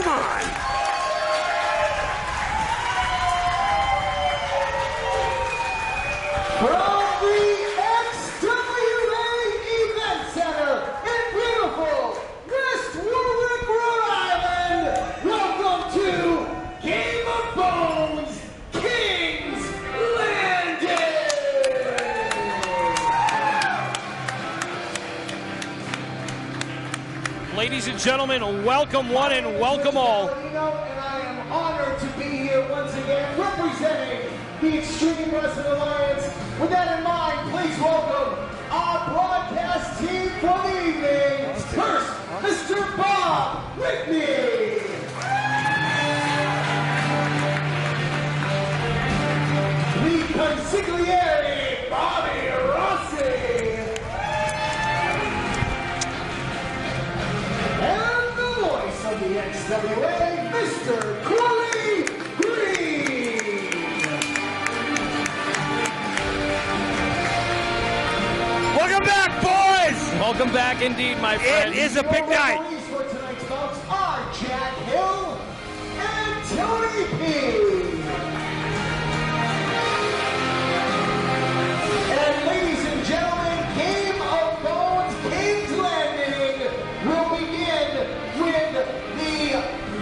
Come on. From the XWA Event Center in beautiful West Warwick, Rhode Island, welcome to Game of Bones, King's Landing! Ladies and gentlemen, welcome one and welcome all. And I am honored to be here once again representing the Extreme Wrestling Alliance. With that in mind, please welcome our broadcast team for the evening. First, Mr. Bob Whitney. The consigliere, Bobby Rossi. And the voice of the XWA, Mr. Corey Green. Welcome back, boys. Welcome back indeed, my friend. It is a big night. For tonight's bouts are Jack Hill and Tony P. And ladies and gentlemen, Game of Bones, King's Landing will begin with the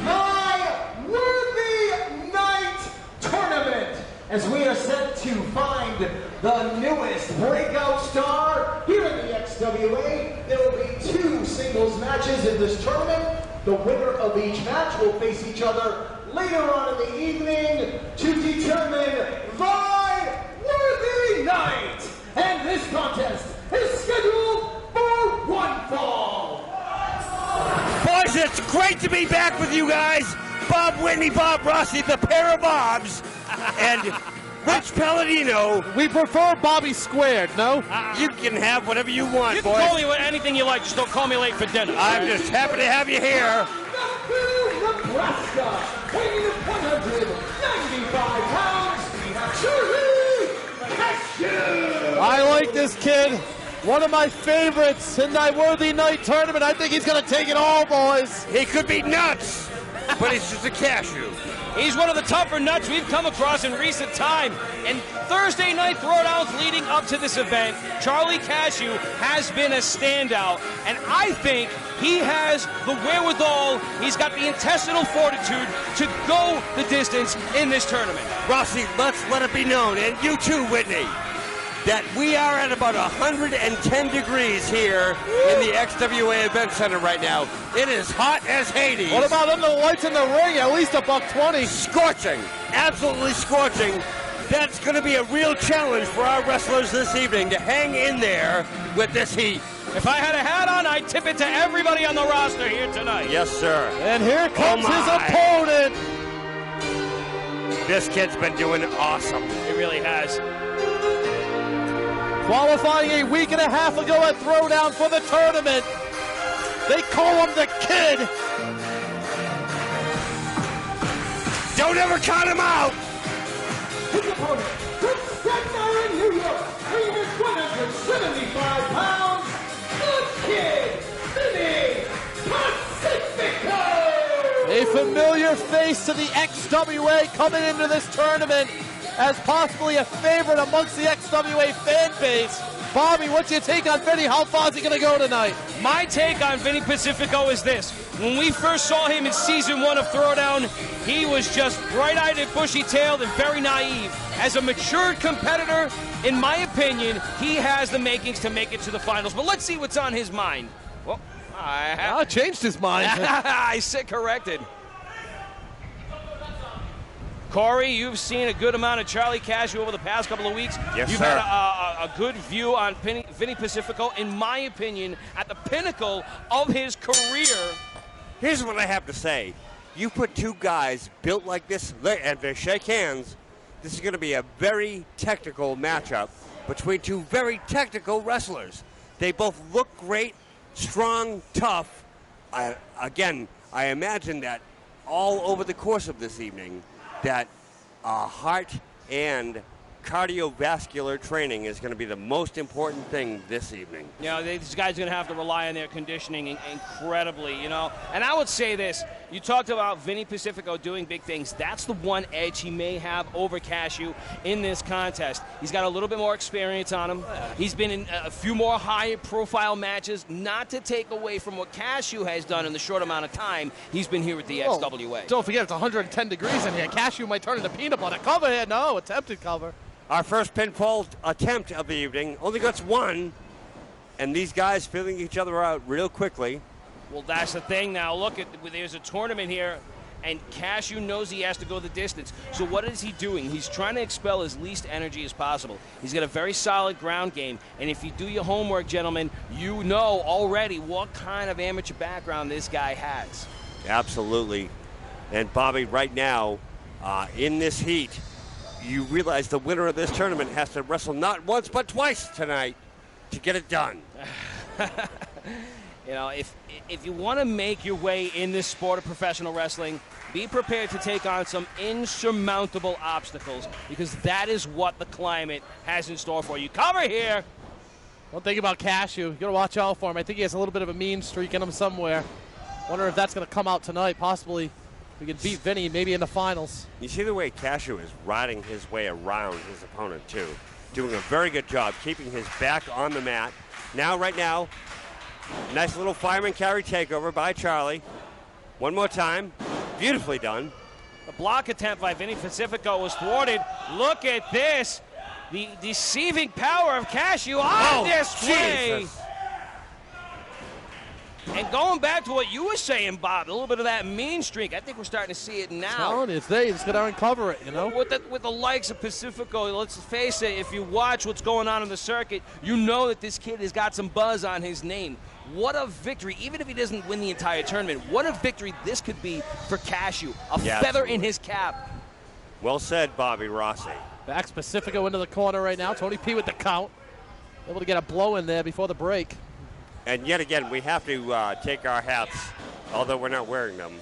Thy Worthy Night Tournament, as we are set to find the newest breakout star here in the XWA. There will be 2 singles matches in this tournament. The winner of each match will face each other later on in the evening to determine Thy Worthy Night. And this contest is scheduled for one fall. Boys, it's great to be back with you guys. Bob Whitney, Bob Rossi, the pair of Bobs, and Rich Palladino. We prefer Bobby squared, no? You can have whatever you want, You can boys. call me anything you like, just don't call me late for dinner. I'm just happy to have you here. Nebraska, weighing 195 pounds, Charlie Cashew. I like this kid. One of my favorites in that Worthy Night tournament. I think he's going to take it all, boys. He could be nuts, but he's just a cashew. He's one of the tougher nuts we've come across in recent time. And Thursday night throwdowns leading up to this event, Charlie Cashew has been a standout. And I think he has the wherewithal, he's got the intestinal fortitude to go the distance in this tournament. Rossi, let's let it be known, and you too, Whitney, that we are at about 110 degrees here in the XWA Event Center right now. It is hot as Hades. What about under the lights in the ring? At least $120. Scorching, absolutely scorching. That's going to be a real challenge for our wrestlers this evening to hang in there with this heat. If I had a hat on, I'd tip it to everybody on the roster here tonight. Yes, sir. And here comes his my. opponent. This kid's been doing awesome. It really has. Qualifying a week and a half ago at Throwdown for the tournament. They call him the Kid. Don't ever count him out. His opponent, from Staten Island, New York, weighing 175 pounds, the Kid, Vinny Pacifico. A familiar face to the XWA coming into this tournament as possibly a favorite amongst the XWA fan base. Bobby, what's your take on Vinny? How far is he going to go tonight? My take on Vinny Pacifico is this. When we first saw him in Season 1 of Throwdown, he was just bright-eyed and bushy-tailed and very naive. As a matured competitor, in my opinion, he has the makings to make it to the finals. But let's see what's on his mind. Well, I changed his mind. I said corrected. Corey, you've seen a good amount of Charlie Cashew over the past couple of weeks. Yes, You've sir. had a good view on Vinny Pacifico, in my opinion, at the pinnacle of his career. Here's what I have to say. You put 2 guys built like this, and they shake hands, this is going to be a very technical matchup between 2 very technical wrestlers. They both look great, strong, tough. I imagine that all over the course of this evening, that heart and cardiovascular training is going to be the most important thing this evening. You know, these guys are going to have to rely on their conditioning incredibly, you know. And I would say this. You talked about Vinny Pacifico doing big things. That's the one edge he may have over Cashew in this contest. He's got a little bit more experience on him. He's been in a few more high-profile matches, not to take away from what Cashew has done in the short amount of time he's been here with the XWA. Don't forget, it's 110 degrees in here. Cashew might turn into peanut butter. Cover here. No, attempted cover. Our first pinfall attempt of the evening only gets one, and these guys feeling each other out real quickly. Well, that's the thing now. Look, there's a tournament here, and Cashew knows he has to go the distance. So what is he doing? He's trying to expel as least energy as possible. He's got a very solid ground game, and if you do your homework, gentlemen, you know already what kind of amateur background this guy has. Absolutely. And Bobby, right now, in this heat, you realize the winner of this tournament has to wrestle not once but twice tonight to get it done. You know, if you want to make your way in this sport of professional wrestling, be prepared to take on some insurmountable obstacles, because that is what the climate has in store for you. Cover here. One thing about Cashew, you got to watch out for him. I think he has a little bit of a mean streak in him somewhere. Wonder if that's going to come out tonight. Possibly we can beat Vinny maybe in the finals. You see the way Cashew is riding his way around his opponent, too. Doing a very good job keeping his back on the mat. Now, right now, nice little fireman carry takeover by Charlie. One more time. Beautifully done. The block attempt by Vinny Pacifico was thwarted. Look at this. The deceiving power of Cashew on display. Jesus. And going back to what you were saying, Bob, a little bit of that mean streak. I think we're starting to see it now. It's there. You just got to uncover it, you know. With the likes of Pacifico, let's face it, if you watch what's going on in the circuit, you know that this kid has got some buzz on his name. What a victory, even if he doesn't win the entire tournament, what a victory this could be for Cashew. A feather in his cap. Well said, Bobby Rossi. Backs Pacifico into the corner right now. Tony P with the count. Able to get a blow in there before the break. And yet again, we have to take our hats, although we're not wearing them,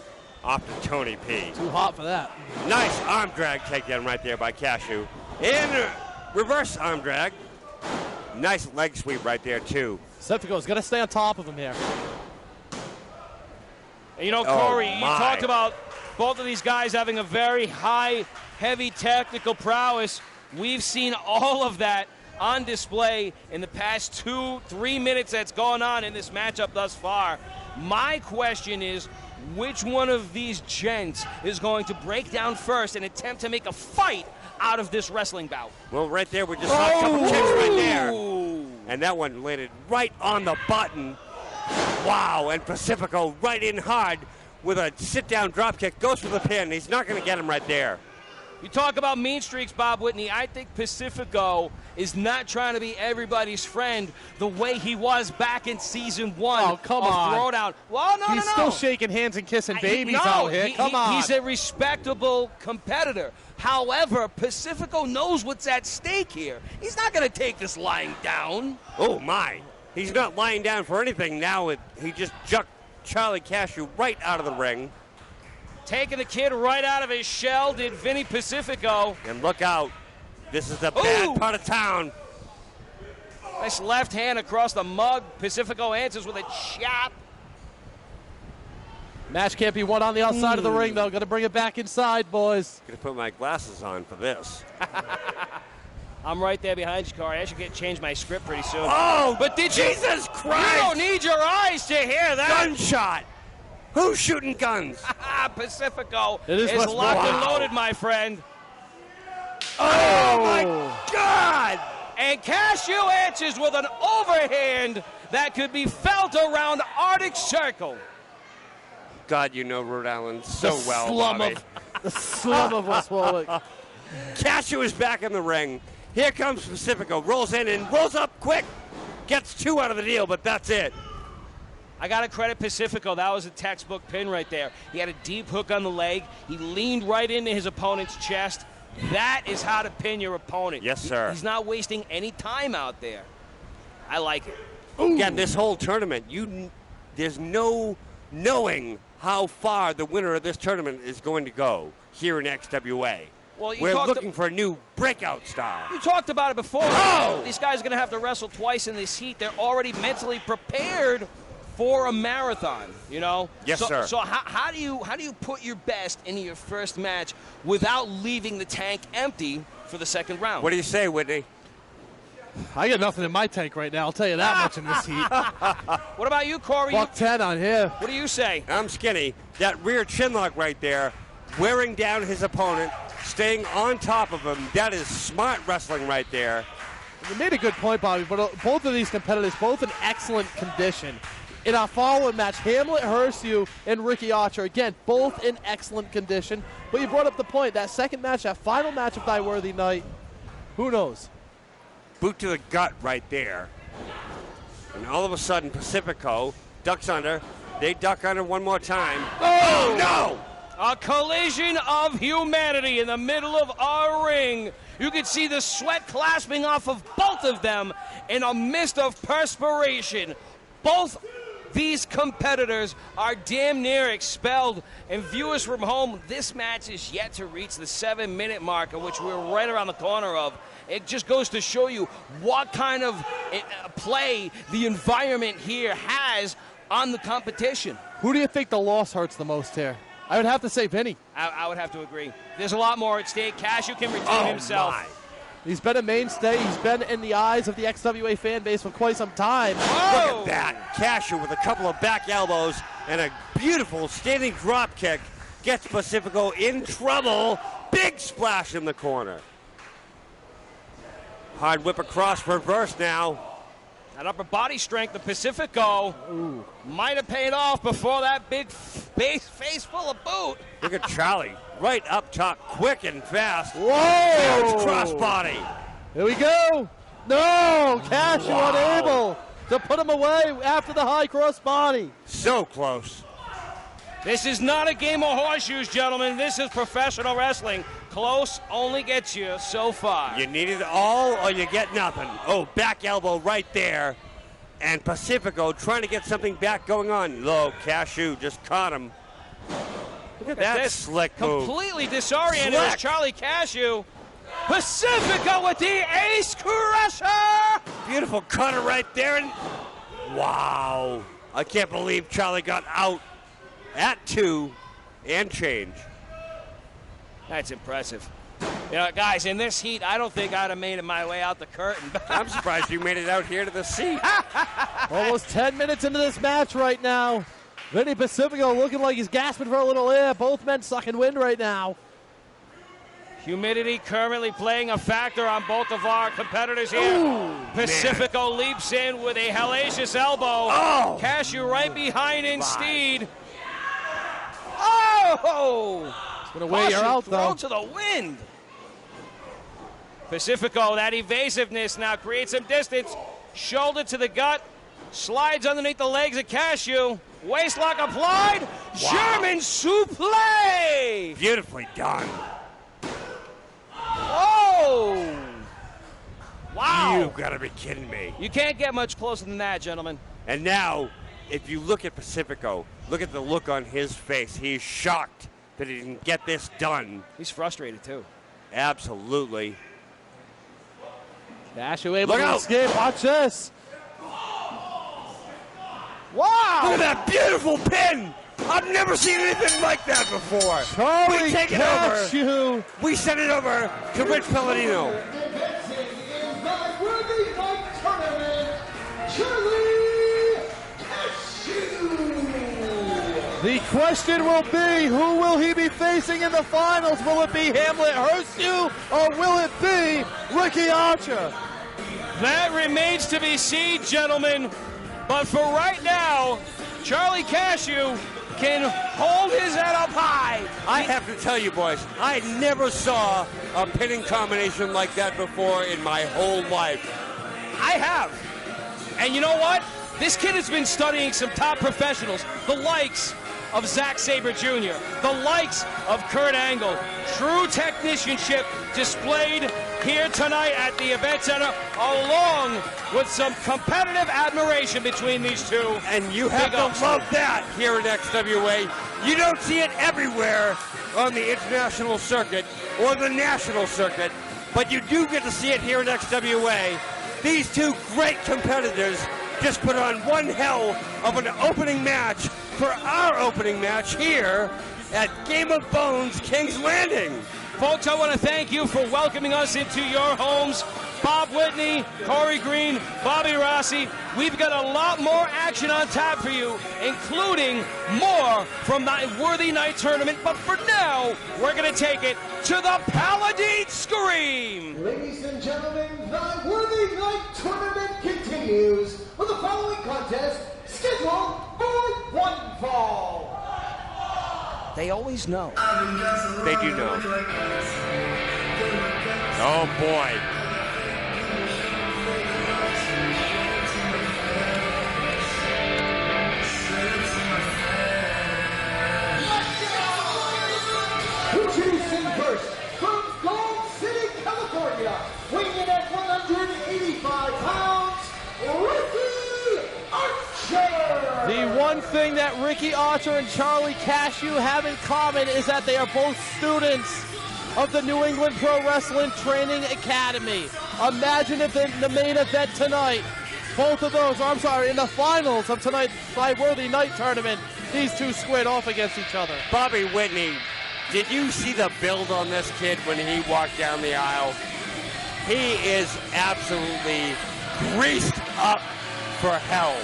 off to Tony P. Too hot for that. Nice arm drag takedown right there by Cashew. In reverse arm drag. Nice leg sweep right there, too. Pacifico's got to stay on top of him here. And you know, Corey, you talked about both of these guys having a very high, heavy technical prowess. We've seen all of that on display in the past 2-3 minutes that's gone on in this matchup thus far. My question is, which one of these gents is going to break down first and attempt to make a fight out of this wrestling bout? Well, right there, we just saw a couple kicks right there. And that one landed right on the button. Wow, and Pacifico right in hard with a sit-down drop kick. Goes for the pin. He's not going to get him right there. You talk about mean streaks, Bob Whitney. I think Pacifico is not trying to be everybody's friend the way he was back in season 1 of Throwdown. Well, no, He's still shaking hands and kissing babies out here. Come on. He's a respectable competitor. However, Pacifico knows what's at stake here. He's not going to take this lying down. Oh, my. He's not lying down for anything now. He just jucked Charlie Cashew right out of the ring. Taking the kid right out of his shell did Vinny Pacifico. And look out. This is the bad part of town. Nice left hand across the mug. Pacifico answers with a chop. Match can't be won on the outside of the ring, though. Got to bring it back inside, boys. Gonna put my glasses on for this. I'm right there behind you, Corey. I should change my script pretty soon. Oh, but did Jesus Christ! You don't need your eyes to hear that. Gunshot! Who's shooting guns? Pacifico is locked and loaded, my friend. Oh, my God! And Cashew answers with an overhand that could be felt around Arctic Circle. God, you know Rhode Island so well, Bobby. The slum of West Warwick. Cashew is back in the ring. Here comes Pacifico. Rolls in and rolls up quick. Gets 2 out of the deal, but that's it. I got to credit Pacifico. That was a textbook pin right there. He had a deep hook on the leg. He leaned right into his opponent's chest. That is how to pin your opponent. Yes, sir. He's not wasting any time out there. I like it. Again, this whole tournament, there's no knowing how far the winner of this tournament is going to go here in XWA. Well, We're looking for a new breakout star. You talked about it before. Oh! These guys are going to have to wrestle twice in this heat. They're already mentally prepared for a marathon, you know? Yes, sir. So how do you put your best into your first match without leaving the tank empty for the second round? What do you say, Whitney? I got nothing in my tank right now. I'll tell you that much in this heat. What about you, Corey? Buck 10 on here. What do you say? I'm skinny. That rear chin lock right there, wearing down his opponent, staying on top of him. That is smart wrestling right there. You made a good point, Bobby, but both of these competitors, both in excellent condition. In our following match, Hamlet, Cashew, and Ricky Archer, again, both in excellent condition. But you brought up the point, that second match, that final match of Thy Worthy Night, who knows? Boot to the gut right there. And all of a sudden, Pacifico ducks under. They duck under one more time. Oh, no! A collision of humanity in the middle of our ring. You can see the sweat clasping off of both of them in a mist of perspiration. Both these competitors are damn near expelled. And viewers from home, this match is yet to reach the 7-minute mark, which we're right around the corner of. It just goes to show you what kind of play the environment here has on the competition. Who do you think the loss hurts the most here? I would have to say Vinny. I would have to agree. There's a lot more at stake. Cashew can redeem himself. My. He's been a mainstay. He's been in the eyes of the XWA fan base for quite some time. Oh! Look at that. Cashew with a couple of back elbows and a beautiful standing drop kick gets Pacifico in trouble. Big splash in the corner. Hard whip across reverse now. That upper body strength of Pacifico might have paid off before that big face full of boot. Look at Charlie. Right up top, quick and fast. Whoa! There's crossbody. Here we go. No, Cashew unable to put him away after the high cross body. So close. This is not a game of horseshoes, gentlemen. This is professional wrestling. Close only gets you so far. You need it all or you get nothing. Oh, back elbow right there. And Pacifico trying to get something back going on. Low, Cashew just caught him. Look at that this slick move. Completely disoriented Slick. is Charlie Cashew. Pacifico with the ace crusher. Beautiful cutter right there. And wow. I can't believe Charlie got out at 2 and change. That's impressive. You know, guys, in this heat, I don't think I'd have made it my way out the curtain. I'm surprised you made it out here to the seat. Almost 10 minutes into this match right now. Vinny Pacifico looking like he's gasping for a little air. Both men sucking wind right now. Humidity currently playing a factor on both of our competitors here. Ooh, Pacifico leaps in with a hellacious elbow. Oh! Cashew right behind in steed. Oh! Gonna weigh you Caution out, thrown though. to the wind. Pacifico, that evasiveness now creates some distance. Shoulder to the gut. Slides underneath the legs of Cashew. Waistlock applied. Wow. German suplex. Beautifully done. Oh! Wow. You've got to be kidding me. You can't get much closer than that, gentlemen. And now, if you look at Pacifico, look at the look on his face. He's shocked that he didn't get this done. He's frustrated, too. Absolutely. Cashew able Look to out. escape. Watch this. Look Wow! at that beautiful pin. I've never seen anything like that before. Charlie We take it over. Cashew. We send it over to Rich Palladino. Advancing in Thy Worthy Night Tournament, Charlie Cashew. The question will be, who will he be facing in the finals? Will it be Hamlet Cashew or will it be Ricky Archer? That remains to be seen, gentlemen. But for right now, Charlie Cashew can hold his head up high. I have to tell you, boys, I never saw a pinning combination like that before in my whole life. I have. And you know what? This kid has been studying some top professionals, the likes of Zack Sabre Jr., the likes of Kurt Angle. True technicianship displayed here tonight at the event center, along with some competitive admiration between these two. And you have Big to ups. love that here at XWA. You don't see it everywhere on the international circuit or the national circuit, but you do get to see it here at XWA. These two great competitors just put on one hell of an opening match for our opening match here at Game of Bones, King's Landing. Folks, I want to thank you for welcoming us into your homes. Bob Whitney, Corey Green, Bobby Rossi. We've got a lot more action on tap for you, including more from the Worthy Night Tournament. But for now, we're going to take it to the Paladine Scream. Ladies and gentlemen, the Worthy Night Tournament continues with the following contest scheduled for one fall. They always know. They do know. Oh, boy. Introducing first, from Gold City, California, weighing in at 185 pounds, Ricky Archer! The one thing that Ricky Archer and Charlie Cashew have in common is that they are both students of the New England Pro Wrestling Training Academy. Imagine if in the main event tonight, both of those, in the finals of tonight's Worthy Night Tournament, these two squared off against each other. Bobby Whitney, did you see the build on this kid when he walked down the aisle? He is absolutely greased up for hell.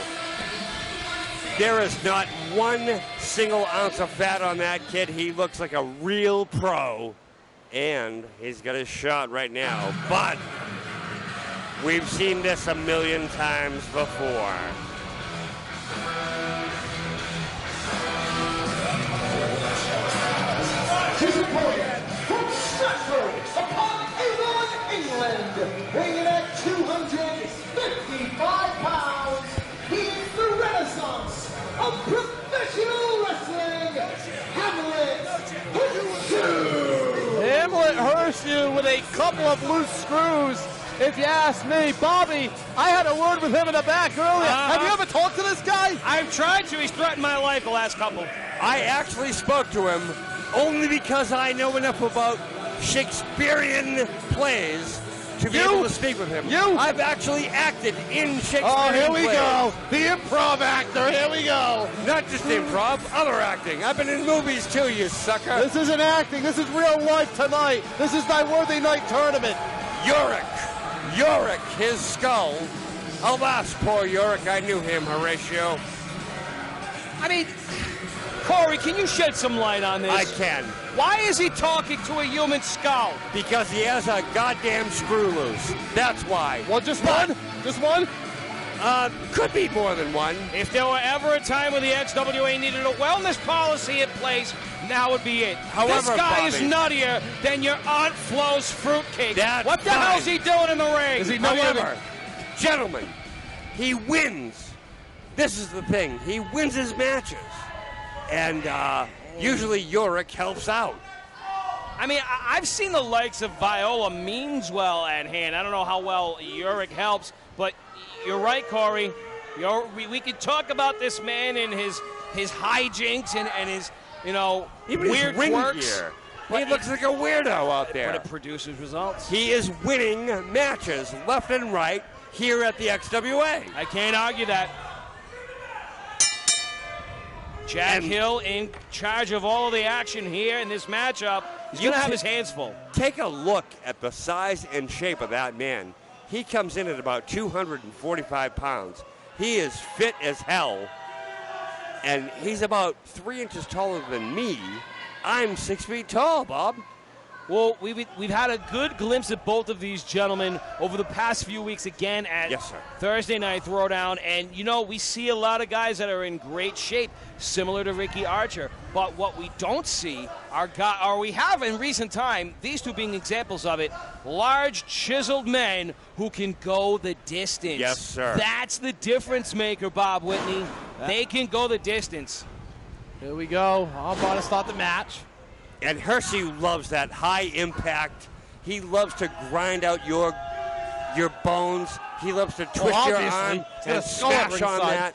There is not one single ounce of fat on that kid. He looks like a real pro. And he's got his shot right now. But we've seen this a million times before. His opponent from Stratford upon Avon, England, weighing in at 255 pounds, he is the renaissance of professional wrestling, Hamlet Cashew. Hamlet Cashew with a couple of loose screws, if you ask me. Bobby, I had a word with him in the back earlier. Have you ever talked to this guy? I've tried to. He's threatened my life the last couple. I actually spoke to him only because I know enough about Shakespearean plays to be able to speak with him. I've actually acted in Shakespearean here we plays. go. The improv actor, here we go. Not just improv, other acting. I've been in movies too, you sucker. This isn't acting, this is real life tonight. This is my Worthy Night Tournament. Yorick, his skull. Alas, poor Yorick, I knew him, Horatio. I mean, Corey, can you shed some light on this? I can. Why is he talking to a human skull? Because he has a goddamn screw loose. That's why. Well, just one? Just one? Could be more than one. If there were ever a time when the XWA needed a wellness policy in place, now would be it. However, this guy is Bobby, nuttier than your Aunt Flo's fruitcake. That's what the fine. hell's he doing in the ring? Is he However, gentlemen, he wins. This is the thing. He wins his matches. And usually Yorick helps out. I mean, I've seen the likes of Viola means well at hand. I don't know how well Yorick helps, but you're right, Corey. We could talk about this man and his hijinks and his, Even weird his ring quirks. gear. He looks like a weirdo out there. But it produces results. He is winning matches left and right here at the XWA. I can't argue that. Jack Hill in charge of all of the action here in this matchup. He's going to have his hands full. Take a look at the size and shape of that man. He comes in at about 245 pounds. He is fit as hell, and he's about 3 inches taller than me. I'm 6 feet tall, Bob. Well, we've had a good glimpse of both of these gentlemen over the past few weeks again at Thursday Night Throwdown. And, we see a lot of guys that are in great shape, similar to Ricky Archer. But what we don't see or we have in recent time, these two being examples of it, large, chiseled men who can go the distance. Yes, sir. That's the difference maker, Bob Whitney. They can go the distance. Here we go. I'm about to start the match. And Hershey loves that high impact. He loves to grind out your bones. He loves to twist your arm and smash on that.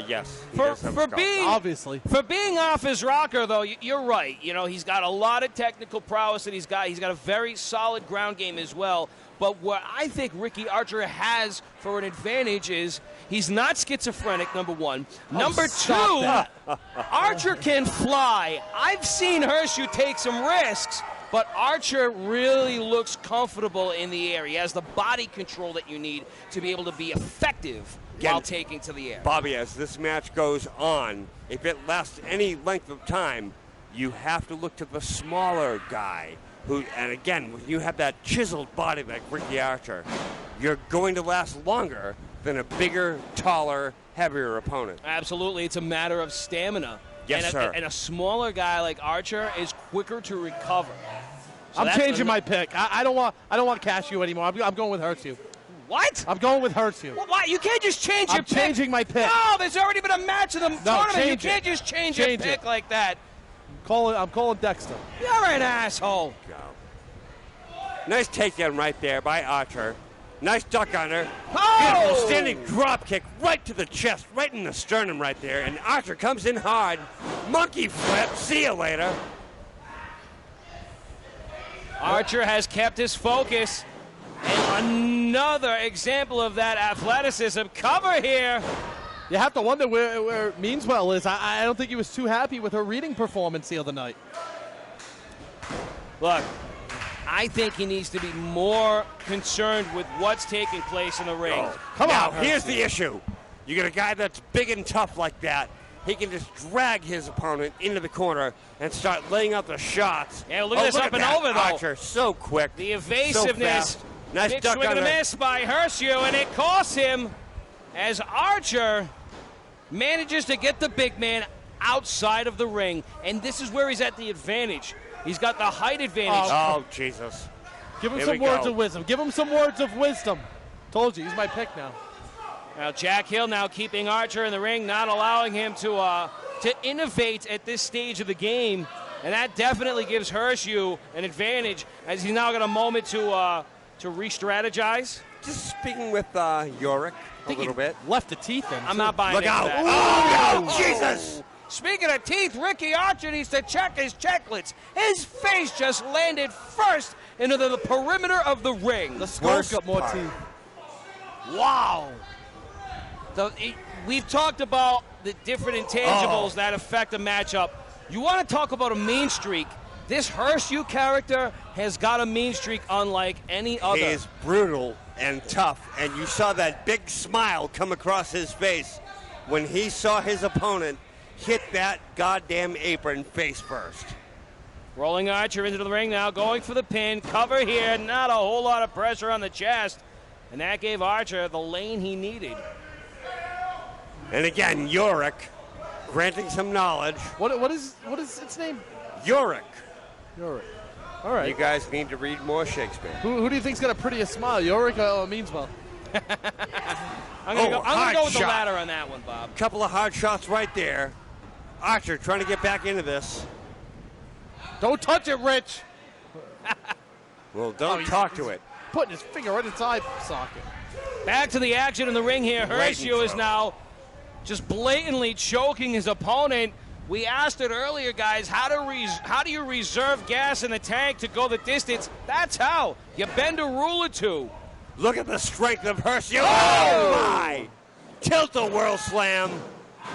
Yes. For being obviously off his rocker, though, you're right. You know, he's got a lot of technical prowess, and he's got a very solid ground game as well. But what I think Ricky Archer has for an advantage is he's not schizophrenic, number one. Number two, Archer can fly. I've seen Hershey take some risks, but Archer really looks comfortable in the air. He has the body control that you need to be able to be effective while taking to the air. Bobby, as this match goes on, if it lasts any length of time, you have to look to the smaller guy. And again, when you have that chiseled body like Ricky Archer, you're going to last longer than a bigger, taller, heavier opponent. Absolutely. It's a matter of stamina. Yes, sir. And a smaller guy like Archer is quicker to recover. So I'm changing my pick. I don't want Cashew anymore. I'm going with Hershey. What? I'm going with Hershey. Why? You can't just change your pick. I'm changing my pick. No, there's already been a match in the tournament. You can't just change your pick it. like that. I'm calling Dexter. You're an asshole. Go. Nice takedown right there by Archer. Nice duck under. Oh! Beautiful standing drop kick right to the chest, right in the sternum right there. And Archer comes in hard. Monkey flip. See you later. Archer has kept his focus. And another example of that athleticism. Cover here. You have to wonder where Meanswell is. I don't think he was too happy with her reading performance the other night. Look, I think he needs to be more concerned with what's taking place in the ring. Come on. Here's the issue. You get a guy that's big and tough like that. He can just drag his opponent into the corner and start laying out the shots. Yeah, look at this up and over, though. Archer, so quick. The evasiveness. So nice big duck swing and a under. miss by Hershey, and it costs him as Archer manages to get the big man outside of the ring, and this is where he's at the advantage. He's got the height advantage. Oh, Jesus. Give him Here some we words go. of wisdom. Give him some words of wisdom. Told you, he's my pick now. Now Jack Hill now keeping Archer in the ring, not allowing him to innovate at this stage of the game, and that definitely gives Hershey an advantage as he's now got a moment to re-strategize. Just speaking with Yorick a little bit. Left the teeth in. I'm not buying Look into out. that. Oh, Jesus. Speaking of teeth, Ricky Archer needs to check his checklets. His face just landed first into the perimeter of the ring. The skull's Worst got more part. teeth. Wow. We've talked about the different intangibles that affect a matchup. You want to talk about a mean streak. This Hershey character has got a mean streak unlike any other. He is brutal and tough, and you saw that big smile come across his face when he saw his opponent hit that goddamn apron face first. Rolling Archer into the ring now, going for the pin. Cover here, not a whole lot of pressure on the chest. And that gave Archer the lane he needed. And again, Yorick granting some knowledge. What is its name? Yorick. Yorick. All right. You guys need to read more Shakespeare. Who do you think's got a prettiest smile, Yorick or Meanswell? I'm going to hard go with the shot. latter on that one, Bob. Couple of hard shots right there. Archer trying to get back into this. Don't touch it, Rich. Well, don't talk to it. Putting his finger right in its eye socket. Back to the action in the ring here. Hershey is now just blatantly choking his opponent. We asked it earlier, guys, how do you reserve gas in the tank to go the distance? That's how. You bend a rule or two. Look at the strength of Hershey. Oh, my! Tilt-a-whirl slam.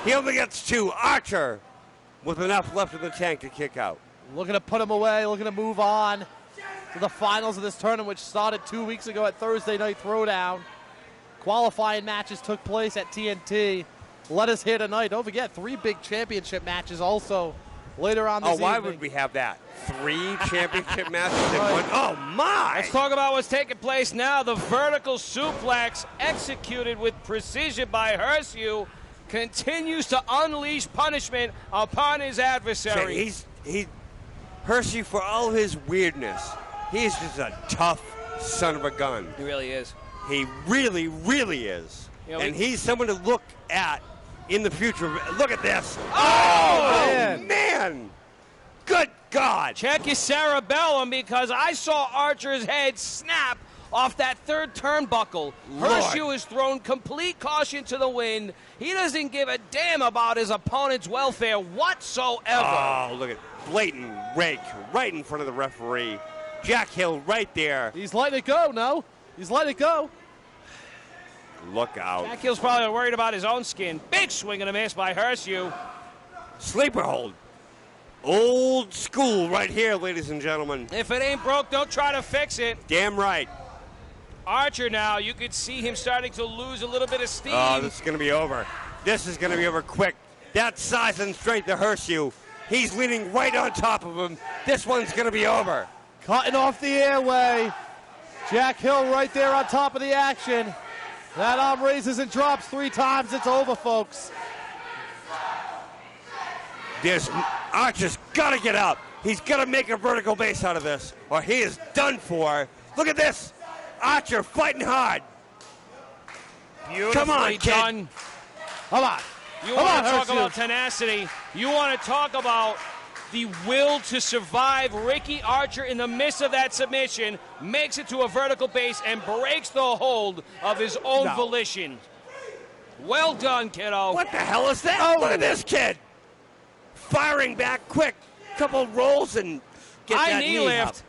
He only gets two. Archer with enough left in the tank to kick out. Looking to put him away, looking to move on to the finals of this tournament, which started 2 weeks ago at Thursday Night Throwdown. Qualifying matches took place at TNT. Let us hear tonight. Don't forget, 3 big championship matches also later on this evening. Why would we have that? 3 championship matches in one? Oh, my! Let's talk about what's taking place now. The vertical suplex executed with precision by Hershey continues to unleash punishment upon his adversary. Hershey, for all his weirdness, he's just a tough son of a gun. He really is. He really, really is. You know, and he's someone to look at in the future. Look at this. Oh, man. Good God. Check your cerebellum, because I saw Archer's head snap off that third turnbuckle. Lord. Hershey has thrown complete caution to the wind. He doesn't give a damn about his opponent's welfare whatsoever. Oh, look at blatant rake right in front of the referee. Jack Hill right there. He's letting it go, no? He's letting it go. Look out. Jack Hill's probably worried about his own skin. Big swing and a miss by Hershey. Sleeper hold. Old school right here, ladies and gentlemen. If it ain't broke, don't try to fix it. Damn right. Archer now, you could see him starting to lose a little bit of steam. Oh, this is going to be over. This is going to be over quick. That size and strength of Hershey. He's leaning right on top of him. This one's going to be over. Cutting off the airway. Jack Hill right there on top of the action. That arm raises and drops 3 times. It's over, folks. Archer's got to get up. He's got to make a vertical base out of this, or he is done for. Look at this. Archer fighting hard. Beautifully Come on, kid. done. Come on. You Come want on, to talk Hershey. about tenacity. You want to talk about the will to survive. Ricky Archer, in the midst of that submission, makes it to a vertical base and breaks the hold of his own volition. Well done, kiddo. What the hell is that? Look at this kid. Firing back quick. Couple rolls and get High that knee knee lift.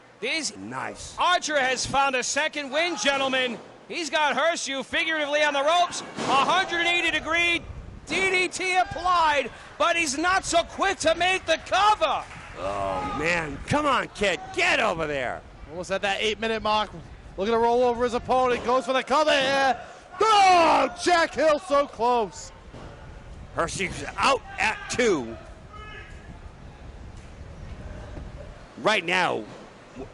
up. Nice. Archer has found a second win, gentlemen. He's got Hershey figuratively on the ropes. 180-degree DDT applied, but he's not so quick to make the cover. Oh, man. Come on, kid. Get over there. Almost at that 8-minute mark. Looking to roll over his opponent. Goes for the cover here. Oh, Jack Hill so close. Hershey's out at 2. Right now,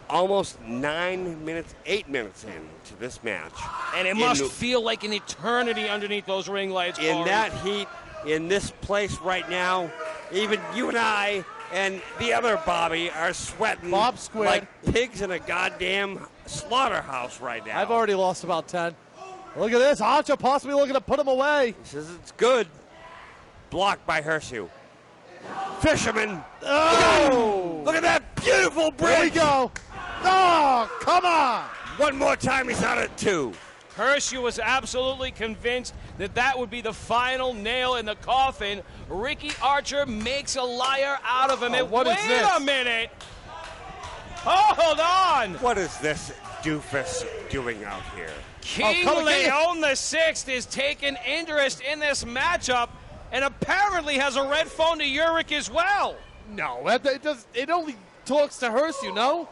almost 9 minutes, 8 minutes into this match. And it must feel like an eternity underneath those ring lights. In Corey. that heat, in this place right now, even you and I and the other Bobby are sweating Bob Squid. like pigs in a goddamn slaughterhouse right now. I've already lost about 10. Look at this. Archer possibly looking to put him away. He says it's good. Blocked by Hershey. Fisherman. Oh! Look at that beautiful bridge. There we go. Oh, come on. One more time, he's out at 2. Hershey was absolutely convinced that that would be the final nail in the coffin. Ricky Archer makes a liar out of him. Oh, what is Wait this? a minute. Hold on. What is this doofus doing out here? King come again. Leon the Sixth is taking interest in this matchup and apparently has a red phone to Uric as well. No, it only talks to Hershey, no?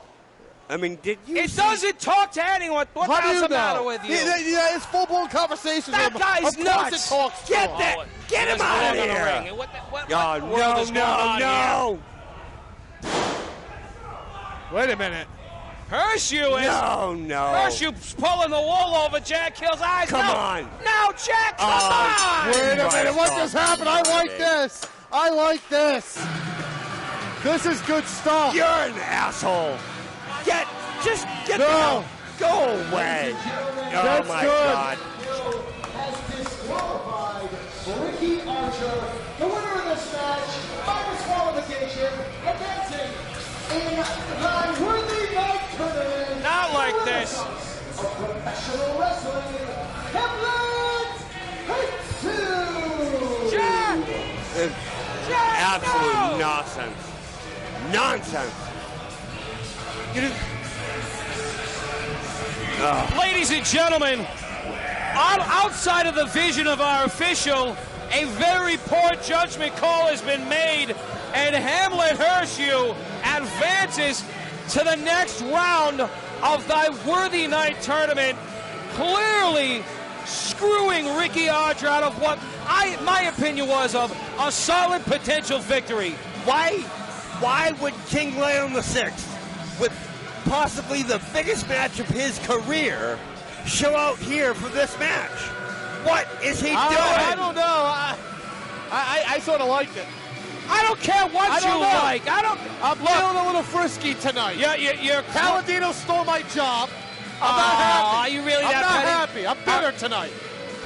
I mean, did you It see- doesn't talk to anyone. What the How do hell's you the matter know? with you? Yeah, it's full-blown conversations. That with him. guy's Of course nuts. it talks to Get him. that! Get him Let's out go of to the here! ring. And what Oh, the world is going on here? no! Wait a minute. Hershey is. No. Hershey's pulling the wool over Jack Hill's eyes. Come No. on. No, Jack, come on! Wait a minute. What just happened? I like Right. this. I like this. This is good stuff. You're an asshole. Just get the No. hell. Go away. Oh, That's my good. God. Has disqualified Ricky Archer, the winner of this match by disqualification, advancing in the Worthy Night Tournament. Not like this. Of professional wrestling, Hamlet, Cashew. Jack! It's Jack, absolute no! nonsense. Nonsense. You just, Ladies and gentlemen, outside of the vision of our official, a very poor judgment call has been made, and Hamlet Hershey advances to the next round of thy Worthy Night Tournament, clearly screwing Ricky Archer out of what my opinion was of a solid potential victory. why would King Leon VI, with possibly the biggest match of his career, show out here for this match? What is he doing? I don't know. I sort of liked it. I don't care what I you don't know. like. I'm feeling a little frisky tonight. You're Paladino stole my job. I'm not Aw, happy. are you really I'm that not petty? happy. I'm bitter tonight.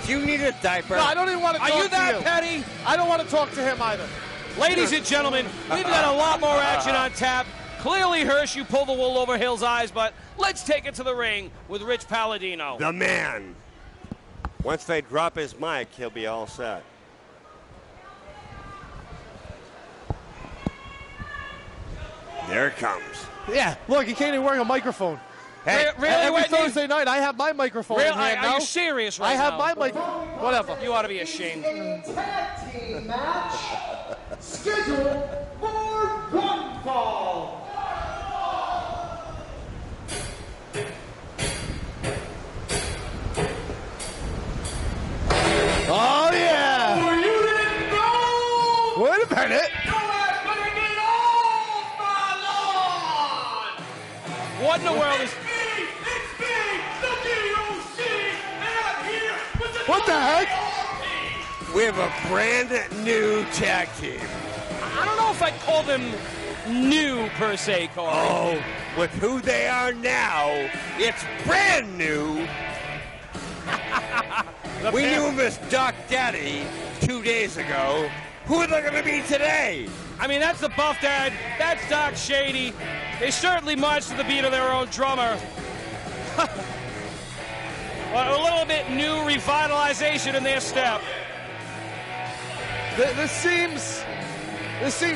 Do you need a diaper? No, I don't even want to Are talk you that to you. petty? I don't want to talk to him either. Ladies and gentlemen, we've got a lot more action on tap. Clearly, Hershey pulled the wool over Hill's eyes, but let's take it to the ring with Rich Paladino. The man. Once they drop his mic, he'll be all set. There it comes. Yeah, look, he can't even wear a microphone. Hey, Really, Every Whitney? Thursday night, I have my microphone in hand Are now. you serious right I have now? my microphone. Whatever. You ought to be ashamed. A tag team match scheduled for one fall. Oh, yeah. You didn't know? Wait a minute. Your ass better get off my lawn! What in the world is... It's me, the DOC, and I'm here with the What the heck? We have a brand new tag team. I don't know if I'd call them new, per se, Corey. Oh, with who they are now, it's brand new. We knew him as Doc Daddy 2 days ago. Who are they going to be today? I mean, that's the Buff Dad. That's Doc Shady. They certainly march to the beat of their own drummer. Well, a little bit new revitalization in their step. This seems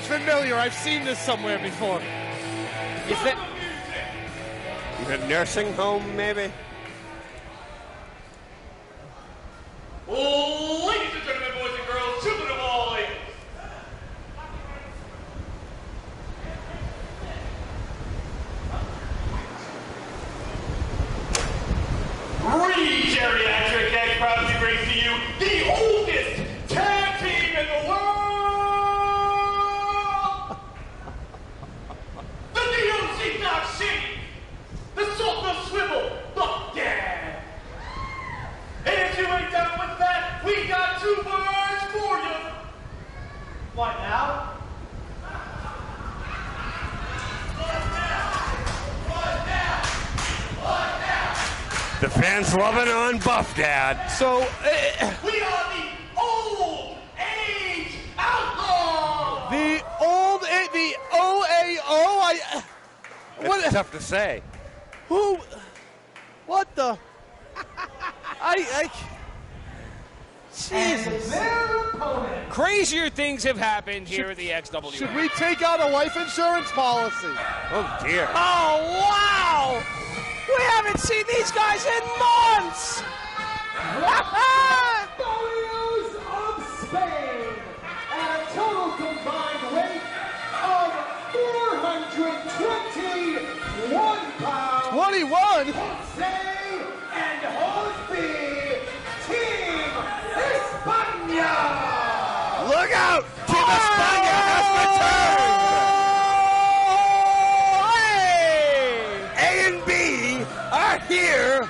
familiar. I've seen this somewhere before. Is that... A nursing home, maybe? Ladies and gentlemen, boys and girls, children of all ages. Geriatric X proudly brings to you the oldest tag team in the world! The DOC Doc Shady, the Salt of Swivel, Buck Dad. And if you ain't down with that, we got 2 words for you. What now? The fans loving on Buff Dad. So, We are the Old Age Outlaws! the OAO. It's tough to say. Who? What the? Jesus. Their opponent. Crazier things have happened here at the XWA. Should we take out a life insurance policy? Oh, dear. Oh, wow! We haven't seen these guys in months! Warriors of Spain at a total combined weight of 421 pounds. 21? Jose and Hosby, Team España. Look out! Team España has returned! A and B are here,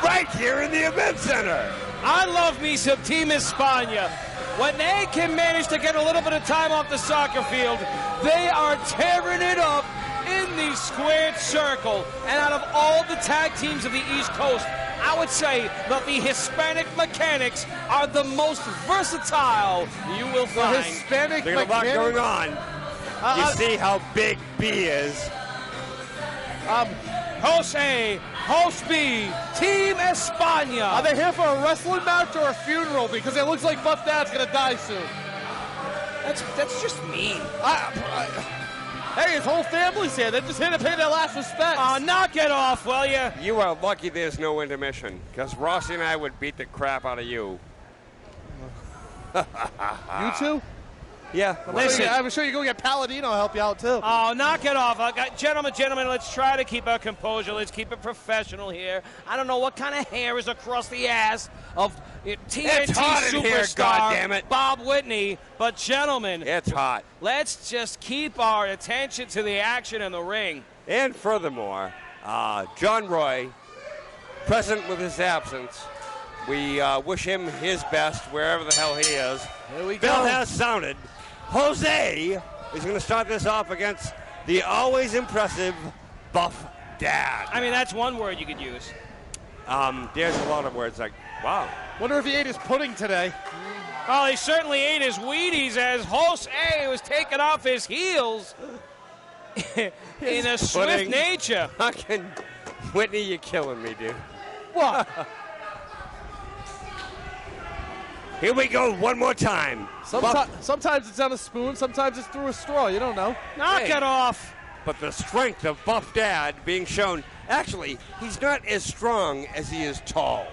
right here in the event center. I love me some Team España. When they can manage to get a little bit of time off the soccer field, they are tearing it up in the squared circle. And out of all the tag teams of the East Coast, I would say that the Hispanic Mechanics are the most versatile you will The find. Hispanic There's a lot going mechanic? on. You see how big B is. Jose, Hosby, Team España. Are they here for a wrestling match or a funeral? Because it looks like Buff Dad's gonna die soon. That's just mean. Hey, his whole family's here. They're just here to pay their last respects. Oh, knock it off, will you? You are lucky there's no intermission, because Rossi and I would beat the crap out of you. You two? Yeah. Listen. I'm sure you go get Palladino to help you out too. Oh, knock it off. Gentlemen, let's try to keep our composure. Let's keep it professional here. I don't know what kind of hair is across the ass of TNT It's hot in here, superstar goddammit. Bob Whitney. But, gentlemen, It's hot. let's just keep our attention to the action in the ring. And furthermore, John Roy, present with his absence, we wish him his best wherever the hell he is. Here we Bell go. has sounded. Jose is going to start this off against the always impressive Buff Dad. I mean, that's one word you could use. There's a lot of words like, wow. Wonder if he ate his pudding today. Well, he certainly ate his Wheaties as Jose was taking off his heels in a swift pudding. nature. Fucking Whitney, you're killing me, dude. What? Here we go one more time. Sometimes it's on a spoon, sometimes it's through a straw. You don't know. Knock Hey. it off. but the strength of Buff Dad being shown. Actually, he's not as strong as he is tall.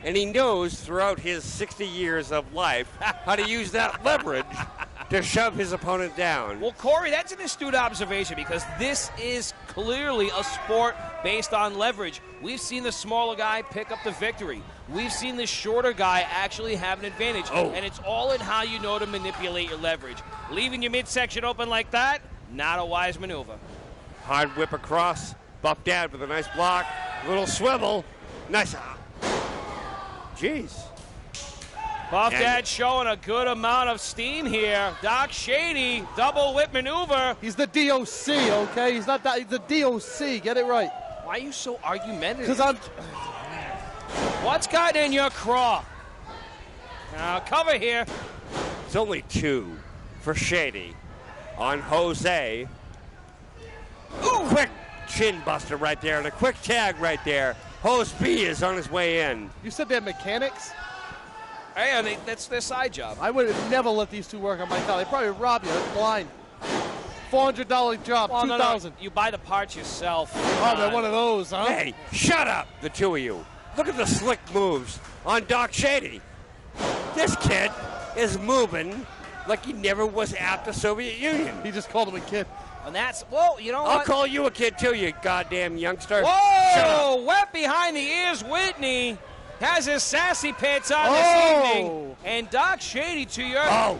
And he knows throughout his 60 years of life how to use that leverage to shove his opponent down. Well, Corey, that's an astute observation because this is clearly a sport based on leverage. We've seen the smaller guy pick up the victory. We've seen the shorter guy actually have an advantage. And it's all in how you know to manipulate your leverage. Leaving your midsection open like that, not a wise maneuver. Hard whip across. Buff Dad with a nice block. Little swivel. Nice. Jeez. Buff Dad showing a good amount of steam here. Doc Shady, double whip maneuver. He's the DOC, okay? He's not that. He's the DOC. Get it right. Why are you so argumentative? Because I'm. What's got in your craw? Now cover here. It's only 2 for Shady on Jose. Ooh, quick chin buster right there and a quick tag right there. Hose B is on his way in. You said they're mechanics? Hey, that's their side job. I would have never let these two work on my car. They probably rob you. It's blind. $400 job, well, $2,000. No. You buy the parts yourself. Oh, they're one of those, huh? Hey, shut up, the two of you. Look at the slick moves on Doc Shady. This kid is moving like he never was at the Soviet Union. He just called him a kid. And that's, well, you know I'll what? call you a kid too, you goddamn youngster. Shut Whoa! up. Wet behind the ears, Whitney has his sassy pants on this evening. And Doc Shady, to your my.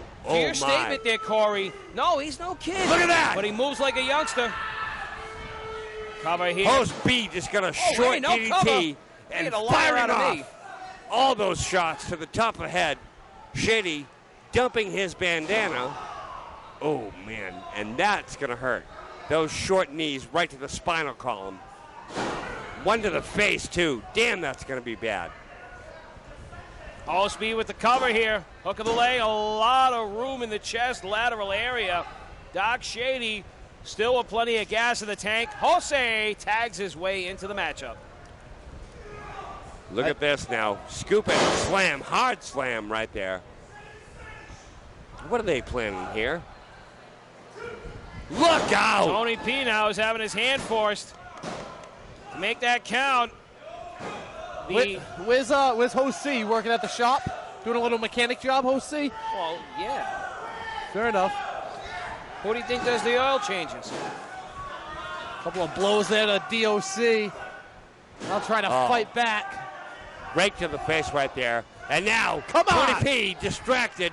statement there, Corey, no, he's no kid. Look at that. But he moves like a youngster. Cover here. Post B just got a short no DDT cover. and Get a liar firing out of off me. all those shots to the top of the head. Shady dumping his bandana. Oh, man, and that's going to hurt. Those short knees right to the spinal column. One to the face, too. Damn, that's going to be bad. All speed with the cover here. Hook of the leg, a lot of room in the chest, lateral area. Doc Shady still with plenty of gas in the tank. Jose tags his way into the matchup. Look at this now. Scoop it, slam, hard slam right there. What are they planning here? Look out! Tony P now is having his hand forced to make that count. Where's Jose working at the shop? Doing a little mechanic job, Jose? Well, yeah. Fair enough. Who do you think does the oil changes? Couple of blows there to DOC. Now trying to fight back. Right to the face right there. And now, Come on! Tony P distracted.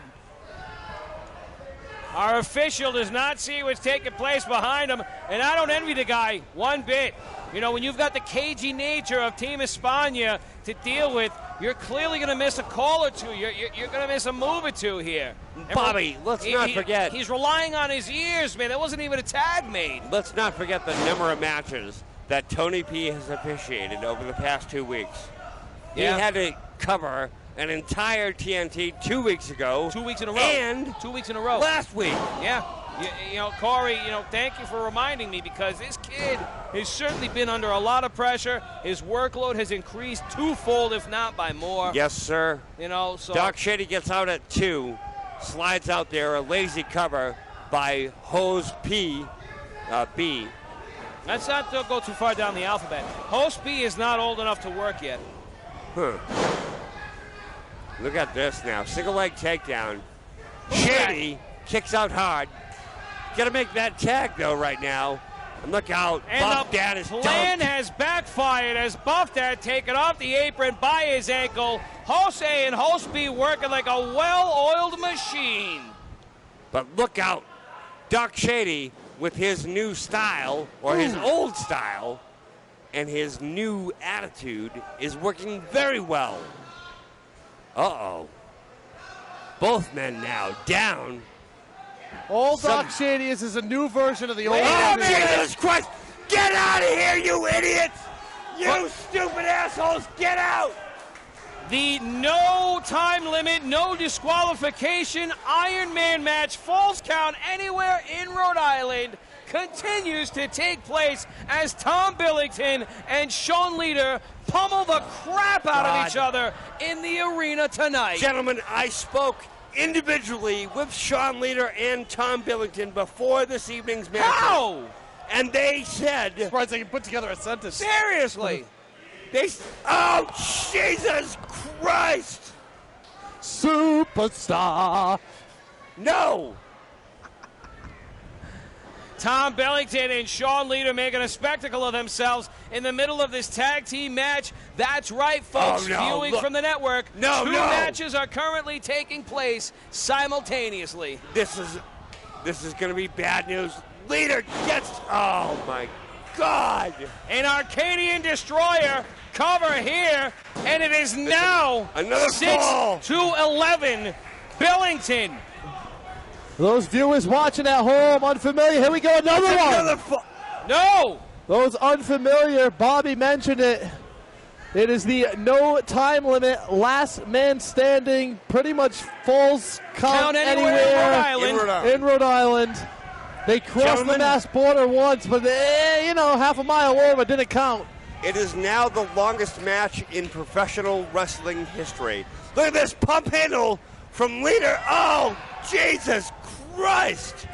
Our official does not see what's taking place behind him, and I don't envy the guy one bit. You know, when you've got the cagey nature of Team España to deal with, you're clearly going to miss a call or two. You're going to miss a move or two here. Bobby, let's not forget. He's relying on his ears, man. There wasn't even a tag made. Let's not forget the number of matches that Tony P has officiated over the past 2 weeks. Yeah. He had to cover an entire TNT 2 weeks ago. 2 weeks in a row. And 2 weeks in a row. last week. Yeah. You know, Corey, thank you for reminding me because this kid has certainly been under a lot of pressure. His workload has increased twofold, if not by more. Yes, sir. So Doc Shady gets out at 2, slides out there, a lazy cover by Hose P, B. Let's not go too far down the alphabet. Host B is not old enough to work yet. Look at this now. Single leg takedown. Shady kicks out hard. Got to make that tag, though, right now. And look out. And Buff the Dad is plan dumped. has backfired as Buff Dad taken off the apron by his ankle. Jose and Host B working like a well-oiled machine. But look out. Doc Shady with his new style, or his old style, and his new attitude is working very well. Uh-oh. Both men now down. All Doc Shady is a new version of the old. Oh, man. Jesus Christ! Get out of here, you idiots! You stupid assholes, get out! The no time limit, no disqualification Iron Man match, falls count anywhere in Rhode Island, continues to take place as Tom Billington and Sean Leader pummel the crap out of each other in the arena tonight. Gentlemen, I spoke individually with Sean Leader and Tom Billington before this evening's match. How? and they said, Surprised they can put together a sentence. Seriously. oh, Jesus Christ! Superstar. No! Tom Billington and Sean Leader making a spectacle of themselves in the middle of this tag team match. That's right, folks. Oh, no. Viewing Look. from the network. No, Two no. matches are currently taking place simultaneously. This is going to be bad news. Leader gets, oh my God! An Arcadian Destroyer cover here, and it is now Another 6-11 Billington. Those viewers watching at home, unfamiliar. Here we go, another one. Another fall. No! Those unfamiliar, Bobby mentioned it. It is the no time limit, last man standing, pretty much falls count anywhere in Rhode Island. in Rhode Island. They crossed Gentlemen. the Mass border once, but half a mile over didn't count. It is now the longest match in professional wrestling history. Look at this pump handle from Leader. Oh, Jesus Christ!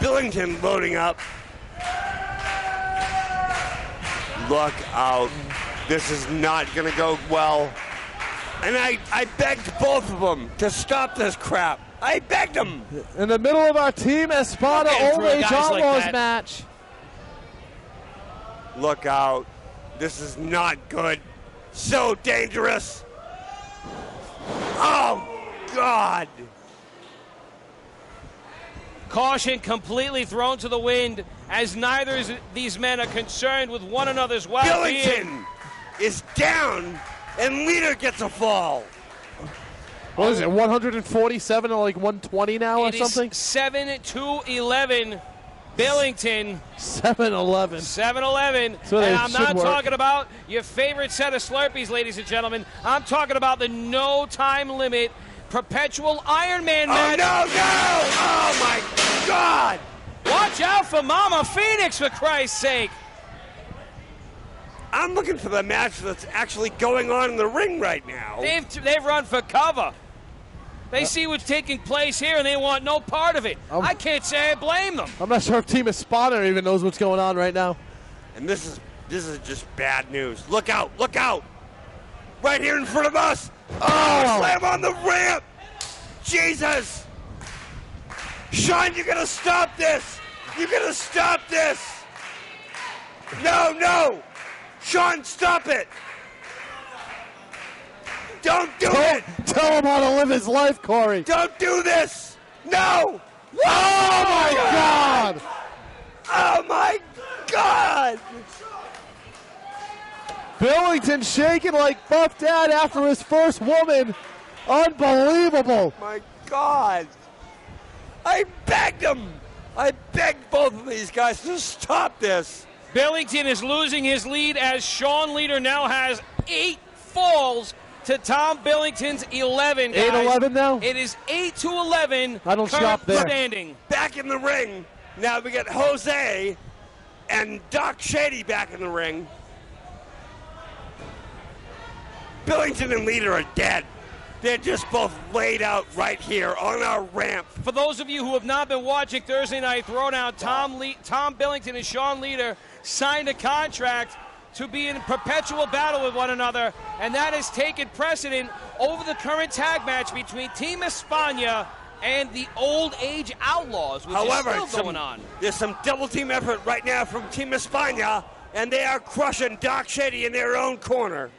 Billington loading up. Look out. This is not going to go well. And I begged both of them to stop this crap. I begged them. In the middle of our Team Espada Don't get Old through Age guys like Outlaws that. match. Look out. This is not good. So dangerous. Oh, God. Caution completely thrown to the wind as neither of these men are concerned with one another's well-being. Billington is down, and Leader gets a fall. What is it, 147 or like 120 now or It is something? 7-11 Billington. 7-11. 7-11. So they And I'm should not work. talking about your favorite set of Slurpees, ladies and gentlemen. I'm talking about the no time limit perpetual Iron Man Oh, match. no, no! Oh, my God! Watch out for Mama Phoenix, for Christ's sake. I'm looking for the match that's actually going on in the ring right now. They've run for cover. They see what's taking place here, and they want no part of it. I can't say I blame them. I'm not sure if Team Espada even knows what's going on right now. And this is just bad news. Look out, look out! Right here in front of us! Oh, slam on the ramp! Jesus! Sean, you gotta stop this! You gotta stop this! No, no! Sean, stop it! Don't do it! Tell him how to live his life, Corey. Don't do this! No! Oh, my God! Oh my God! Billington shaking like Buff Dad after his first woman. Unbelievable. My God! I begged him! I begged both of these guys to stop this! Billington is losing his lead as Sean Leader now has 8 falls to Tom Billington's 11. Guys. 8-11 now? It is 8-11. I don't current shop there. Standing. Back in the ring. Now we got Jose and Doc Shady back in the ring. Billington and Leader are dead. They're just both laid out right here on our ramp. For those of you who have not been watching Thursday Night Throwdown, Tom Billington and Sean Leader signed a contract to be in perpetual battle with one another, and that has taken precedent over the current tag match between Team España and the Old Age Outlaws, which However, is still going on. There's some double team effort right now from Team España, and they are crushing Doc Shady in their own corner.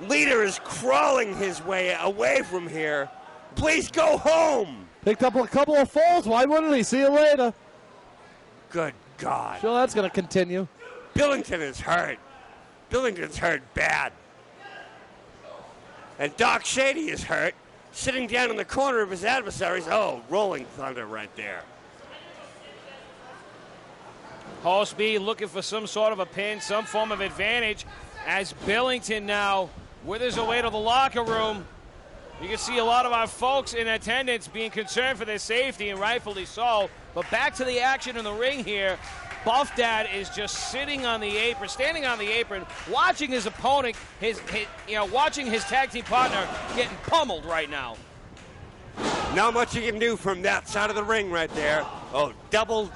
Leader is crawling his way away from here. Please go home. Picked up a couple of falls. Why wouldn't he? See you later. Good God. Sure, that's going to continue. Billington is hurt. Billington's hurt bad. And Doc Shady is hurt, sitting down in the corner of his adversaries. Oh, rolling thunder right there. Hoss B looking for some sort of a pin, some form of advantage, as Billington now withers away to the locker room. You can see a lot of our folks in attendance being concerned for their safety, and rightfully so. But back to the action in the ring here. Buff Dad is just sitting on the apron, standing on the apron, watching his opponent, watching his tag team partner getting pummeled right now. Not much you can do from that side of the ring right there. Oh, double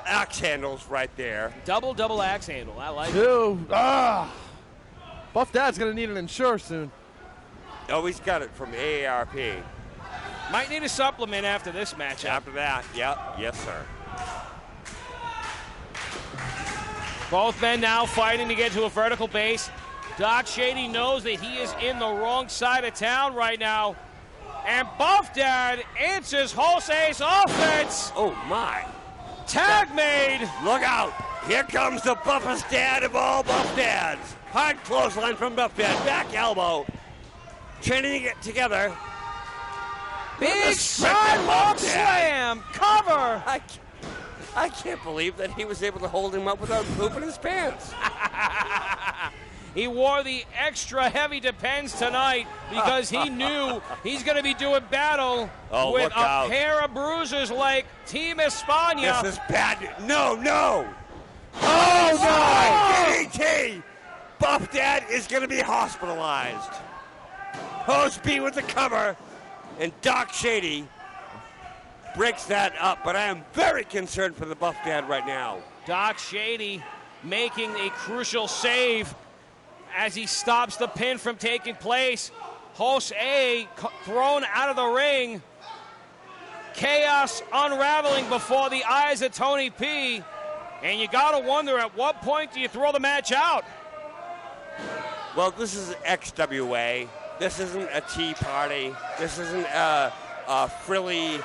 axe handles right there. Double axe handle. I like it. Two. Buff Dad's going to need an insure soon. Oh, he's got it from AARP. Might need a supplement after this match. After that, yep. Yes, sir. Both men now fighting to get to a vertical base. Doc Shady knows that he is in the wrong side of town right now. And Buff Dad answers Holiday's offense. Oh, my. Tag made. Look out. Here comes the buffest dad of all Buff Dads. Hard clothesline from Buff Dad. Back elbow. Training to get together. Big sidewalk slam. Cover. I can't believe that he was able to hold him up without pooping his pants. He wore the extra heavy Depends tonight because he knew he's going to be doing battle with a pair of bruisers like Team España. This is bad. No. Oh, no. DDT. Buff Dad is going to be hospitalized. Hose B with the cover. And Doc Shady breaks that up. But I am very concerned for the Buff Dad right now. Doc Shady making a crucial save as he stops the pin from taking place. Jose thrown out of the ring. Chaos unraveling before the eyes of Tony P. And you got to wonder, at what point do you throw the match out? Well, this is XWA. This isn't a tea party. This isn't a frilly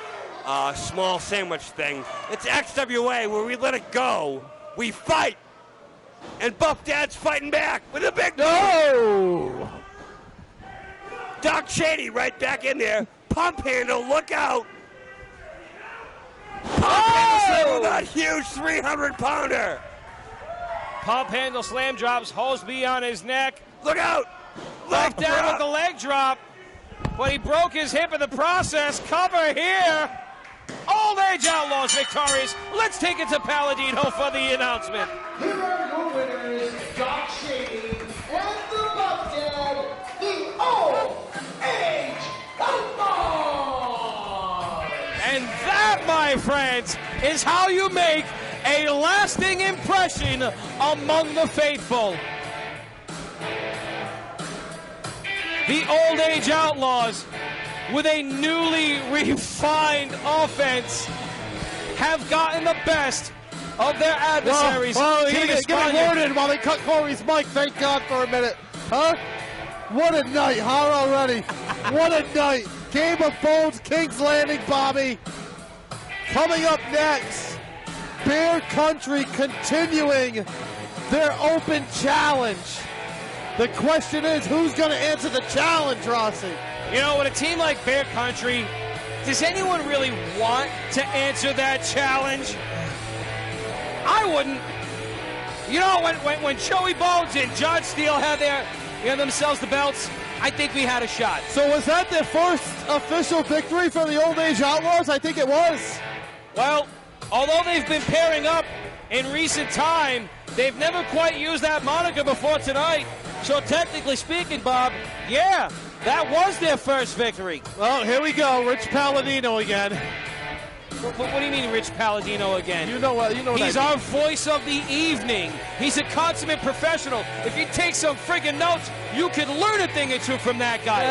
small sandwich thing. It's XWA where we let it go. We fight. And Buff Dad's fighting back with a big No! Doc Shady right back in there. Pump handle, look out. Pump handle slam with that huge 300-pounder. Pump handle slam drops Holsby on his neck. Look out. Buff Dad with the leg drop. But he broke his hip in the process. Cover here. Old Age Outlaws victorious. Let's take it to Palladino for the announcement. Here are your winners, Doc Shady and the Buff Dad, the Old Age Outlaws. And that, my friends, is how you make a lasting impression among the faithful. The Old Age Outlaws, with a newly refined offense, have gotten the best of their adversaries. Oh, he get loaded while they cut Corey's mic. Thank God for a minute. Huh? What a night, huh, already? What a night. Game of Bones, King's Landing, Bobby. Coming up next, Bear Country continuing their open challenge. The question is, who's going to answer the challenge, Rossi? You know, with a team like Bear Country, does anyone really want to answer that challenge? I wouldn't. You know, when Joey Bones and John Steele had themselves the belts, I think we had a shot. So was that their first official victory for the Old Age Outlaws? I think it was. Well, although they've been pairing up in recent time, they've never quite used that moniker before tonight. So technically speaking, Bob, yeah, that was their first victory. Well, here we go, Rich Palladino again. What do you mean, Rich Palladino again? You know what? He's our voice of the evening. He's a consummate professional. If you take some friggin' notes, you could learn a thing or two from that guy.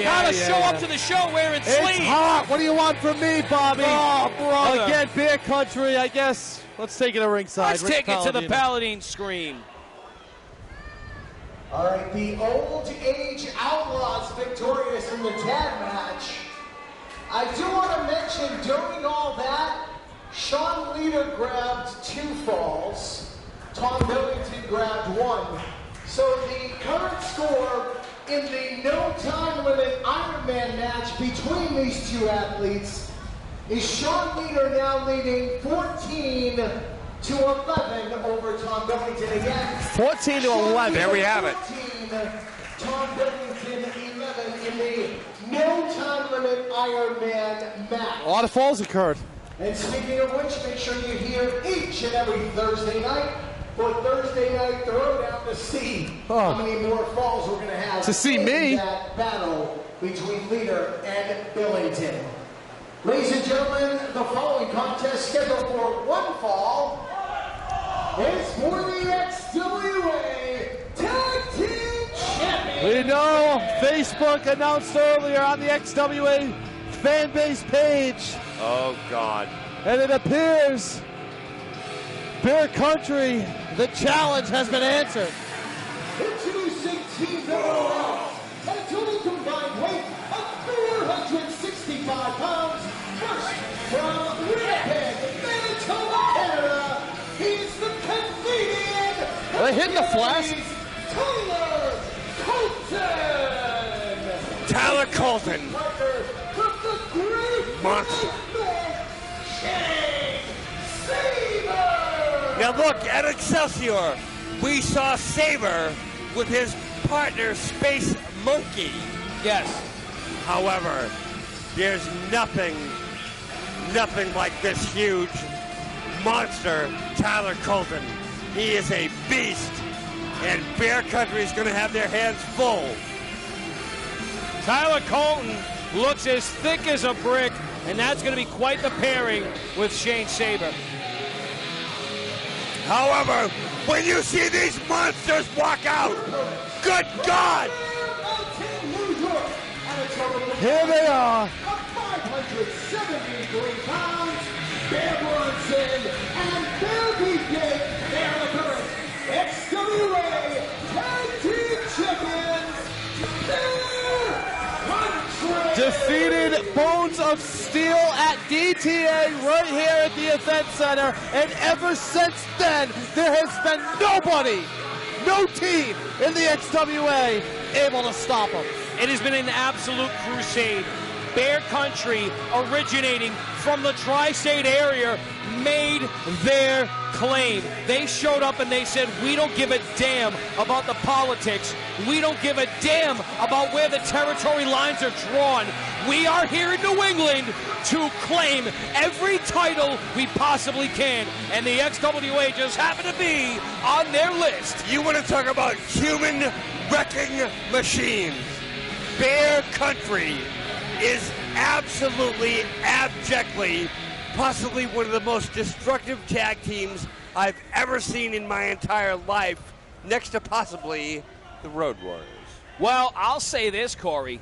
How to show up to the show wearing sleeves. It's hot. What do you want from me, Bobby? Oh, brother. Again, Bear Country, I guess. Let's take it to ringside. Let's take it to the Paladin scream. All right, the Old Age Outlaws victorious in the tag match. I do want to mention, during all that, Sean Leader grabbed 2 falls. Tom Billington grabbed 1. So the current score in the no time limit Ironman match between these 2 athletes is Sean Leader now leading 14-11 over Tom Billington again. 14-11. There we have it. 14, Tom Billington 11 in the no time limit Ironman match. A lot of falls occurred. And speaking of which, make sure you hear each and every Thursday night for Thursday Night Throwdown to see how many more falls we're going to have to see in me. That battle between Leader and Billington. Ladies and gentlemen, the following contest scheduled for one fall is for the XWA Tag Team Champions. We know Facebook announced earlier on the XWA fan base page, Oh, God. and it appears Beer Country, the challenge has been answered. Introducing Team Number 1 at a total combined weight of 465 pounds. First, from Winnipeg, Manitoba, Canada, he's the Canadian. Are they hitting the flash? Tyler Colton. Tyler Colton. Partner from the great Monster. Shane Saber. Now look, at Excelsior, we saw Saber with his partner, Space Monkey. Yes. However, there's nothing like this huge monster, Tyler Colton. He is a beast, and Bear Country is going to have their hands full. Tyler Colton looks as thick as a brick, and that's going to be quite the pairing with Shane Saber. However, when you see these monsters walk out, good God! Here they are. 573 pounds, Bear Bronson and Bear Beefcake. They are the current XWA Tag Team Champions, Bear Country. Defeated Bones of Steel at DTA right here at the event center, and ever since then there has been nobody, no team in the XWA able to stop them. It has been an absolute crusade. Bear Country, originating from the tri-state area, made their claim. They showed up and they said, we don't give a damn about the politics. We don't give a damn about where the territory lines are drawn. We are here in New England to claim every title we possibly can. And the XWA just happened to be on their list. You want to talk about human wrecking machines? Bear Country is absolutely, abjectly, possibly one of the most destructive tag teams I've ever seen in my entire life, next to possibly the Road Warriors. Well, I'll say this, Corey.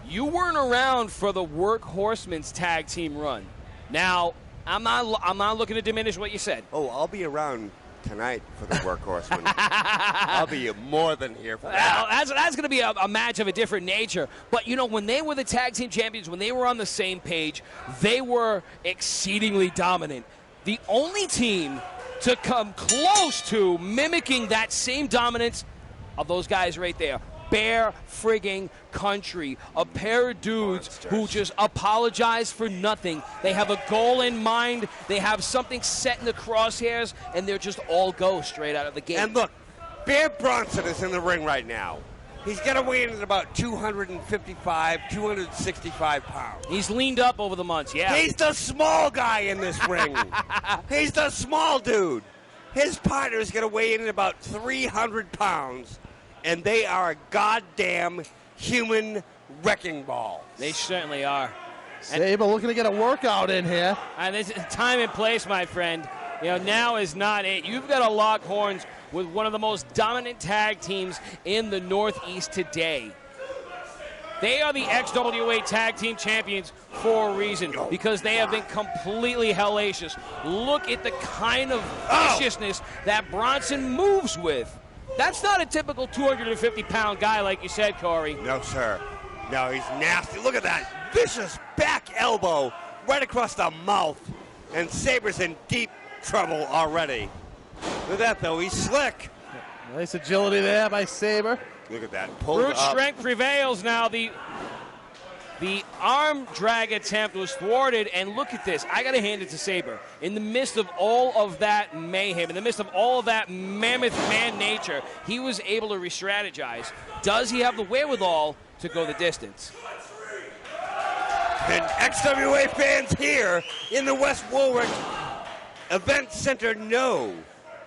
You weren't around for the Workhorsemen's tag team run. Now, I'm not looking to diminish what you said. Oh, I'll be around tonight for the Workhorsemen. I'll be more than here for that. Well, that's going to be a match of a different nature. But, you know, when they were the tag team champions, when they were on the same page, they were exceedingly dominant. The only team to come close to mimicking that same dominance of those guys right there, Bear frigging Country, a pair of dudes who just apologize for nothing. They have a goal in mind, they have something set in the crosshairs, and they're just all go straight out of the gate. And look, Bear Bronson is in the ring right now. He's got to weigh in at about 255, 265 pounds. He's leaned up over the months, yeah. He's the small guy in this ring. He's the small dude. His partner is going to weigh in at about 300 pounds. And they are a goddamn human wrecking ball. They certainly are. Saber looking to get a workout in here. And this is time and place, my friend. You know, now is not it. You've got to lock horns with one of the most dominant tag teams in the Northeast today. They are the XWA Tag Team Champions for a reason, because they have been completely hellacious. Look at the kind of viciousness that Bronson moves with. That's not a typical 250-pound guy, like you said, Corey. No, sir. No, he's nasty. Look at that vicious back elbow right across the mouth. And Saber's in deep trouble already. Look at that, though. He's slick. Nice agility there by Saber. Look at that. Pulled Brute up. strength prevails now. The arm drag attempt was thwarted, and look at this. I got to hand it to Saber. In the midst of all of that mayhem, in the midst of all of that mammoth man nature, he was able to re-strategize. Does he have the wherewithal to go the distance? And XWA fans here in the West Warwick Event Center know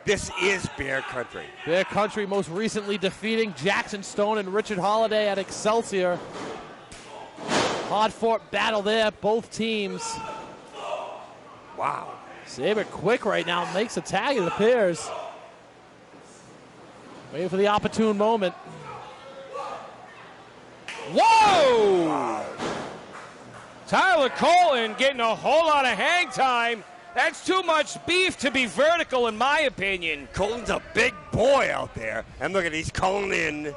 this is Bear Country. Bear Country most recently defeating Jackson Stone and Richard Holliday at Excelsior. Hard-fought battle there, both teams. Wow. Sabre quick right now, makes a tag, it appears. Waiting for the opportune moment. Whoa! Tyler Colton getting a whole lot of hang time. That's too much beef to be vertical, in my opinion. Colton's a big boy out there. And look at, he's calling in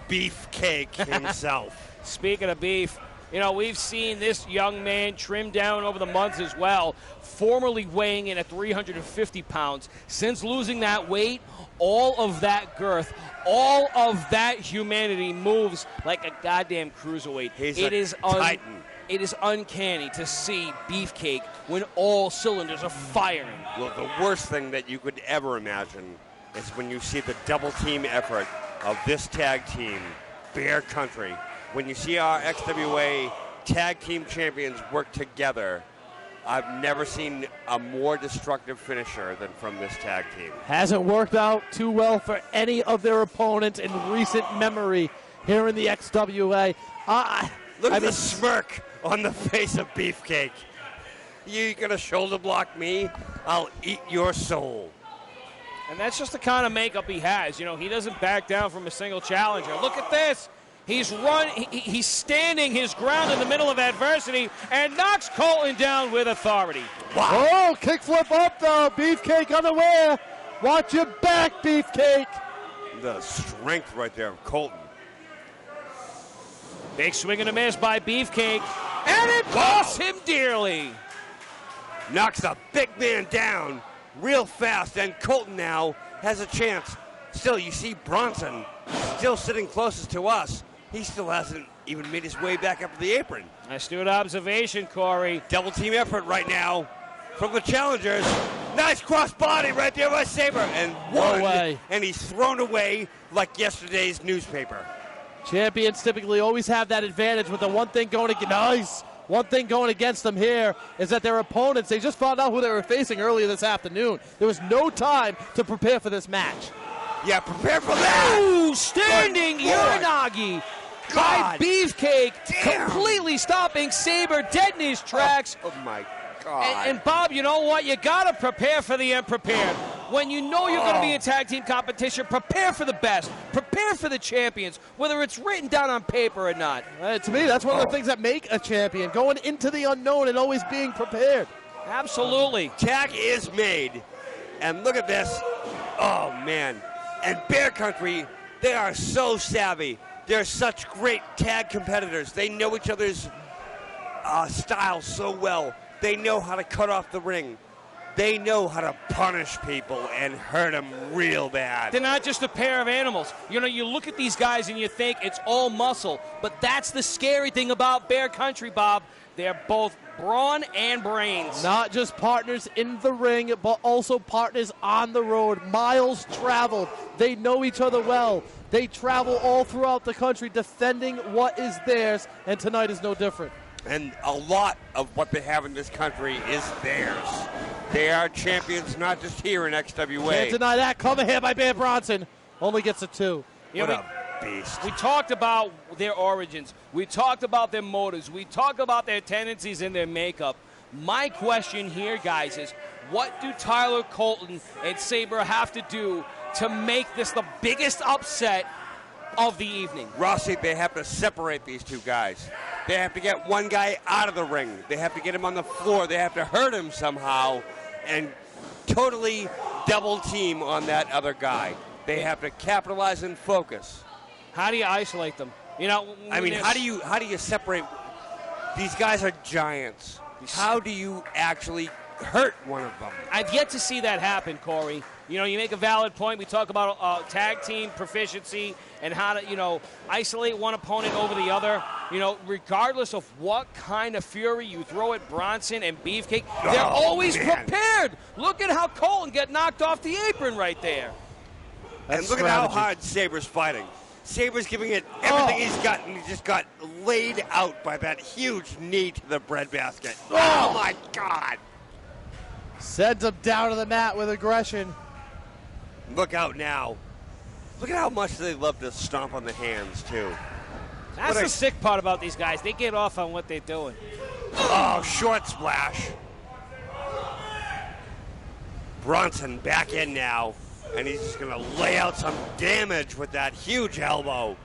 Beefcake himself. Speaking of beef, you know, we've seen this young man trim down over the months as well, formerly weighing in at 350 pounds. Since losing that weight, all of that girth, all of that humanity moves like a goddamn cruiserweight. He's a titan. It is uncanny to see Beefcake when all cylinders are firing. Well, the worst thing that you could ever imagine is when you see the double team effort of this tag team, Bear Country. When you see our XWA tag team champions work together, I've never seen a more destructive finisher than from this tag team. Hasn't worked out too well for any of their opponents in recent memory here in the XWA. Look at the smirk on the face of Beefcake. You gonna shoulder block me? I'll eat your soul. And that's just the kind of makeup he has. You know, he doesn't back down from a single challenger. Look at this. He's standing his ground in the middle of adversity and knocks Colton down with authority. Wow. Oh, kickflip up though. Beefcake unaware. Watch your back, Beefcake. The strength right there of Colton. Big swing and a miss by Beefcake, and it costs him dearly. Knocks the big man down real fast, and Colton now has a chance. Still, you see Bronson still sitting closest to us. He still hasn't even made his way back up to the apron. Astute observation, Corey. Double team effort right now from the challengers. Nice cross body right there by Sabre, and one, and he's thrown away like yesterday's newspaper. Champions typically always have that advantage with the one thing going against them here is that their opponents, they just found out who they were facing earlier this afternoon. There was no time to prepare for this match. Yeah, prepare for that. Ooh, standing Uranagi by Beefcake, completely stopping Sabre dead in his tracks. Oh my God. And Bob, you know what? You got to prepare for the unprepared. When you know you're going to be in tag team competition, prepare for the best. Prepare for the champions, whether it's written down on paper or not. To me, that's one of the things that make a champion, going into the unknown and always being prepared. Absolutely. Tag is made. And look at this. Oh, man. And Bear Country, they are so savvy. They're such great tag competitors. They know each other's styles so well. They know how to cut off the ring. They know how to punish people and hurt them real bad. They're not just a pair of animals. You know, you look at these guys and you think it's all muscle, but that's the scary thing about Bear Country, Bob. They're both brawn and brains. Not just partners in the ring, but also partners on the road. Miles traveled. They know each other well. They travel all throughout the country defending what is theirs, and tonight is no different. And a lot of what they have in this country is theirs. They are champions not just here in XWA. Can't deny that. Cover here by Bear Bronson. Only gets a 2. What a beast. We talked about their origins. We talked about their motives. We talked about their tendencies and their makeup. My question here, guys, is what do Tyler Colton and Sabre have to do to make this the biggest upset of the evening? Rossi, they have to separate these two guys. They have to get one guy out of the ring. They have to get him on the floor. They have to hurt him somehow and totally double team on that other guy. They have to capitalize and focus. How do you isolate them? You know, I mean, how do you separate? These guys are giants. How do you actually hurt one of them? I've yet to see that happen, Corey. You know, you make a valid point. We talk about tag team proficiency and how to, you know, isolate one opponent over the other. You know, regardless of what kind of fury you throw at Bronson and Beefcake, they're always prepared. Look at how Colton get knocked off the apron right there. And look at how hard Sabre's fighting. Sabre's giving it everything he's got, and he just got laid out by that huge knee to the breadbasket. Oh, my God. Sends him down to the mat with aggression. Look out now. Look at how much they love to stomp on the hands, too. That's the sick part about these guys. They get off on what they're doing. Oh, short splash. Bronson back in now, and he's just going to lay out some damage with that huge elbow.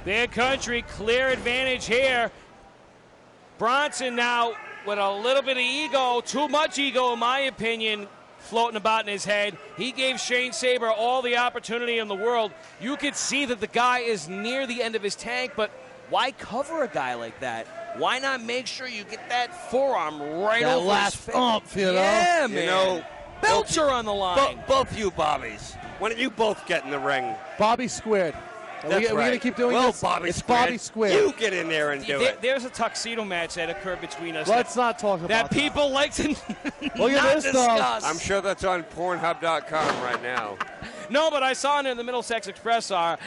Big Country, clear advantage here. Bronson now with a little bit of ego, too much ego in my opinion, floating about in his head. He gave Shane Saber all the opportunity in the world. You could see that the guy is near the end of his tank, but why cover a guy like that? Why not make sure you get that forearm right That over last his face? thump, you know? Yeah, man. You know, Belcher on the line. both you Bobbies. Why don't you both get in the ring? Bobby squared. Are we going to keep doing this? Bobby it's squared. Bobby squared. You get in there and do it. There's a tuxedo match that occurred between us. Let's not talk about that. People like to Look at not this, though. discuss. I'm sure that's on Pornhub.com right now. No, but I saw it in the Middlesex Express are.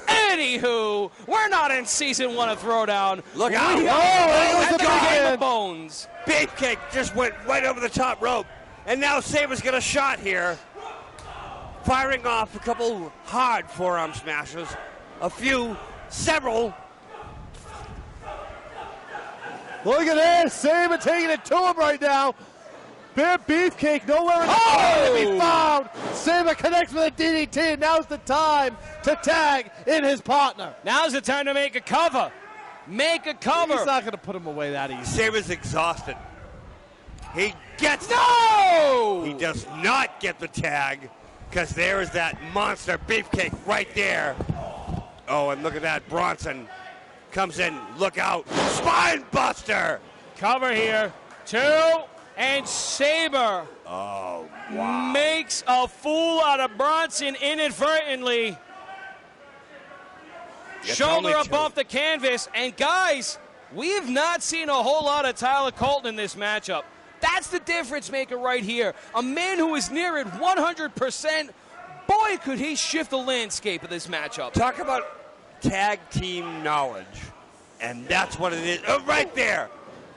Anywho, we're not in season 1 of Throwdown. Look out. We Oh, are it was at the a Game big of Bones. Beefcake just went right over the top rope. And now Saber's got a shot here. Firing off a couple hard forearm smashes. Several. Look at this. Saber taking it to him right now. Beefcake nowhere in the corner to be found. Saber connects with a DDT. Now's the time to tag in his partner. Now's the time to make a cover. Make a cover. He's not going to put him away that easy. Saber's exhausted. He gets No! He does not get the tag because there is that monster Beefcake right there. Oh, and look at that. Bronson comes in. Look out. Spine buster. Cover here. 2. And Saber makes a fool out of Bronson inadvertently. It's Shoulder only up 2. off the canvas. And guys, we have not seen a whole lot of Tyler Colton in this matchup. That's the difference maker right here. A man who is near it 100%. Boy, could he shift the landscape of this matchup. Talk about tag team knowledge. And that's what it is. Oh, right there.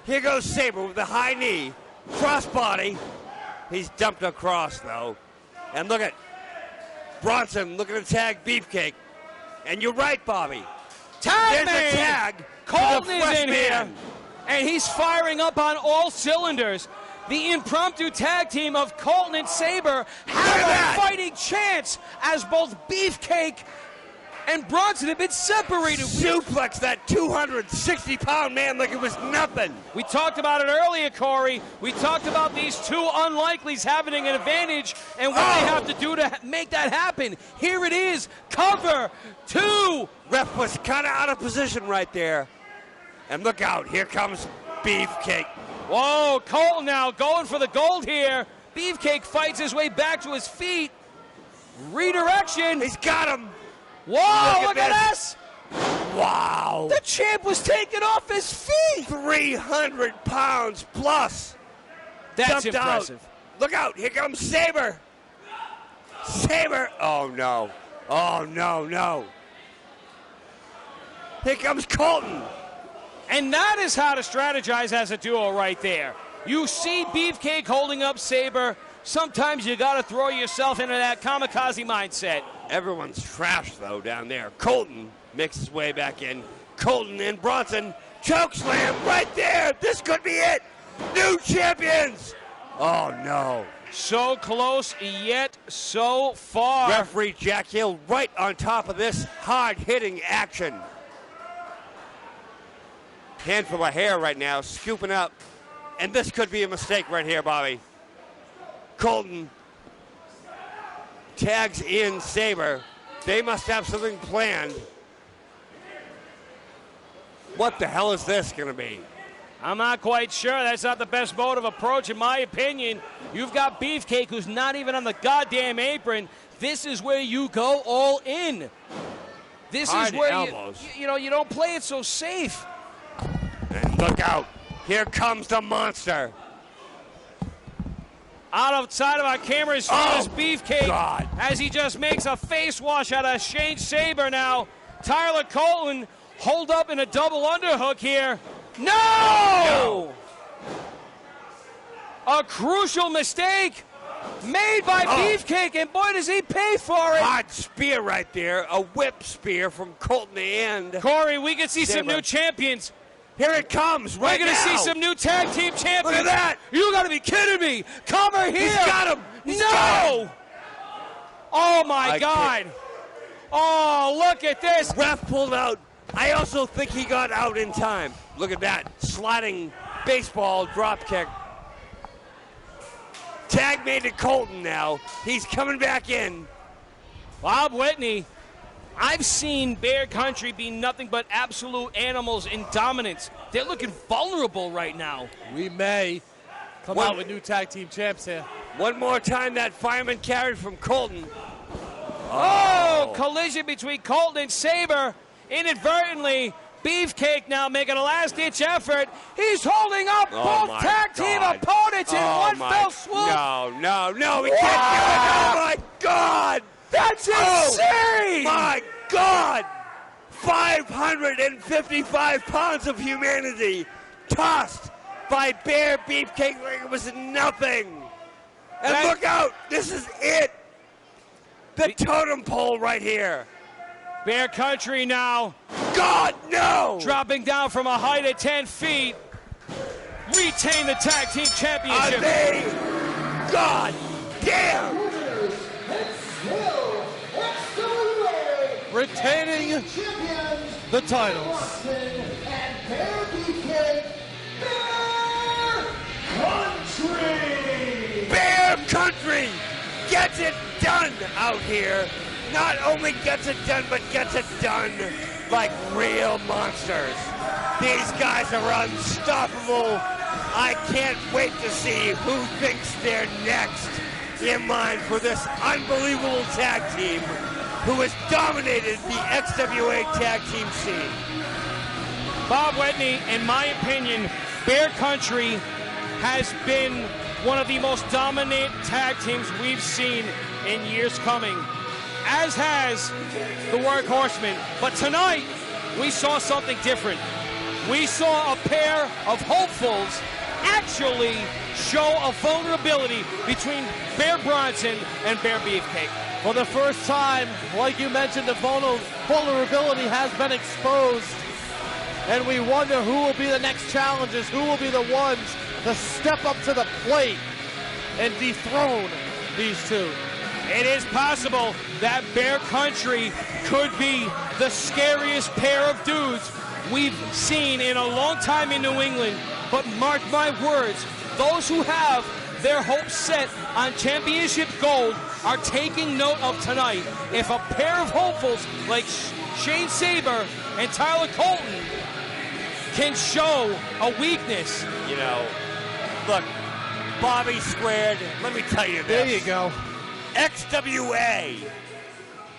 Here goes Saber with the high knee. Crossbody. He's dumped across, though. And look at Bronson looking to tag Beefcake. And you're right, Bobby. Tag There's man. a tag. Colton is fresh in here. man. And he's firing up on all cylinders. The impromptu tag team of Colton and Saber have a fighting chance as both Beefcake and Bronson have been separated. Suplex that 260-pound man like it was nothing. We talked about it earlier, Corey. We talked about these two unlikelies having an advantage and what they have to do to make that happen. Here it is. Cover 2. Ref was kind of out of position right there. And look out. Here comes Beefcake. Whoa, Colton now going for the gold here. Beefcake fights his way back to his feet. Redirection. He's got him. Whoa, Look look at at this. this. Wow. The champ was taken off his feet. 300 pounds plus. That's Dumped impressive. Out. Look out. Here comes Saber. Saber. Oh, no. Oh, no, no. Here comes Colton. And that is how to strategize as a duo right there. You see Beefcake holding up Saber. Sometimes you got to throw yourself into that kamikaze mindset. Everyone's trashed, though, down there. Colton makes his way back in. Colton and Bronson. Choke slam right there. This could be it. New champions. Oh, no. So close, yet so far. Referee Jack Hill right on top of this hard-hitting action. Handful of hair right now, scooping up. And this could be a mistake right here, Bobby. Colton tags in Saber. They must have something planned. What the hell is this going to be? I'm not quite sure. That's not the best mode of approach, in my opinion. You've got Beefcake, who's not even on the goddamn apron. This is where you go all in. This Hard is where elbows. you don't play it so safe. And look out. Here comes the monster. Outside of our camera is Beefcake God. as he just makes a face wash out of Shane Saber now. Tyler Colton hold up in a double underhook here. No! A crucial mistake. made by Beefcake, and boy, does he pay for it. Hot spear right there. A whip spear from Colton the end. Corey, we can see some Saber. new champions. Here it comes right We're going to see some new tag team champions. Look at that. You got to be kidding me. Cover here. He's got him. He's no. got him. Oh, my I God. Oh, look at this. Ref pulled out. I also think he got out in time. Look at that. Sliding baseball drop kick. Tag made to Colton now. He's coming back in. Bob Whitney, I've seen Bear Country be nothing but absolute animals in dominance. They're looking vulnerable right now. We may come out with new tag team champs here. One more time that fireman carried from Colton. Oh, collision between Colton and Saber. Inadvertently, Beefcake now making a last-ditch effort. He's holding up both tag team opponents in one fell swoop. No, we can't do it. Oh, my God. That's insane. My God. 555 pounds of humanity tossed by Bear Beefcake like it was nothing. And look out. This is it. The totem pole right here. Bear Country now. God, no! Dropping down from a height of 10 feet. Retain the tag team championship. Are they? God damn! Retaining the titles. Preston and Bear Beefcake, Bear Country! Bear Country gets it done out here. Not only gets it done, but gets it done like real monsters. These guys are unstoppable. I can't wait to see who thinks they're next in line for this unbelievable tag team who has dominated the XWA tag team scene. Bob Whitney, in my opinion, Bear Country has been one of the most dominant tag teams we've seen in years coming, as has the Workhorsemen. But tonight, we saw something different. We saw a pair of hopefuls actually show a vulnerability between Bear Bronson and Bear Beefcake. For the first time, like you mentioned, the vulnerability has been exposed. And we wonder who will be the next challengers, who will be the ones to step up to the plate and dethrone these two. It is possible that Bear Country could be the scariest pair of dudes we've seen in a long time in New England. But mark my words, those who have their hopes set on championship gold are taking note of tonight. If a pair of hopefuls like Shane Saber and Tyler Colton can show a weakness. You know, look, Bobby Squared, let me tell you this. There you go. XWA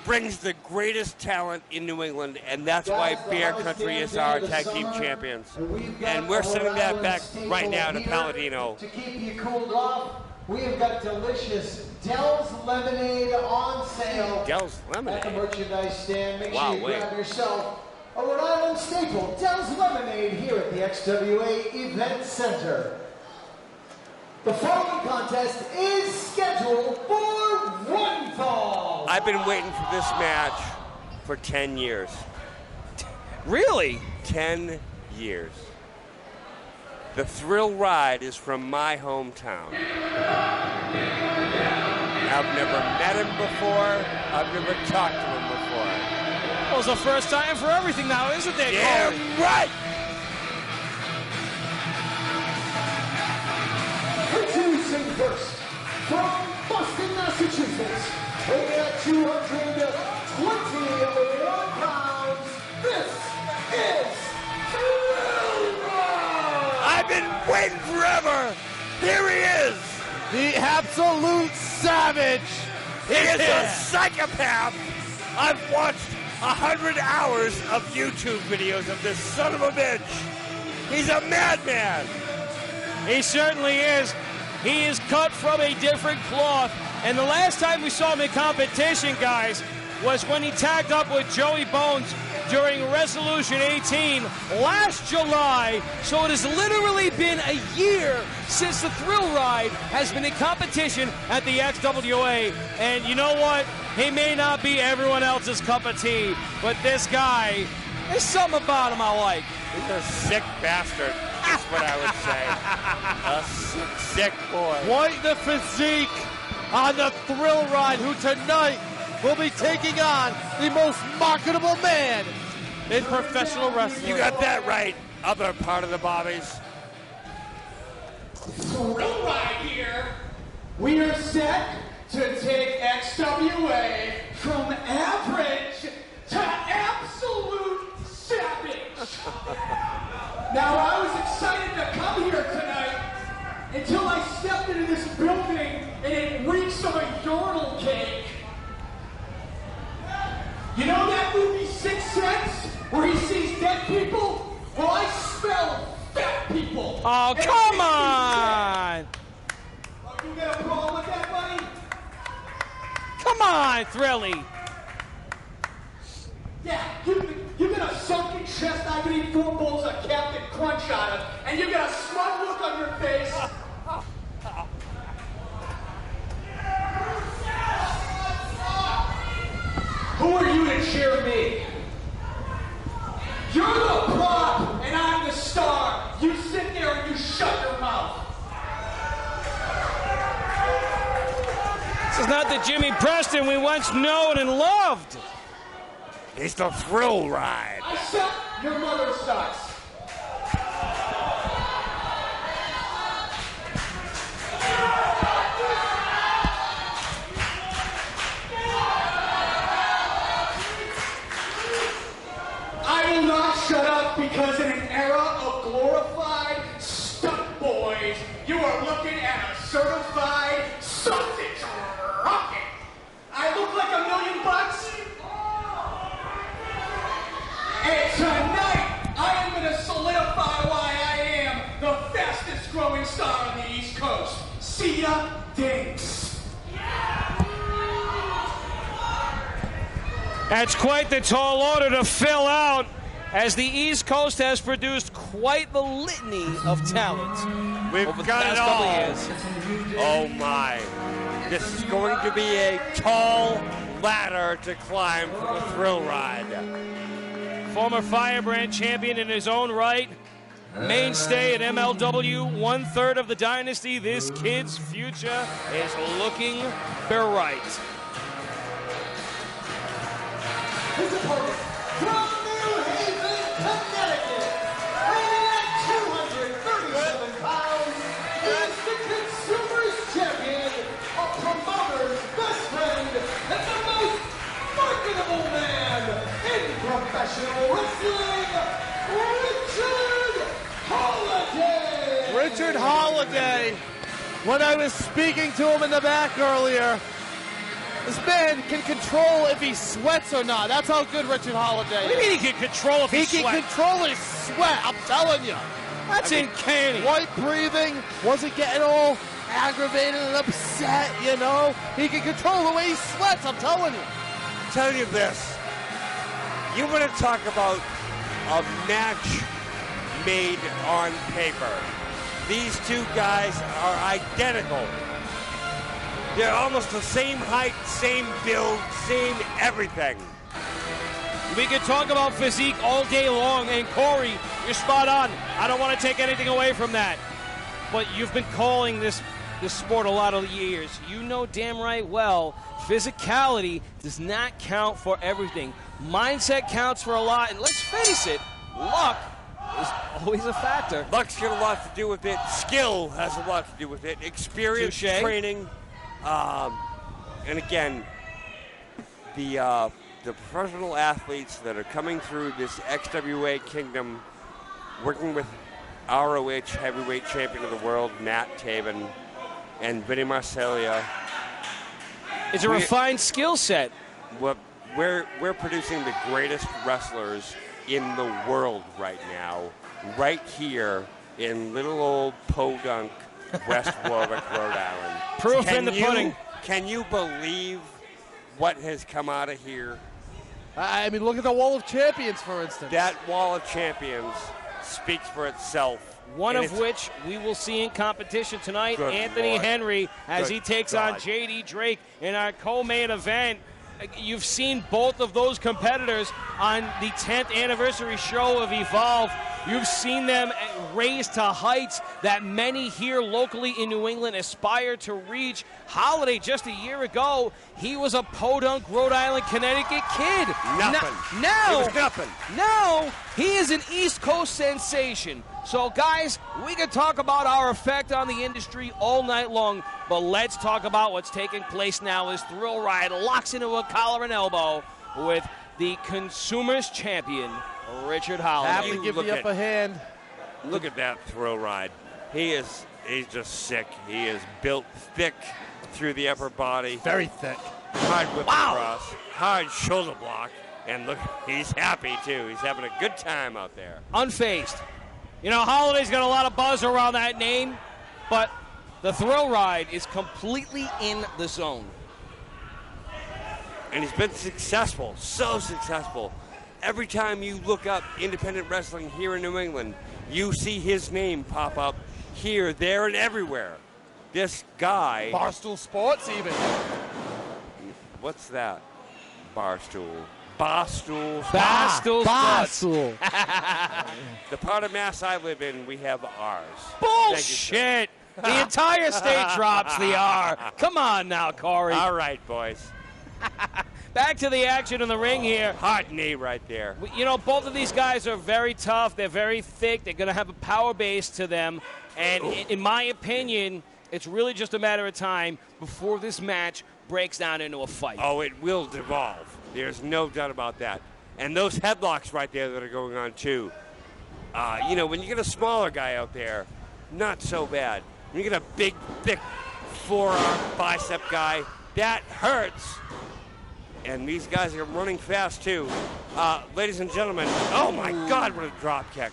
brings the greatest talent in New England, and that's why Bear Country is our tag team champions. And we're sending that back right now to Palladino. To keep you cooled off, we have got delicious Dell's Lemonade on sale. Dell's Lemonade? At the merchandise stand. Make Wow, sure you wait. grab yourself a Rhode Island staple, Dell's Lemonade, here at the XWA Event Center. The following contest is scheduled for one fall. I've been waiting for this match for 10 years. Really? 10 years. The thrill ride is from my hometown. I've never met him before. I've never talked to him before. Well, it's the first time for everything now, isn't it, Yeah, Corey? right! Introducing first, from Boston, Massachusetts, weighing at 221 pounds, this is I've been waiting forever. Here he is. The absolute savage. He is a psychopath. I've watched 100 hours of YouTube videos of this son of a bitch. He's a madman. He certainly is. He is cut from a different cloth. And the last time we saw him in competition, guys, was when he tagged up with Joey Bones during Resolution 18 last July. So it has literally been a year since the Thrill Ride has been in competition at the XWA. And you know what? He may not be everyone else's cup of tea, but this guy, there's something about him I like. He's a sick bastard. That's what I would say. A sick boy. Quite the physique on the Thrill Ride, who tonight will be taking on the most marketable man in professional wrestling. You got that right, other part of the Bobbies. Thrill Ride here. We are set to take XWA from average to absolute savage. Now, I was excited to come here tonight until I stepped into this building and it reeks of a urinal cake. You know that movie Sixth Sense, where he sees dead people? Well, I smell fat people. Oh, And come it on! makes me sick. Oh, you got a problem with that, buddy? Come on, Thrilly! Yeah, you got a sunken chest I could eat 4 bowls of Captain Crunch out of, and you got a smug look on your face. Who are you to cheer me? You're the prop, and I'm the star. You sit there and you shut your mouth. This is not the Jimmy Preston we once known and loved. It's the Thrill Ride. I suck, your mother sucks. I will not shut up because in an era of glorified stunt boys, you are looking at a certified sausage rocket. I look like $1,000,000. And tonight, I am going to solidify why I am the fastest growing star on the East Coast. See ya, dinks. That's quite the tall order to fill out, as the East Coast has produced quite the litany of talent We've over the got past it couple all. years. Oh my. This is going to be a tall ladder to climb for the Thrill Ride. Former Firebrand champion in his own right, mainstay at MLW, 1/3 of the dynasty. This kid's future is looking bright. His opponent from New Haven, Connecticut, weighing at 237 pounds, is the Consumers Champion, a promoter's best friend, and the most marketable man in professional wrestling, Richard Holliday. Richard Holliday. When I was speaking to him in the back earlier, this man can control if he sweats or not. That's how good Richard Holliday What do is. you mean he can control if he He can sweats? control his sweat, I'm telling you. That's uncanny. White breathing, wasn't getting all aggravated and upset, you know. He can control the way he sweats, I'm telling you. Tell you this. You want to talk about a match made on paper. These two guys are identical. They're almost the same height, same build, same everything. We could talk about physique all day long, and Corey, you're spot on. I don't want to take anything away from that. But you've been calling this sport a lot of years. You know damn right well, physicality does not count for everything. Mindset counts for a lot, and let's face it, luck is always a factor. Luck's got a lot to do with it. Skill has a lot to do with it. Experience, Touché. training, and again, the professional athletes that are coming through this XWA kingdom, working with ROH heavyweight champion of the world, Matt Taven, and Vinny Marcellia. It's a refined skill set. We're producing the greatest wrestlers in the world right now, right here in little old Podunk, West Warwick, Rhode Island. Proof in the pudding. Can you believe what has come out of here? I mean, look at the Wall of Champions, for instance. That Wall of Champions speaks for itself. One And of it's- which we will see in competition tonight, Good Anthony Lord. Henry, as Good he takes God. on J.D. Drake in our co-main event. You've seen both of those competitors on the 10th anniversary show of Evolve. You've seen them raise to heights that many here locally in New England aspire to reach. Holliday, just a year ago, he was a Podunk, Rhode Island, Connecticut kid. Nothing. Now, It was nothing. now he is an East Coast sensation. So, guys, we can talk about our effect on the industry all night long, but let's talk about what's taking place now as Thrill Ride locks into a collar and elbow with the Consumers Champion, Richard Holliday. Have to You give look the at- upper hand. Look at that Thrill Ride. He's just sick. He is built thick through the upper body. Very thick. Hard whip Wow. across. Hard shoulder block. And look, he's happy too. He's having a good time out there. Unfazed. You know, Holliday's got a lot of buzz around that name, but the Thrill Ride is completely in the zone. And he's been successful, so successful. Every time you look up independent wrestling here in New England, you see his name pop up here, there, and everywhere. This guy, Barstool Sports, even. what's that? Barstool. Barstool. Barstool Sports. Barstool. The part of Mass I live in, we have ours. Thank you, sir. Bullshit! The entire state drops the R. Come on now, Corey. All right, boys. Back to the action in the ring here. Hot knee right there. You know, both of these guys are very tough. They're very thick. They're going to have a power base to them. And in my opinion, it's really just a matter of time before this match breaks down into a fight. Oh, it will devolve. There's no doubt about that. And those headlocks right there that are going on, too. You know, when you get a smaller guy out there, not so bad. When you get a big, thick forearm bicep guy, that hurts. And these guys are running fast, too. Ladies and gentlemen, oh, my God, what a drop kick.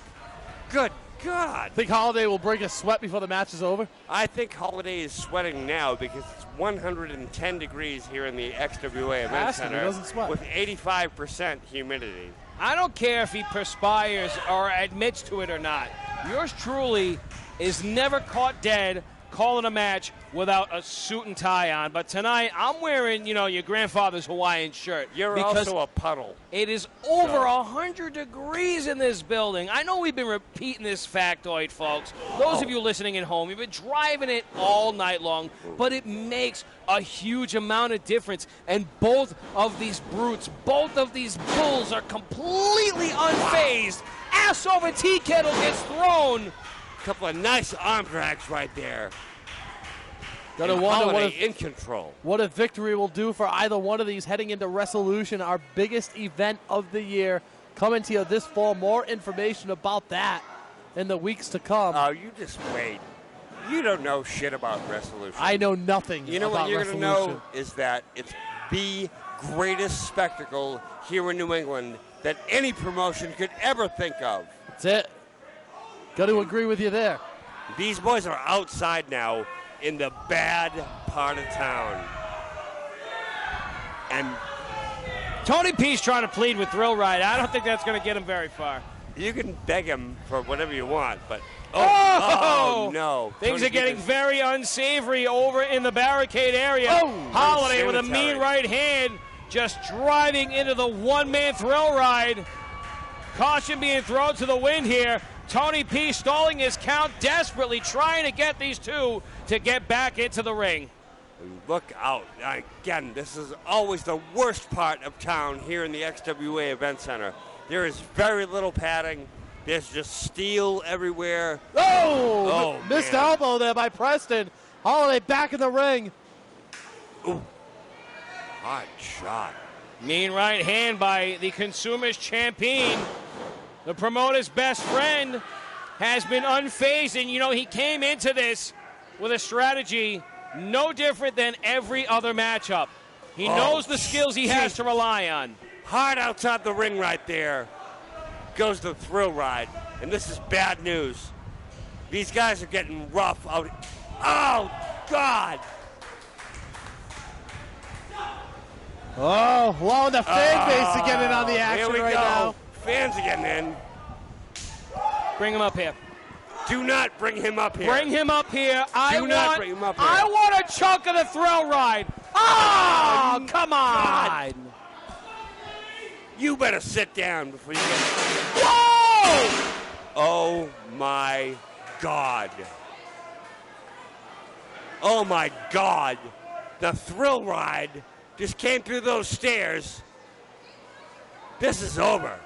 Good God. Think Holliday will break a sweat before the match is over? I think Holliday is sweating now because it's 110 degrees here in the XWA Event Has to, he Center doesn't sweat. with 85% humidity. I don't care if he perspires or admits to it or not. Yours truly is never caught dead calling a match without a suit and tie on. But tonight, I'm wearing, you know, your grandfather's Hawaiian shirt. You're because also a puddle. it is over 100 degrees in this building. I know we've been repeating this factoid, folks. Those of you listening at home, you've been driving it all night long, but it makes a huge amount of difference. And both of these brutes, both of these bulls are completely unfazed. Ass over tea kettle gets thrown. Couple of nice arm drags right there. Gotta And wonder Holliday in control. what a victory will do for either one of these heading into Resolution, our biggest event of the year. Coming to you this fall. More information about that in the weeks to come. Oh, you just wait. You don't know shit about Resolution. I know nothing You know about what you're going to Resolution. know is that it's the greatest spectacle here in New England that any promotion could ever think of. That's it. Got to agree with you there. These boys are outside now in the bad part of town. And Tony P's trying to plead with Thrill Ride. I don't think that's going to get him very far. you can beg him for whatever you want, but Oh! no. Things Tony are getting P is- very unsavory over in the barricade area. Oh! Holliday with a mean Sanitary. right hand just driving into the one-man Thrill Ride. Caution being thrown to the wind here. Tony P stalling his count, desperately trying to get these two to get back into the ring. Look out. Again, this is always the worst part of town here in the XWA Event Center. There is very little padding. There's just steel everywhere. Oh, missed man. elbow there by Preston. Holliday back in the ring. Hot shot. Mean right hand by the Consumers Champion. The promoter's best friend has been unfazed, and you know, he came into this with a strategy no different than every other matchup. He knows the skills he has to rely on. Hard outside the ring right there goes the Thrill Ride, and this is bad news. These guys are getting rough out. Oh, God! Oh, allowing the fan base to get in on the action here we right go. now. Fans are getting in. Bring him up here. Do not bring him up here. Bring him up here. Do not bring him up here. I want a chunk of the thrill ride. Oh, come on. You better sit down before you get. Whoa! Oh my God. Oh my God. The thrill ride just came through those stairs. This is over.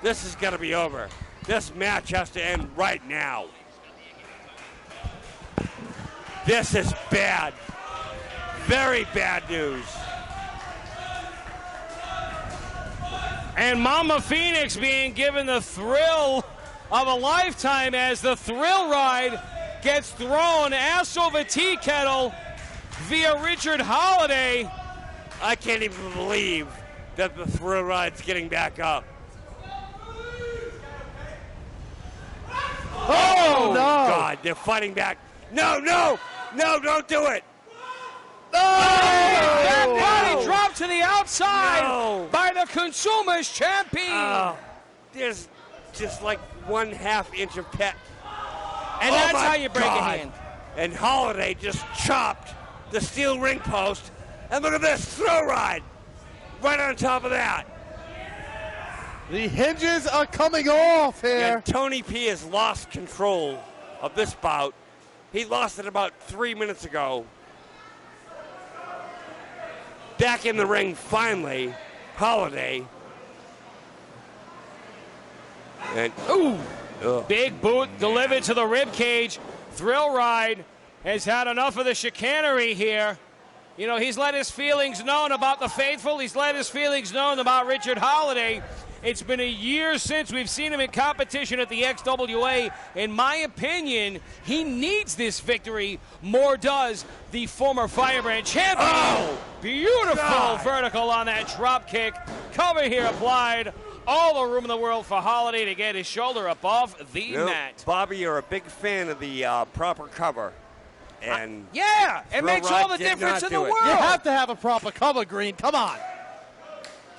This is going to be over. This match has to end right now. This is bad. Very bad news. And Mama Phoenix being given the thrill of a lifetime as the thrill ride gets thrown ass over tea kettle via Richard Holliday. I can't even believe that the thrill ride's getting back up. Oh, no. God, they're fighting back. No, don't do it. That Oh! body dropped to the outside No. by the Consumers Champion. There's just like 1/2 inch of pet. And Oh that's my how you break God. a hand. And Holliday just chopped the steel ring post. And look at this throw ride right on top of that. The hinges are coming off here. And Tony P has lost control of this bout. He lost it about 3 minutes ago. Back in the ring, finally, Holliday. And Ooh, big boot delivered to the rib cage. Thrill Ride has had enough of the chicanery here. You know, he's let his feelings known about the faithful. He's let his feelings known about Richard Holliday. It's been a year since we've seen him in competition at the XWA. In my opinion, he needs this victory. More does the former Firebrand champion. Oh, Beautiful God. vertical on that drop kick. Cover here applied. All the room in the world for Holliday to get his shoulder above the mat. Bobby, you're a big fan of the proper cover. And Yeah, it Thrill makes Ride all the did difference not in the do it. world. You have to have a proper cover, Green. Come on.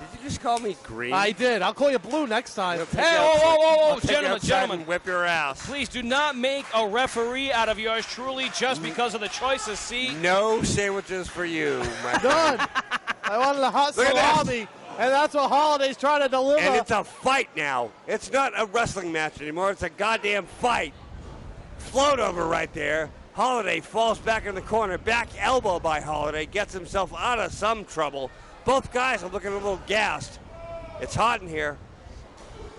did you just call me green? I did. I'll call you blue next time. I'll take Hey, you whoa, outside- whoa, whoa, whoa, I'll take you gentlemen, outside gentlemen. and whip your ass. Please do not make a referee out of yours truly just because of the choice of seat. No sandwiches for you, my friend. Done. I wanted a hot Look at this. salami, and that's what Holliday's trying to deliver. And it's a fight now. It's not a wrestling match anymore. It's a goddamn fight. Float over right there. Holliday falls back in the corner. Back elbow by Holliday. Gets himself out of some trouble. Both guys are looking a little gassed. It's hot in here.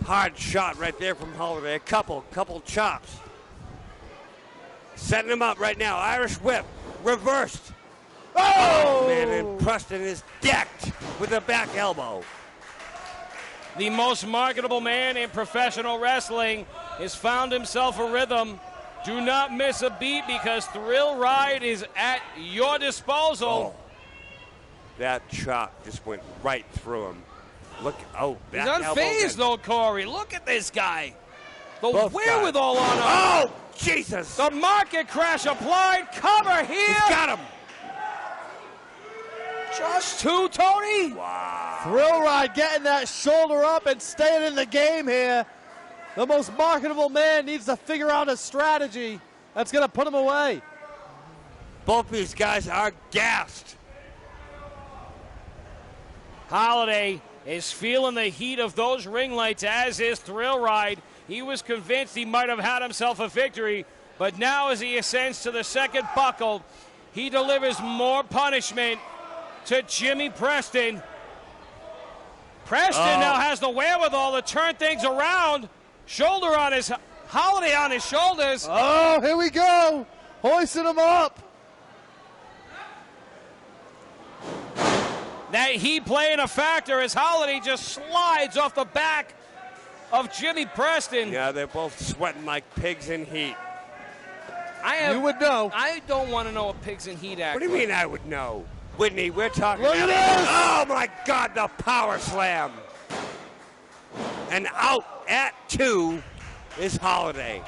Hard shot right there from Holliday. A couple chops. Setting him up right now. Irish whip. Reversed. Oh, man, and Preston is decked with a back elbow. The most marketable man in professional wrestling has found himself a rhythm. Do not miss a beat because Thrill Ride is at your disposal. That chop just went right through him. Look, He's back elbow unfazed again. though, Corey. Look at this guy. The Both wherewithal on him. Oh, Jesus. The market crash applied. Cover here. He's got him. Just two, Tony. Thrill Ride getting that shoulder up and staying in the game here. The most marketable man needs to figure out a strategy that's going to put him away. Both these guys are gassed. Holliday is feeling the heat of those ring lights, as is Thrill Ride. He was convinced he might have had himself a victory, but now as he ascends to the second buckle, he delivers more punishment to Jimmy Preston. Preston now has the wherewithal to turn things around. Shoulder on his, Holliday on his shoulders. Oh, here we go. Hoisting him up. That heat playing a factor as Holliday just slides off the back of Jimmy Preston. Yeah, they're both sweating like pigs in heat. You would know. I don't want to know what pigs in heat act. What do you mean I would know? Whitney, we're talking Look at about- this! Oh, my God, the power slam. And out at 2 is Holliday.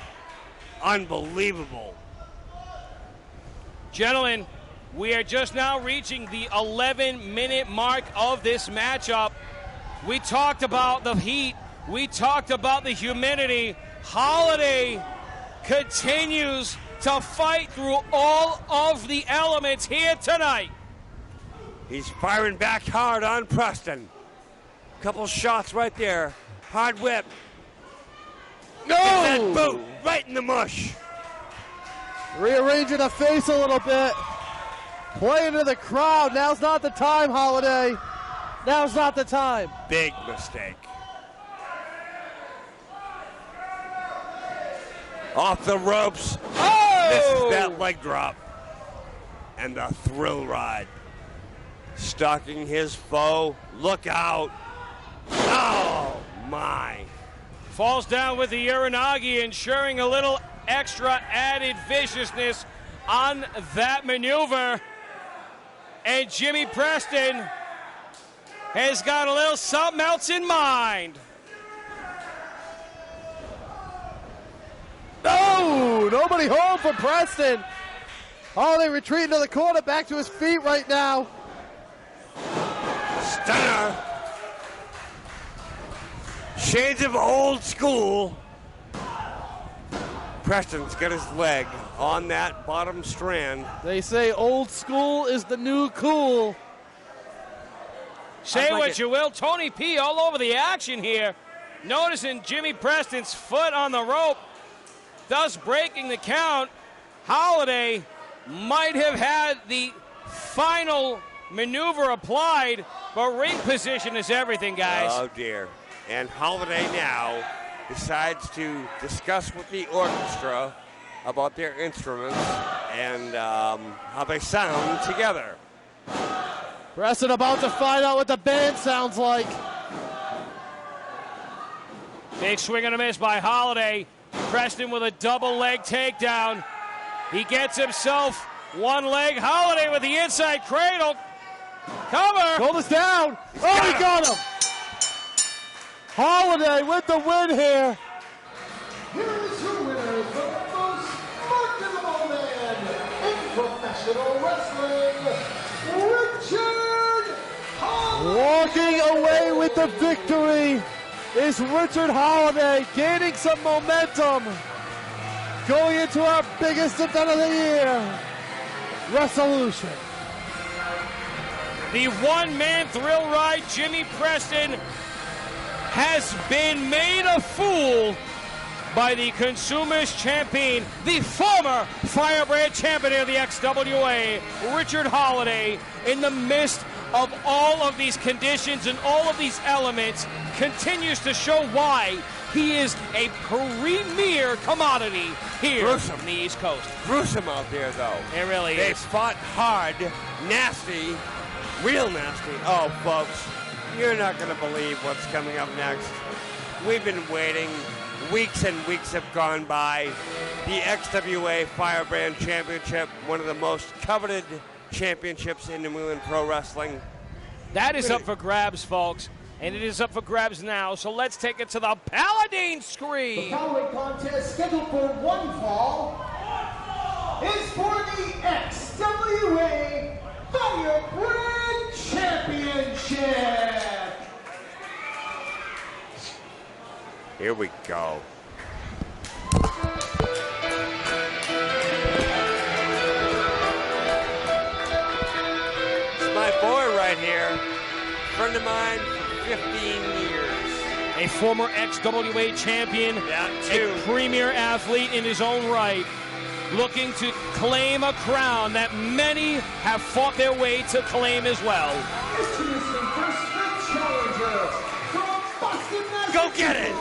Unbelievable. Gentlemen, We are just now reaching the 11-minute mark of this matchup. We talked about the heat. We talked about the humidity. Holliday continues to fight through all of the elements here tonight. He's firing back hard on Preston. Couple shots right there. Hard whip. No! That boot right in the mush. Rearranging the face a little bit. Playing to the crowd. Now's not the time, Holliday. Now's not the time. Big mistake. Off the ropes. Oh! Misses that leg drop. And the thrill ride. Stalking his foe. Look out. Oh, my. Falls down with the Uranagi, ensuring a little extra added viciousness on that maneuver. And Jimmy Preston has got a little something else in mind. No! Nobody home for Preston. Holliday retreating to the corner, back to his feet right now. Stunner. Shades of old school. Preston's got his leg on that bottom strand. They say old school is the new cool. Say what you will, Tony P all over the action here. Noticing Jimmy Preston's foot on the rope, thus breaking the count. Holliday might have had the final maneuver applied, but ring position is everything, guys. Oh, dear. And Holliday now decides to discuss with the orchestra about their instruments and how they sound together. Preston about to find out what the band sounds like. Big swing and a miss by Holliday. Preston with a double leg takedown. He gets himself one leg. Holliday with the inside cradle. Cover. Shoulders down. Oh, he got him. Holliday with the win here. Here's your winner, the most marketable man in professional wrestling, Richard Holliday. Walking away with the victory is Richard Holliday, gaining some momentum. Going into our biggest event of the year, Resolution. The one-man thrill ride, Jimmy Preston, has been made a fool by the Consumers Champion, the former Firebrand Champion of the XWA, Richard Holliday, in the midst of all of these conditions and all of these elements, continues to show why he is a premier commodity here on the East Coast. Gruesome out there, though. It really They is. fought hard, nasty, real nasty. Oh, folks, you're not going to believe what's coming up next. We've been waiting. Weeks and weeks have gone by. The XWA Firebrand Championship, one of the most coveted championships in New England Pro Wrestling. That is up for grabs, folks. And it is up for grabs now. So let's take it to the Paladine The screen. following contest, scheduled for one fall, is for the XWA Firebrand Championship. Here we go. It's my boy right here. Friend of mine for 15 years. A former XWA champion, Yeah, a too. premier athlete in his own right, looking to claim a crown that many have fought their way to claim as well. Introducing first the challenger from Boston, Go get it!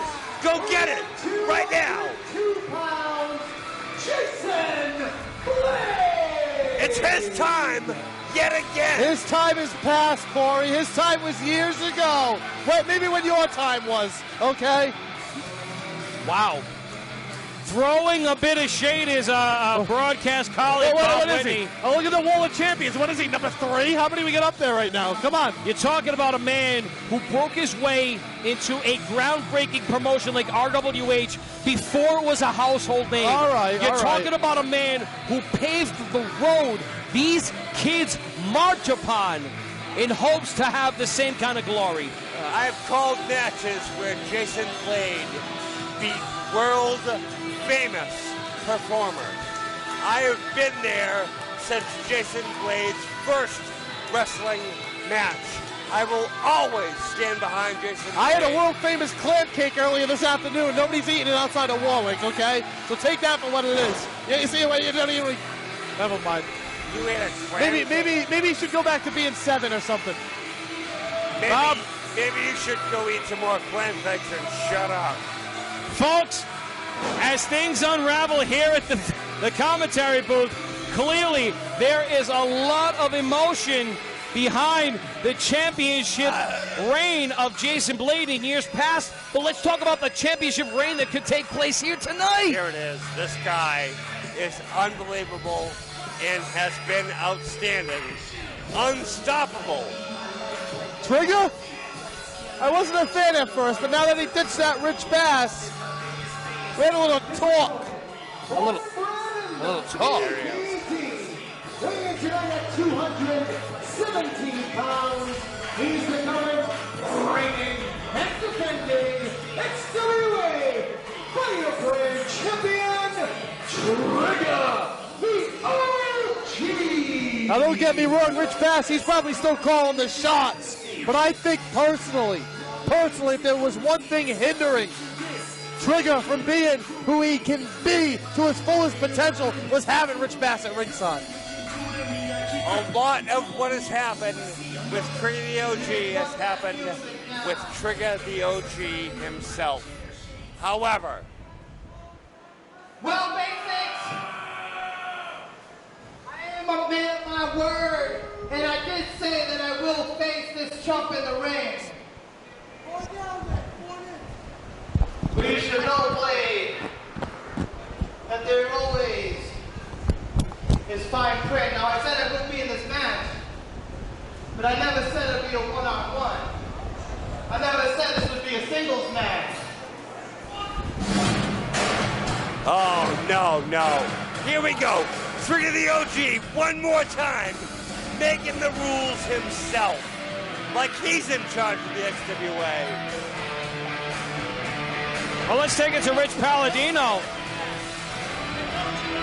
Go get it! Right now! 2 pounds, Jason Blade! It's his time yet again! His time is past, Corey. His time was years ago. Well, maybe when your time was, okay? Wow. Throwing a bit of shade is a broadcast colleague, Bob What is Whitney. he? Oh, look at the wall of champions. What is he, number 3? How many we get up there right now? Come on. You're talking about a man who broke his way into a groundbreaking promotion like RWH before it was a household name. All right, You're all talking right. about a man who paved the road these kids march upon in hopes to have the same kind of glory. I have called matches where Jason Blade beat world famous performers. I have been there since Jason Blade's first wrestling match. I will always stand behind Jason Blade. I had a world-famous clam cake earlier this afternoon. Nobody's eating it outside of Warwick, okay? So take that for what it is. Yeah, you see what you don't even... Never mind. You ate a clam cake. Maybe you should go back to being 7 or something. Maybe you should go eat some more clam cakes and shut up. Folks, as things unravel here at the commentary booth, clearly there is a lot of emotion behind the championship reign of Jason Blade in years past. But let's talk about the championship reign that could take place here tonight. Here it is. This guy is unbelievable and has been outstanding. Unstoppable. Trigger? I wasn't a fan at first, but now that he ditched that Rich Bass, we had a little talk. A little talk. Weighing in tonight at 217 pounds, he's the current reigning and defending XWA Fire Brand Champion, Trigger, the OG. Now don't get me wrong, Rich Bass, he's probably still calling the shots. But I think personally, if there was one thing hindering Trigger from being who he can be to his fullest potential, was having Rich Bass at ringside. A lot of what has happened with Trigger the OG has happened with Trigger the OG himself. However, Well, basics, I am a man of my word, and I did say that I will face this chump in the ring. But you should know, Blade, that there always is fine print. Now, I said I wouldn't be in this match, but I never said it'd be a one-on-one. I never said this would be a singles match. oh no. Here we go. Trigger the OG one more time, making the rules himself. Like he's in charge of the XWA. Well, let's take it to Rich Palladino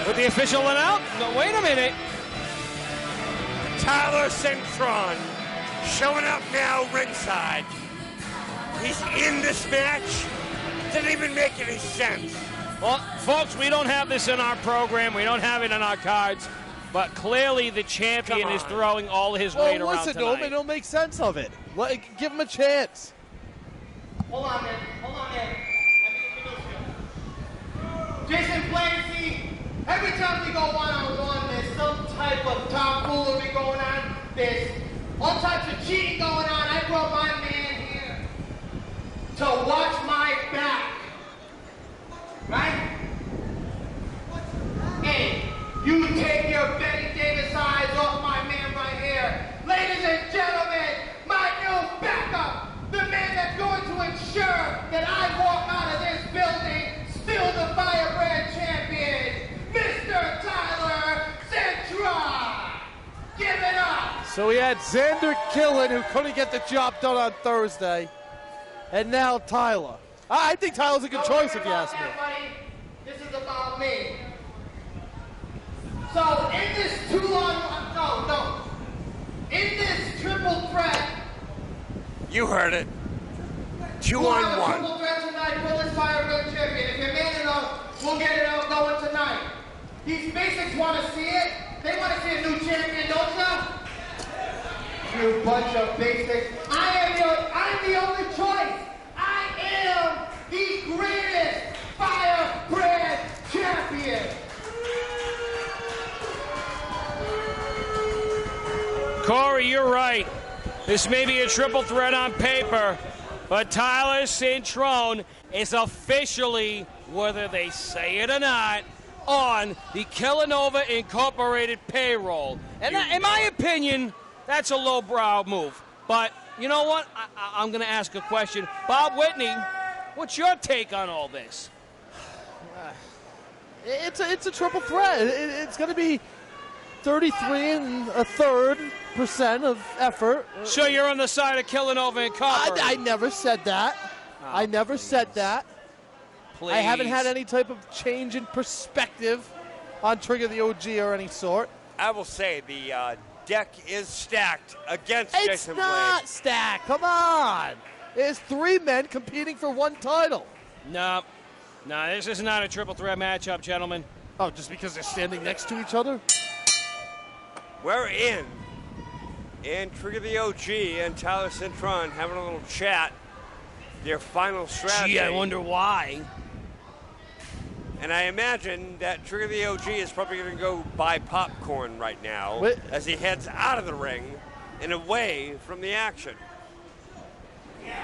with the official announcement. No, wait a minute. Tyler Centron showing up now ringside. He's in this match. Doesn't even make any sense. Well, folks, we don't have this in our program. We don't have it in our cards. But clearly the champion is throwing all his weight around listen tonight. to him, and don't make sense of it. Give him a chance. Hold on, man. Hold on, man. Jason Blade, see, every time we go one-on-one, there's some type of tomfoolery going on. There's all types of cheating going on. I brought my man here to watch my back. Right? Hey, you take your Betty Davis eyes off my man right here. Ladies and gentlemen, my new backup, the man that's going to ensure that I walk out of this building still the Firebrand champion, Mr. Tyler Centron. Give it up. So we had Xander Killen, who couldn't get the job done on Thursday, and now Tyler. I think Tyler's a good choice, if you ask me. Buddy. This is about me. So in this in this triple threat, You heard it. we'll have a 2-on-1. triple threat tonight for this Firebrand champion. If you're man enough, we'll get it out going tonight. These basics want to see it. They want to see a new champion, don't ya? You bunch of basics. I'm the only choice. I am the greatest Firebrand champion. Corey, you're right. This may be a triple threat on paper, but Tyler Centron is officially, whether they say it or not, on the Killanova Incorporated payroll. And in my opinion, that's a lowbrow move. But you know what? I'm going to ask a question. Bob Whitney, what's your take on all this? It's a triple threat. It's going to be 33 and a third % of effort. So you're on the side of Killanova and Copper. I never said that. I never said that. Please. I haven't had any type of change in perspective on Trigger the OG or any sort. I will say the deck is stacked against It's Jason not Blade. stacked. Come on. There's 3 men competing for 1 title. No, this is not a triple threat matchup, gentlemen. Oh, just because they're standing next to each other? We're in Trigger the OG and Tyler Cintron having a little chat. Their final strategy. Gee, I wonder why. And I imagine that Trigger the OG is probably going to go buy popcorn right now Wait. as he heads out of the ring and away from the action.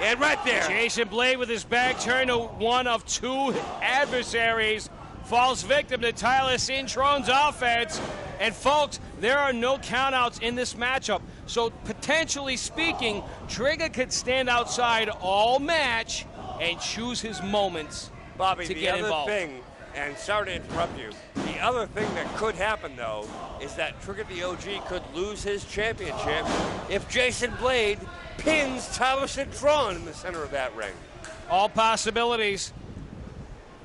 And right there. Jason Blade with his back turned to one of 2 adversaries falls victim to Tyler Cintron's offense. And folks, there are no countouts in this matchup. So potentially speaking, Trigger could stand outside all match and choose his moments Bobby, to the get other involved. thing, and sorry to interrupt you, the other thing that could happen, though, is that Trigger the OG could lose his championship if Jason Blade pins Tyler Cintron in the center of that ring. All possibilities.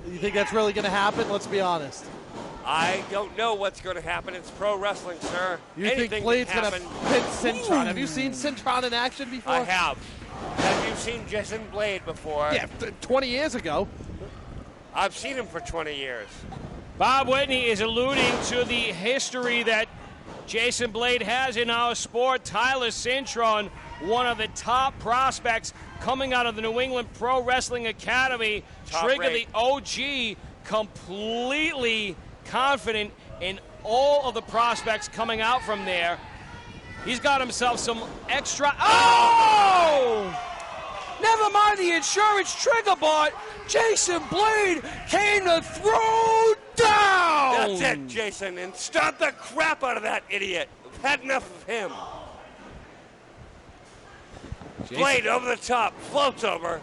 You think that's really going to happen? Let's be honest. I don't know what's going to happen. It's pro wrestling, sir. You Anything think Blade's can going to happen. pin Cintron? Have you seen Cintron in action before? I have. Have you seen Jason Blade before? Yeah, 20 years ago. I've seen him for 20 years. Bob Whitney is alluding to the history that Jason Blade has in our sport. Tyler Cintron, one of the top prospects coming out of the New England Pro Wrestling Academy. Top Trigger rate. the OG, completely confident in all of the prospects coming out from there. He's got himself some extra. Oh! Never mind the insurance trigger bot. Jason Blade came to throw down. That's it, Jason. And stomp the crap out of that idiot. We've had enough of him. Blade over the top, floats over.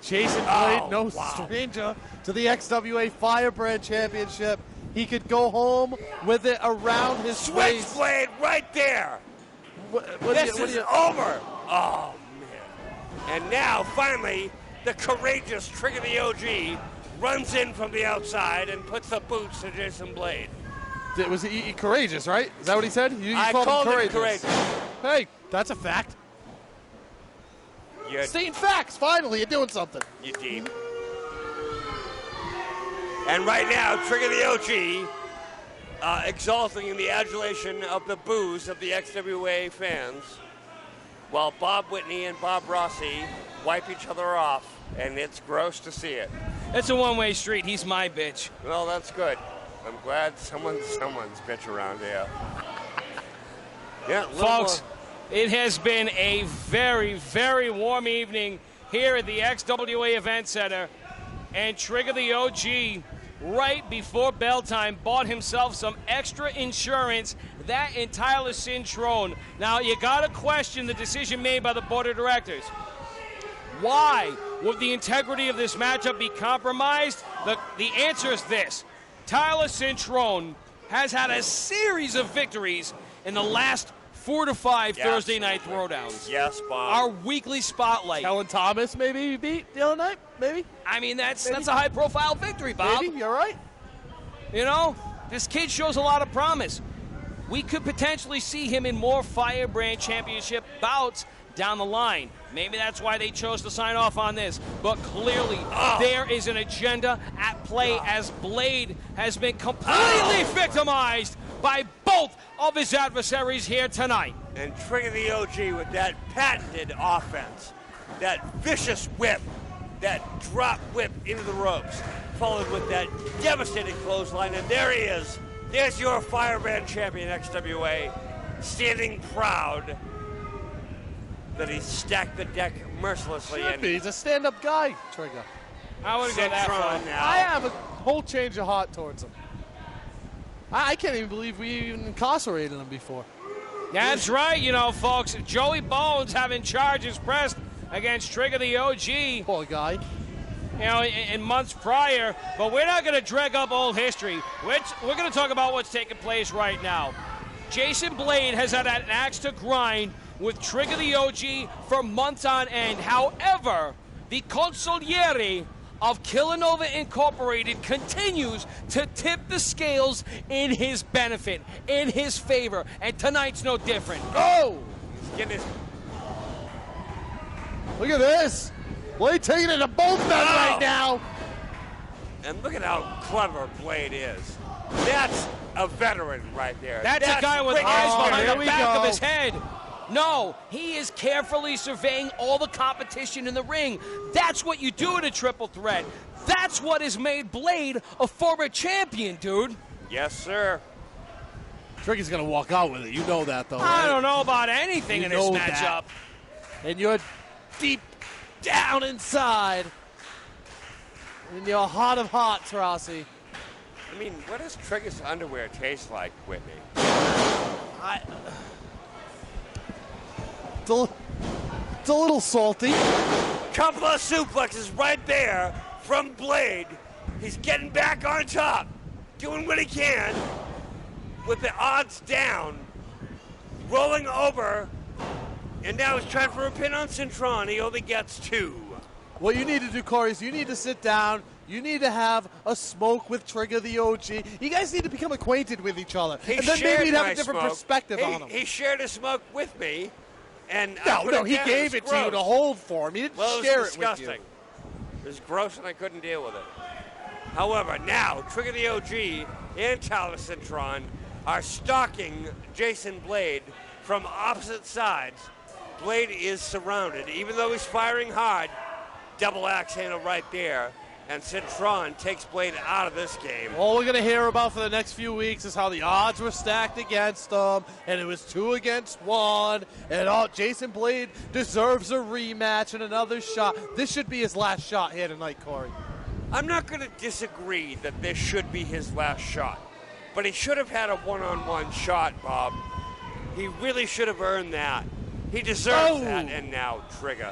Jason Blade, Oh, no wow. stranger to the XWA Firebrand Championship. He could go home with it around his waist. Switchblade right there. What This do is you- over. Oh, man. And now, finally, the courageous Trigger the OG runs in from the outside and puts the boots to Jason Blade. Was he courageous, right? Is that what he said? You I called him courageous. Hey, that's a fact. You're, Stating facts. Finally, you're doing something. you deep. And right now, Trigger the OG exalting in the adulation of the boos of the XWA fans, while Bob Whitney and Bob Rossi wipe each other off, and it's gross to see it. It's a one-way street. He's my bitch. Well, that's good. I'm glad someone's bitch around here. Yeah, a little Folks, more. it has been a very, very warm evening here at the XWA Event Center. And Trigger the OG, right before bell time, bought himself some extra insurance. That and Tyler Cintron. Now, you got to question the decision made by the board of directors. Why would the integrity of this matchup be compromised? The answer is this. Tyler Cintron has had a series of victories in the last 4 to 5 Yes. Thursday night throwdowns. Yes, Bob. Our weekly spotlight. Kellen Thomas maybe he beat the other night? Maybe? I mean, that's a high-profile victory, Bob. Maybe? You're right. You know, this kid shows a lot of promise. We could potentially see him in more Firebrand Championship bouts down the line. Maybe that's why they chose to sign off on this. But clearly, there is an agenda at play as Blade has been completely victimized by both of his adversaries here tonight. And Trigger the OG with that patented offense, that vicious whip, that drop whip into the ropes, followed with that devastating clothesline. And there he is. There's your Firebrand champion, XWA, standing proud that he stacked the deck mercilessly. Should And be. He's a stand-up guy, Trigger. I wouldn't go that far. Cintron now. I have a whole change of heart towards him. I can't even believe we even incarcerated him before. That's right, you know, folks. Joey Bones having charges pressed against Trigger the OG, Poor guy. you know, in months prior. But we're not going to drag up old history. We're going to talk about what's taking place right now. Jason Blade has had an axe to grind with Trigger the OG for months on end. However, the consigliere of Killanova Incorporated continues to tip the scales in his benefit, in his favor, and tonight's no different. Oh! He's getting his... Look at this. Blade taking it to both men right now. And look at how clever Blade is. That's a veteran right there. That's a guy with bringing eyes his behind here the we back go. of his head. No, he is carefully surveying all the competition in the ring. That's what you do in a triple threat. That's what has made Blade a former champion, dude. Yes, sir. Trigger's going to walk out with it. You know that, though. I right? don't know about anything You in this know matchup. that. And you're deep down inside. In your heart of hearts, Rossi. I mean, what does Trigger's underwear taste like, Whitney? It's a little salty. Couple of suplexes right there from Blade. He's getting back on top, doing what he can with the odds down, rolling over, and now he's trying for a pin on Centron. He only gets 2. What you need to do, Corey, is you need to sit down. You need to have a smoke with Trigger the OG. You guys need to become acquainted with each other. He and then shared maybe you'd have my a different smoke. perspective on him. He shared a smoke with me, and I No, put no, he down. gave was it to you gross. to hold for him. He didn't Well, it share was it with disgusting. you. It was gross, and I couldn't deal with it. However, now Trigger the OG and Tyler Centron are stalking Jason Blade from opposite sides. Blade is surrounded, even though he's firing hard. Double axe handle right there, and Centron takes Blade out of this game. All we're going to hear about for the next few weeks is how the odds were stacked against them, and it was 2 against 1, and Jason Blade deserves a rematch and another shot. This should be his last shot here tonight, Corey. I'm not going to disagree that this should be his last shot, but he should have had a one-on-one shot, Bob. He really should have earned that. He deserves that, and now Trigger,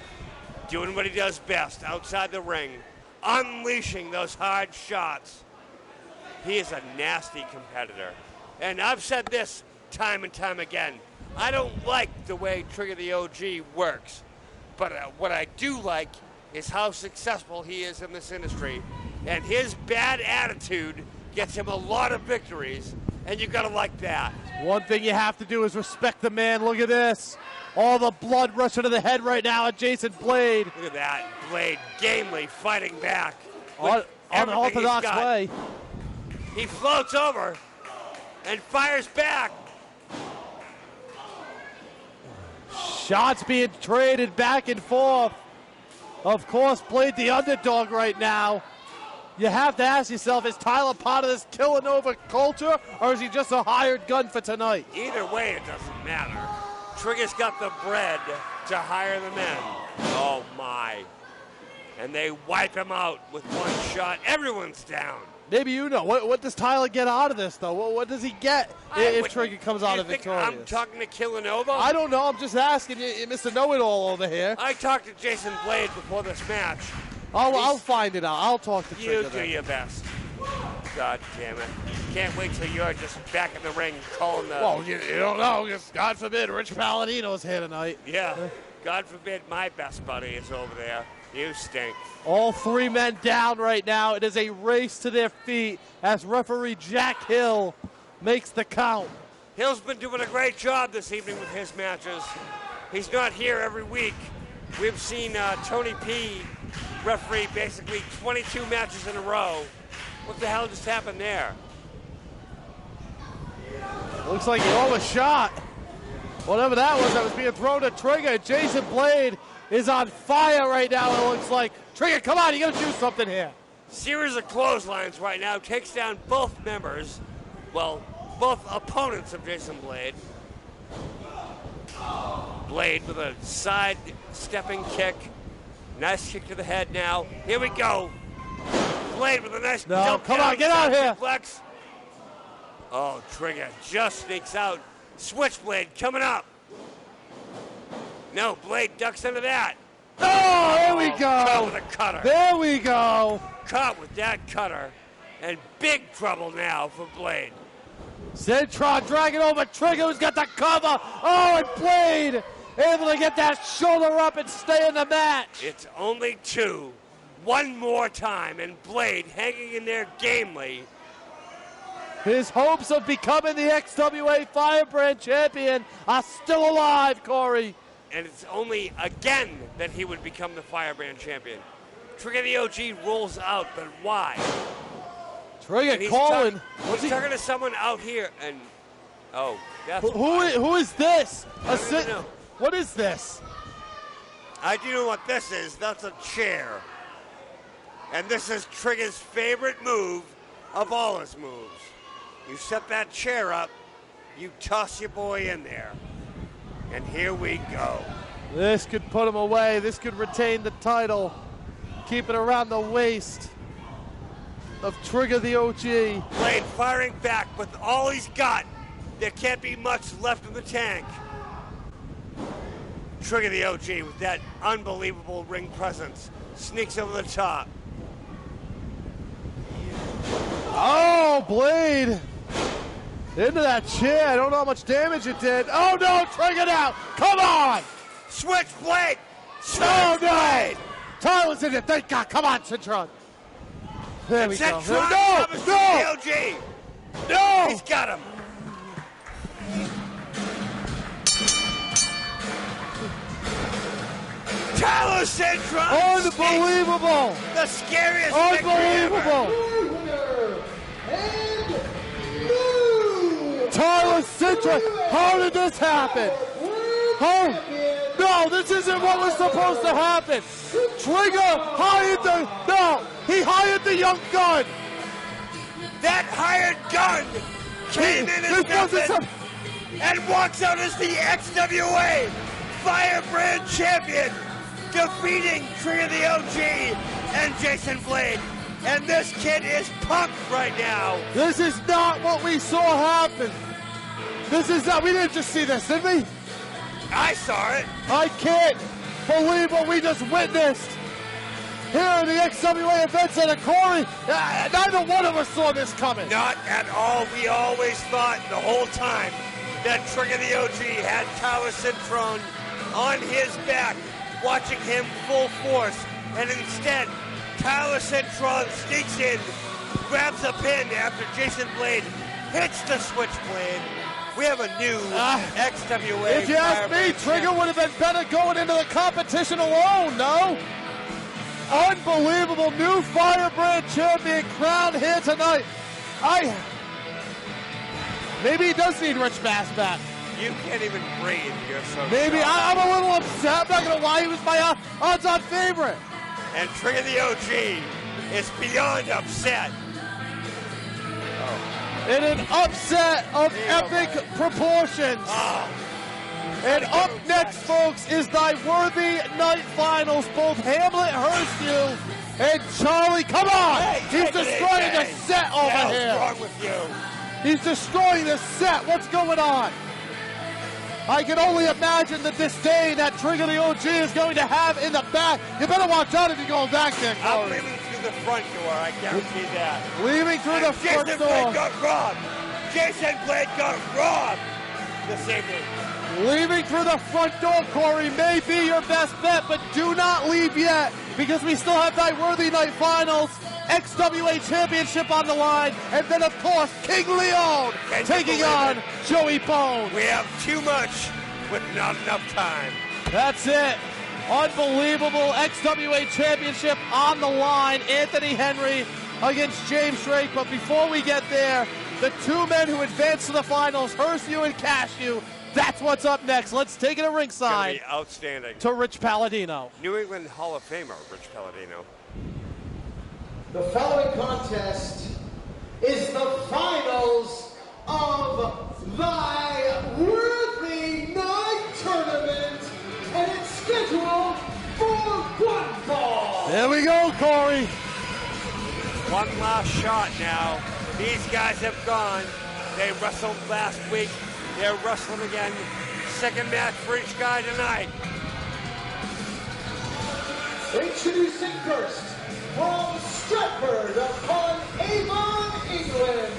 doing what he does best outside the ring, unleashing those hard shots. He is a nasty competitor. And I've said this time and time again. I don't like the way Trigger the OG works. But what I do like is how successful he is in this industry. And his bad attitude gets him a lot of victories. And you got to like that. One thing you have to do is respect the man. Look at this. All the blood rushing to the head right now at Jason Blade. Look at that. Blade gamely fighting back. On unorthodox way. He floats over and fires back. Shots being traded back and forth. Of course, Blade the underdog right now. You have to ask yourself, is Tyler part of this Killanova culture, or is he just a hired gun for tonight? Either way, it doesn't matter. Trigger's got the bread to hire the men. Oh, my. And they wipe him out with one shot. Everyone's down. Maybe you know. What does Tyler get out of this, though? What does he get if Trigger comes out of victorious? I'm talking to Killanova? I don't know. I'm just asking you, Mr. Know-It-all over here. I talked to Jason Blade before this match. I'll find it out. I'll talk to Trigger You do then. your best. God damn it. Can't wait till you're just back in the ring calling the... Well, you don't know. God forbid Rich Palladino's here tonight. Yeah. God forbid my best buddy is over there. You stink. All 3 men down right now. It is a race to their feet as referee Jack Hill makes the count. Hill's been doing a great job this evening with his matches. He's not here every week. We've seen Tony P referee basically 22 matches in a row. What the hell just happened there? Looks like he almost shot. Whatever that was being thrown at Trigger. Jason Blade is on fire right now, it looks like. Trigger, come on, you gotta do something here. Series of clotheslines right now takes down both members. Well, both opponents of Jason Blade. Blade with a side stepping kick. Nice kick to the head now. Here we go. Blade with a nice jump come down, on, get out here. suplex. Oh, Trigger just sneaks out. Switchblade coming up. No, Blade ducks into that. Oh, there we Caught go. with a cutter. There we go. Caught with that cutter. And big trouble now for Blade. Citron dragging over Trigger, who's got the cover. Oh, and Blade able to get that shoulder up and stay in the match. It's only 2. One more time, and Blade hanging in there gamely. His hopes of becoming the XWA Firebrand champion are still alive, Corey. And it's only again that he would become the Firebrand champion. Trigger the OG rolls out, but why? Trigger And calling. He's talking to someone out here, and oh, that's Who is this? I don't even know. What is this? I do know what this is. That's a chair. And this is Trigger's favorite move of all his moves. You set that chair up, you toss your boy in there. And here we go. This could put him away. This could retain the title. Keep it around the waist of Trigger the OG. Blade firing back with all he's got. There can't be much left in the tank. Trigger the OG with that unbelievable ring presence. Sneaks over the top. Oh, Blade. Into that chair. I don't know how much damage it did. Oh, no, Trigger now. Come on. Switchblade! Oh, Switchblade! no. Tyler's in it. Thank God. Come on, Citron. There we go. Citron No, comes no, to the OG. no. He's got him. Tyler Citron! Unbelievable. The scariest victory ever. Unbelievable. Winner and new Tyler Citron. How did this happen? Oh, no, this isn't what was supposed to happen. Trigger hired he hired the young gun. That hired gun came in as nothing and walks out as the XWA Firebrand champion, defeating Trigger the OG and Jason Blade. And this kid is pumped right now. This is not what we saw happen. This is not, we didn't just see this, did we? I saw it. I can't believe what we just witnessed here in the XWA Event Center. Corey, neither one of us saw this coming. Not at all. We always thought the whole time that Trigger the OG had Tyler Citron on his back, watching him full force. And instead, Tyler Citron sneaks in, grabs a pin after Jason Blade hits the switchblade. We have a new XWA. If you ask me, Trigger would have been better going into the competition alone, no? Unbelievable new Firebrand champion crowned here tonight. Maybe he does need Rich Bass back. You can't even breathe. You're so Maybe. strong. I'm a little upset. I'm not going to lie. He was my odds-on favorite. And Trigger the OG is beyond upset. In an upset of epic proportions. Oh, And up next, folks, is thy worthy night finals. Both Hamlet, Hershey, and Charlie. Come on! hey, He's destroying the set over What's here. wrong with you? He's destroying the set. What's going on? I can only imagine the disdain that Trigger the OG is going to have in the back. You better watch out if you're going back there, I'm Corey. leaving through the front door, I guarantee that. Leaving through the And front Jason door. Blade got robbed. Jason Blade got robbed this evening. Leaving through the front door, Corey, may be your best bet, but do not leave yet because we still have thy worthy night finals, XWA Championship on the line, and then, of course, King Leon Can you taking believe on it? Joey Bones. We have too much with not enough time. That's it. Unbelievable XWA Championship on the line. Anthony Henry against James Drake. But before we get there, the two men who advanced to the finals, Hershey and Cashew, that's what's up next. Let's take it to It's gonna ringside be outstanding. to Rich Palladino. New England Hall of Famer, Rich Palladino. The following contest is the finals of thy worthy night tournament, and it's scheduled for one fall. There we go, Corey. One last shot now. These guys have gone. They wrestled last week. They're wrestling again. Second match for each guy tonight. Introducing first, from Stratford upon Avon, England,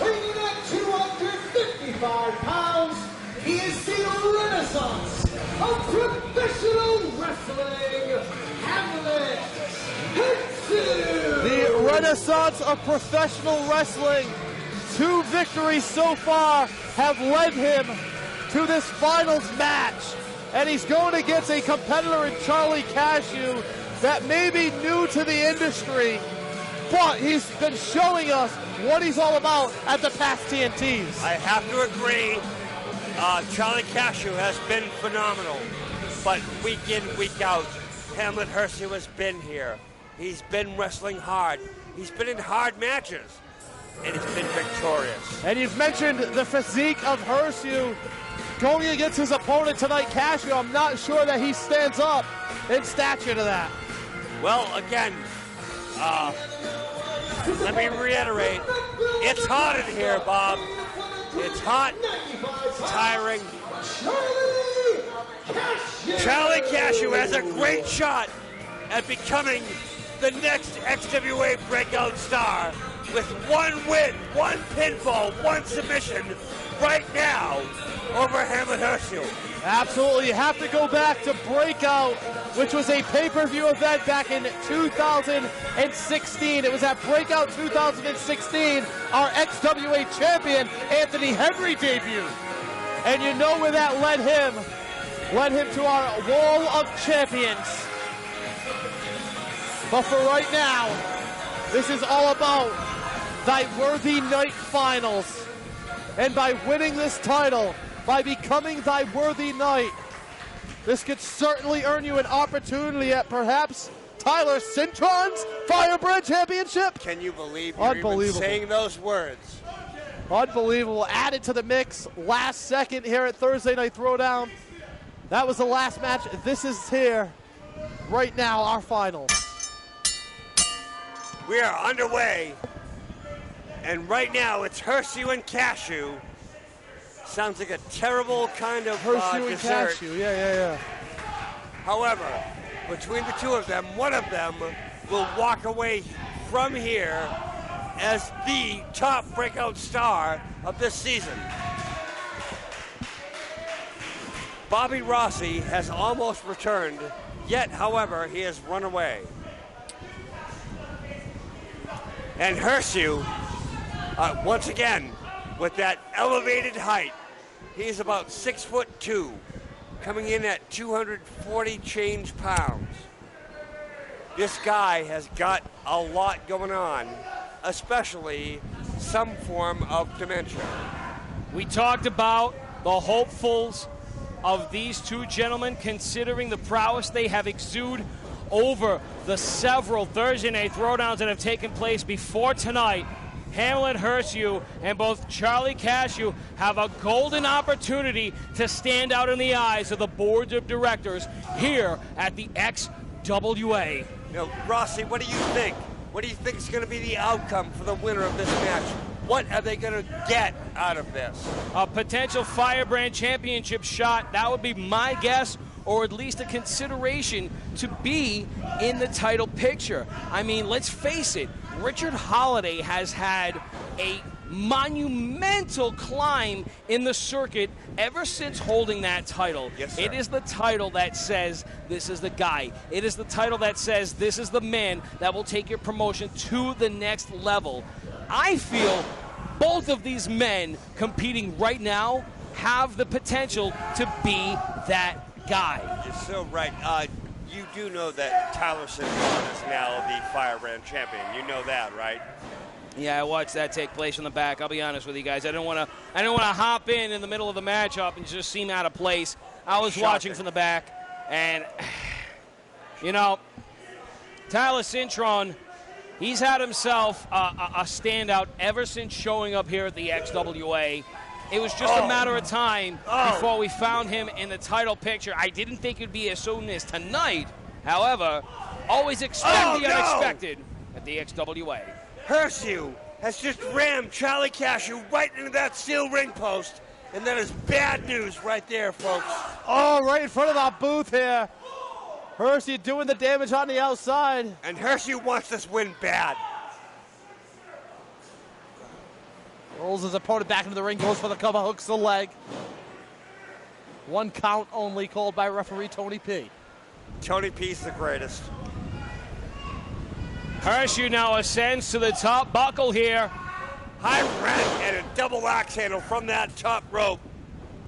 weighing in at 255 pounds, he is the renaissance of professional wrestling, Hamlet. The renaissance of professional wrestling. 2 victories so far have led him to this finals match. And he's going against a competitor in Charlie Cashew that may be new to the industry, but he's been showing us what he's all about at the past TNTs. I have to agree. Charlie Cashew has been phenomenal, but week in, week out, Hamlet Hershey has been here. He's been wrestling hard. He's been in hard matches, and he's been victorious. And you've mentioned the physique of Hershey going against his opponent tonight, Cashew. I'm not sure that he stands up in stature to that. Well, again, let me reiterate, it's hot in here, Bob. It's hot, it's tiring. Charlie Cashew has a great shot at becoming the next XWA breakout star with 1 win, 1 pinfall, 1 submission right now over Hamlet Hershey. Absolutely. You have to go back to Breakout, which was a pay-per-view event back in 2016. It was at Breakout 2016, our XWA champion, Anthony Henry, debuted. And you know where that led him. Led him to our Wall of Champions. But for right now, this is all about thy Worthy Night Finals. And by winning this title, by becoming thy Worthy Knight, this could certainly earn you an opportunity at perhaps Tyler Cintron's Firebrand Championship. Can you believe you're even saying those words? Unbelievable. Added to the mix last second here at Thursday Night Throwdown. That was the last match. This is here right now, our final. We are underway, and right now it's Hershey and Cashew. Sounds like a terrible kind of Hershey and dessert. Cashew, yeah. However, between the two of them, one of them will walk away from here as the top breakout star of this season. Bobby Rossi has almost returned, yet, however, he has run away. And Hershey, once again, with that elevated height, he's about 6'2", coming in at 240 change pounds. This guy has got a lot going on, especially some form of dementia. We talked about the hopefuls of these two gentlemen, considering the prowess they have exuded over the several Thursday Night Throwdowns that have taken place before tonight. Hamlet Hershey and both Charlie Cashew have a golden opportunity to stand out in the eyes of the boards of directors here at the XWA. Now, Rossi, what do you think? What do you think is going to be the outcome for the winner of this match? What are they going to get out of this? A potential Firebrand Championship shot, that would be my guess, or at least a consideration to be in the title picture. I mean, let's face it, Richard Holliday has had a monumental climb in the circuit ever since holding that title. Yes, sir. It is the title that says this is the guy. It is the title that says this is the man that will take your promotion to the next level. I feel both of these men competing right now have the potential to be that guy. You're so right. You do know that Tyler Cintron is now the Firebrand champion. You know that, right? Yeah, I watched that take place in the back. I'll be honest with you guys. I didn't want to hop in the middle of the matchup and just seem out of place. I was watching from the back, and you know, Tyler Cintron, he's had himself a standout ever since showing up here at the XWA. It was just a matter of time before we found him in the title picture. I didn't think it would be as soon as tonight. However, always expect the unexpected at the XWA. Hershey has just rammed Charlie Cashew right into that steel ring post, and that is bad news right there, folks. Oh, right in front of our booth here. Hershey doing the damage on the outside. And Hershey wants this win bad. Rolls his opponent back into the ring, goes for the cover, hooks the leg. 1 count only called by referee Tony P. Tony P's the greatest. Cashew now ascends to the top buckle here. High red and a double axe handle from that top rope.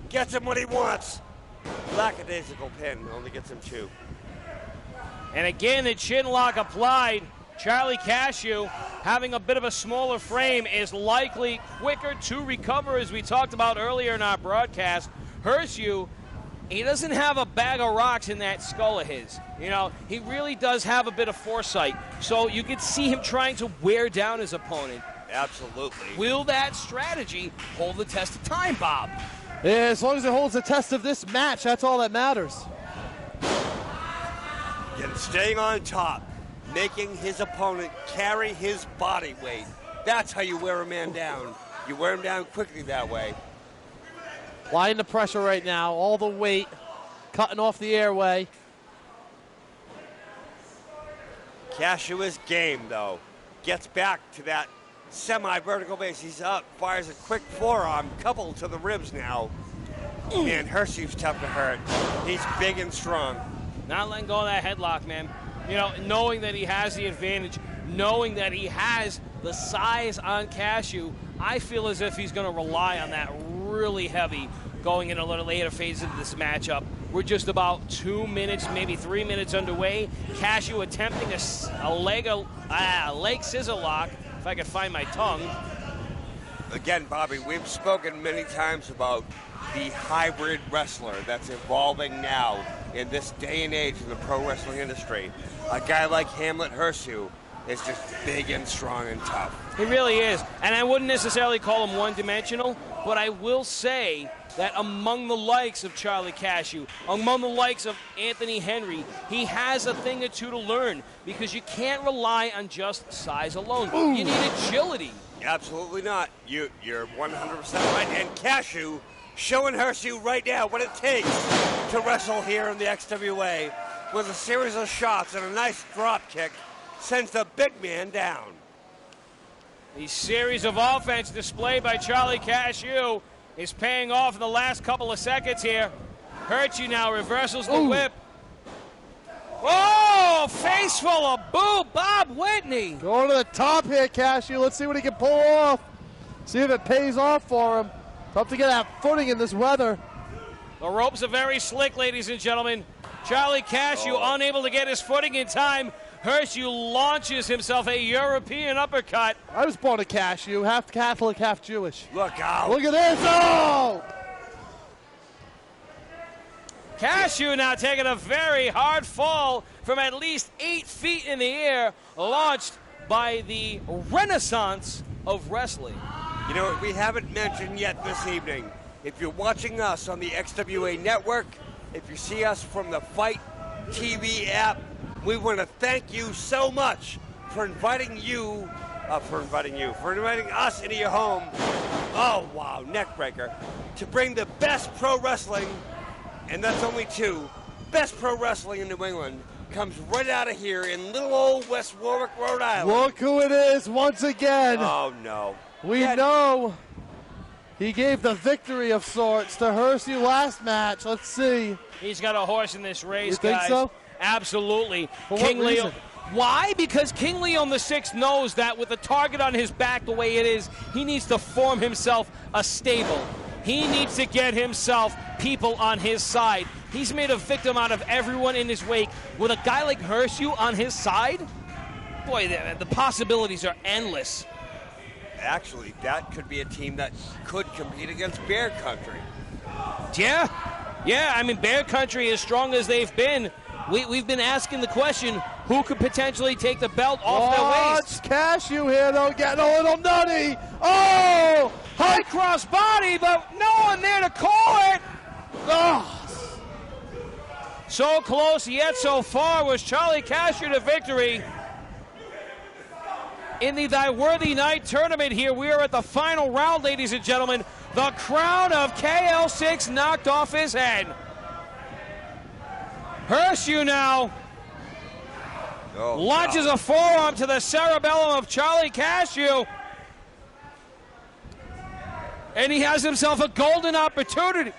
Gets him what he wants. Lackadaisical pin, only gets him 2. And again, the chin lock applied. Charlie Cashew, having a bit of a smaller frame, is likely quicker to recover, as we talked about earlier in our broadcast. Cashew, he doesn't have a bag of rocks in that skull of his. You know, he really does have a bit of foresight. So you could see him trying to wear down his opponent. Absolutely. Will that strategy hold the test of time, Bob? Yeah, as long as it holds the test of this match, that's all that matters. And staying on top, making his opponent carry his body weight. That's how you wear a man down. You wear him down quickly that way. Applying the pressure right now, all the weight, cutting off the airway. Cashew is game, though. Gets back to that semi-vertical base. He's up, fires a quick forearm, coupled to the ribs now. Man, Hershey's tough to hurt. He's big and strong. Not letting go of that headlock, man. You know, knowing that he has the advantage, knowing that he has the size on Cashew, I feel as if he's going to rely on that really heavy going in a little later phase of this matchup. We're just about 2 minutes, maybe 3 minutes underway. Cashew attempting a leg scissor lock, if I could find my tongue. Again, Bobby, we've spoken many times about the hybrid wrestler that's evolving now in this day and age in the pro wrestling industry. A guy like Hamlet Hershey is just big and strong and tough. He really is. And I wouldn't necessarily call him one-dimensional, but I will say that among the likes of Charlie Cashew, among the likes of Anthony Henry, he has a thing or two to learn, because you can't rely on just size alone. Ooh. You need agility. Absolutely not. You're 100% right. And Cashew showing Hershey right now what it takes to wrestle here in the XWA with a series of shots and a nice drop kick sends the big man down. The series of offense displayed by Charlie Cashew is paying off in the last couple of seconds here. Hershey now reversals the whip. Oh, face full of boo, Bob Whitney. Going to the top here, Cashew. Let's see what he can pull off. See if it pays off for him. Tough to get that footing in this weather. The ropes are very slick, ladies and gentlemen. Charlie Cashew unable to get his footing in time. Hershey launches himself a European uppercut. I was born a Cashew, half Catholic, half Jewish. Look out. Look at this. Oh! Cashew now taking a very hard fall from at least 8 feet in the air, launched by the renaissance of wrestling. You know what we haven't mentioned yet this evening? If you're watching us on the XWA network, if you see us from the Fight TV app, we want to thank you so much for inviting us into your home. Oh, wow, neck breaker. To bring the best pro wrestling, and that's only 2, best pro wrestling in New England, comes right out of here in little old West Warwick, Rhode Island. Look who it is once again. Oh, no. We know he gave the victory of sorts to Hershey last match. Let's see. He's got a horse in this race, you think guys. So? Absolutely. For King what Leo. reason? Why? Because King Leon VI knows that with the target on his back the way it is, he needs to form himself a stable. He needs to get himself people on his side. He's made a victim out of everyone in his wake. With a guy like Hershey on his side, boy, the possibilities are endless. Actually, that could be a team that could compete against Bear Country. Yeah, I mean, Bear Country, as strong as they've been, we've been asking the question, who could potentially take the belt off their waist? Cashew here, though, getting a little nutty. Oh! High cross body, but no one there to call it. Oh. So close, yet so far was Charlie Cashew to victory. In the Thy Worthy Night tournament here, we are at the final round, ladies and gentlemen. The crown of KL6 knocked off his head. Hershey now launches a forearm to the cerebellum of Charlie Cashew. And he has himself a golden opportunity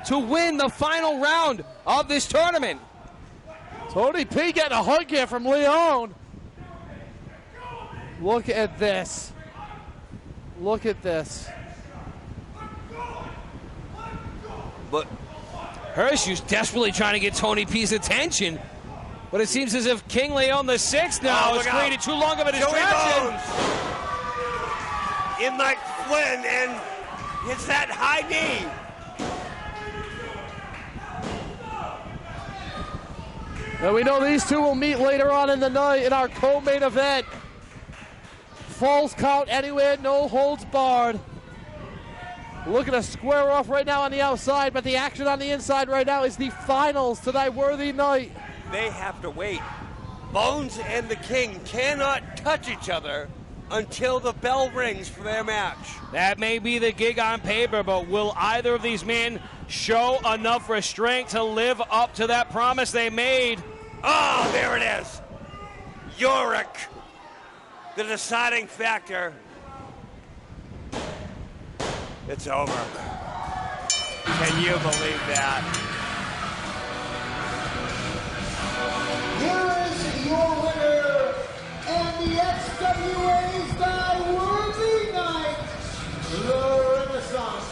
to win the final round of this tournament. Tony P getting a hug here from Leon. Look at this. Look at this. But Hershew's desperately trying to get Tony P's attention, but it seems as if King Leon the Sixth now has created too long of a distraction. In like Flynn, and hits that high knee. And we know these two will meet later on in the night in our co-main event. Falls count anywhere, no holds barred. Looking to square off right now on the outside, but the action on the inside right now is the finals to thy worthy night. They have to wait. Bones and the King cannot touch each other until the bell rings for their match. That may be the gig on paper, but will either of these men show enough restraint to live up to that promise they made? Oh, there it is. Yorick, the deciding factor. It's over. Can you believe that? Here is your winner, and the XWA's Thy Worthy Night, the Renaissance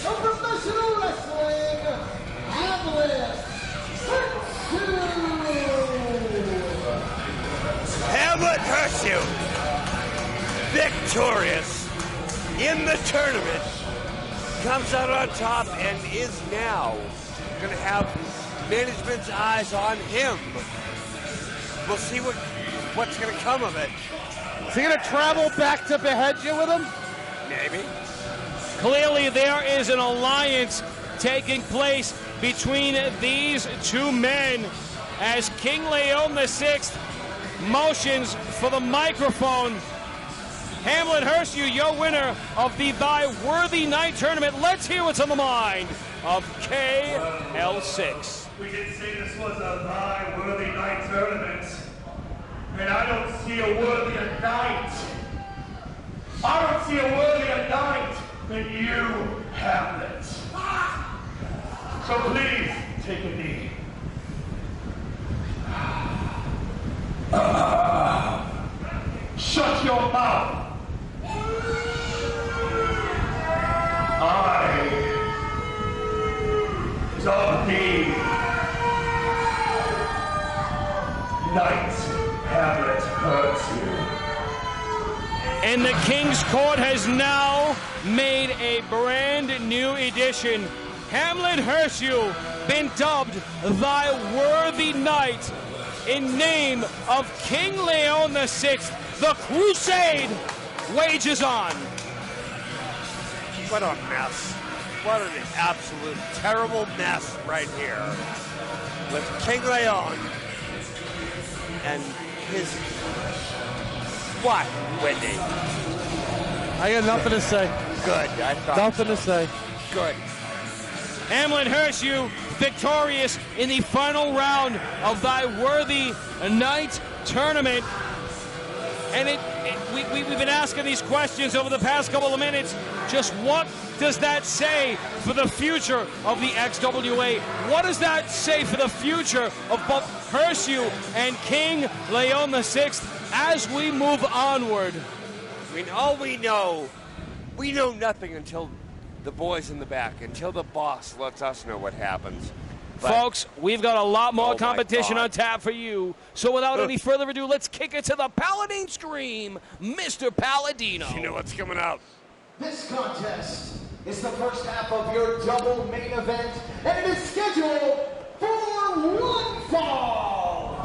of Professional Wrestling, Hamlet. Hamlet Cashew, victorious in the tournament, comes out on top and is now going to have management's eyes on him. We'll see what's going to come of it. Is he going to travel back to Behedja with him? Maybe. Clearly there is an alliance taking place between these two men as King Leon VI motions for the microphone. Hamlet Hershey, your winner of the Thy Worthy Night tournament. Let's hear what's on the mind of KL6. We did say this was a Thy Worthy Night tournament, and I don't see a worthier night. I don't see a worthier night than you, Hamlet. So please, take a knee. Shut your mouth. I don't need night. Hamlet hurts you. And the King's Court has now made a brand new edition. Hamlet Hershey been dubbed Thy Worthy Knight in name of King Leon VI. The crusade wages on. What a mess. What an absolute terrible mess right here. With King Leon and his... What, Wendy? I got nothing to say. Good, I thought. Nothing to say. Good. Hamlet Hershey victorious in the final round of Thy Worthy Night tournament. And we've been asking these questions over the past couple of minutes. Just what does that say for the future of the XWA? What does that say for the future of both Hershey and King Leon VI as we move onward? I mean, all we know nothing until the boys in the back, until the boss lets us know what happens. But, folks, we've got a lot more oh competition on tap for you. So without any further ado, let's kick it to the Paladin Scream, Mr. Palladino. You know what's coming out. This contest is the first half of your double main event, and it is scheduled for one fall.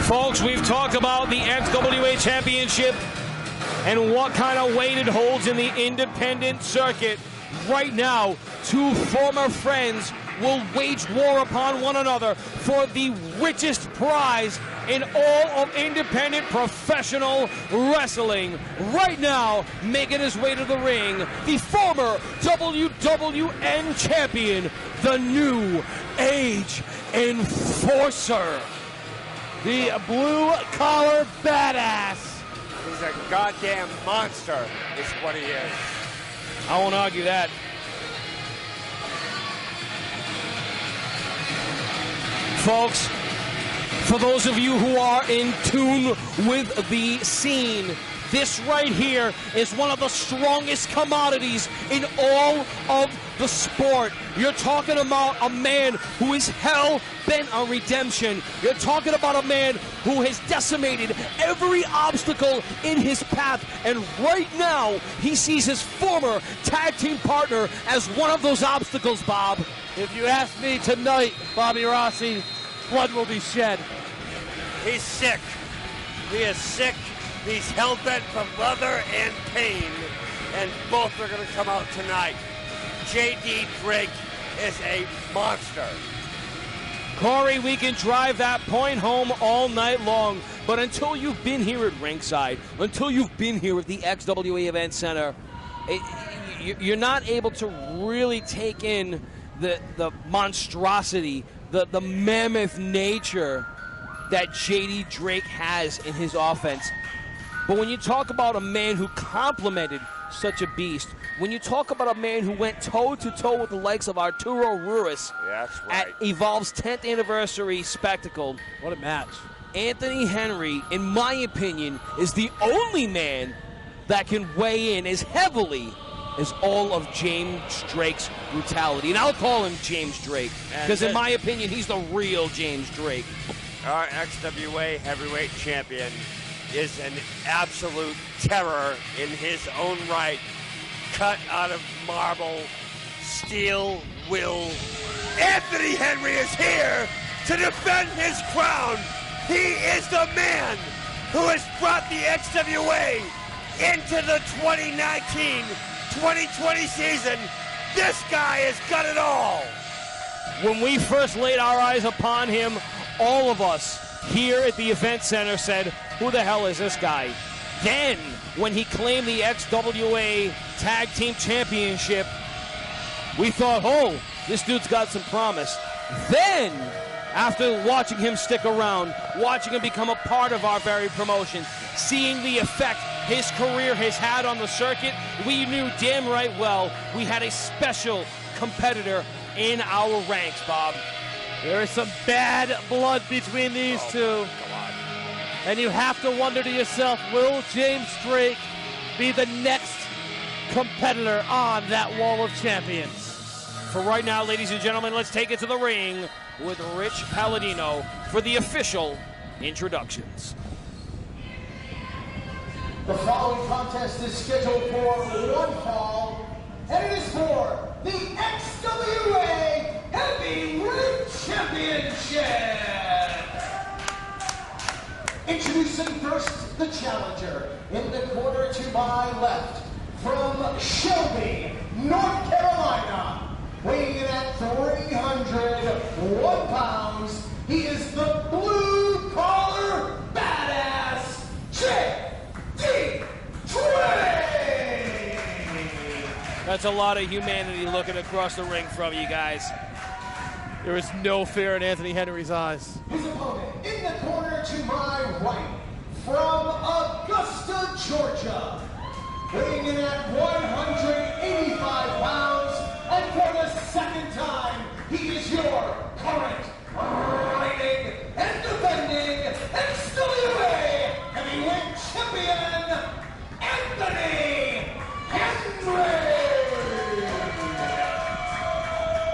Folks, we've talked about the XWA Championship and what kind of weight it holds in the independent circuit. Right now, two former friends will wage war upon one another for the richest prize in all of independent professional wrestling. Right now, making his way to the ring, the former WWN champion, the New Age Enforcer. The blue-collar badass. He's a goddamn monster, is what he is. I won't argue that. Folks, for those of you who are in tune with the scene, this right here is one of the strongest commodities in all of the sport. You're talking about a man who is hell-bent on redemption. You're talking about a man who has decimated every obstacle in his path. And right now, he sees his former tag team partner as one of those obstacles, Bob. If you ask me tonight, Bobby Rossi, blood will be shed. He's sick. He is sick. He's hell-bent from leather and pain. And both are going to come out tonight. J.D. Drake is a monster. Corey, we can drive that point home all night long, but until you've been here at ringside, until you've been here at the XWA Event Center, you're not able to really take in the monstrosity, the mammoth nature that J.D. Drake has in his offense. But when you talk about a man who complemented such a beast, when you talk about a man who went toe-to-toe with the likes of Arturo Ruiz at Evolve's 10th anniversary spectacle. What a match. Anthony Henry, in my opinion, is the only man that can weigh in as heavily as all of James Drake's brutality. And I'll call him James Drake, because in my opinion, he's the real James Drake. Our XWA heavyweight champion is an absolute terror in his own right, cut out of marble, steel will. Anthony Henry is here to defend his crown. He is the man who has brought the XWA into the 2019-2020 season. This guy has got it all. When we first laid our eyes upon him, all of us here at the event center said, who the hell is this guy? Then, when he claimed the XWA Tag Team Championship, we thought, oh, this dude's got some promise. Then, after watching him stick around, watching him become a part of our very promotion, seeing the effect his career has had on the circuit, we knew damn right well we had a special competitor in our ranks, Bob. There is some bad blood between these two. And you have to wonder to yourself, will James Drake be the next competitor on that wall of champions? For right now, ladies and gentlemen, let's take it to the ring with Rich Palladino for the official introductions. The following contest is scheduled for one fall, and it is for the XWA Heavyweight Championship. Introducing first the challenger in the corner to my left, from Shelby, North Carolina, weighing in at 301 pounds, he is the blue-collar badass, J.D. Drake! That's a lot of humanity looking across the ring from you guys. There is no fear in Anthony Henry's eyes. His opponent in the corner to my right, from Augusta, Georgia, weighing in at 185 pounds, and for the second time, he is your current reigning and defending XWA Heavyweight Champion, Anthony Henry!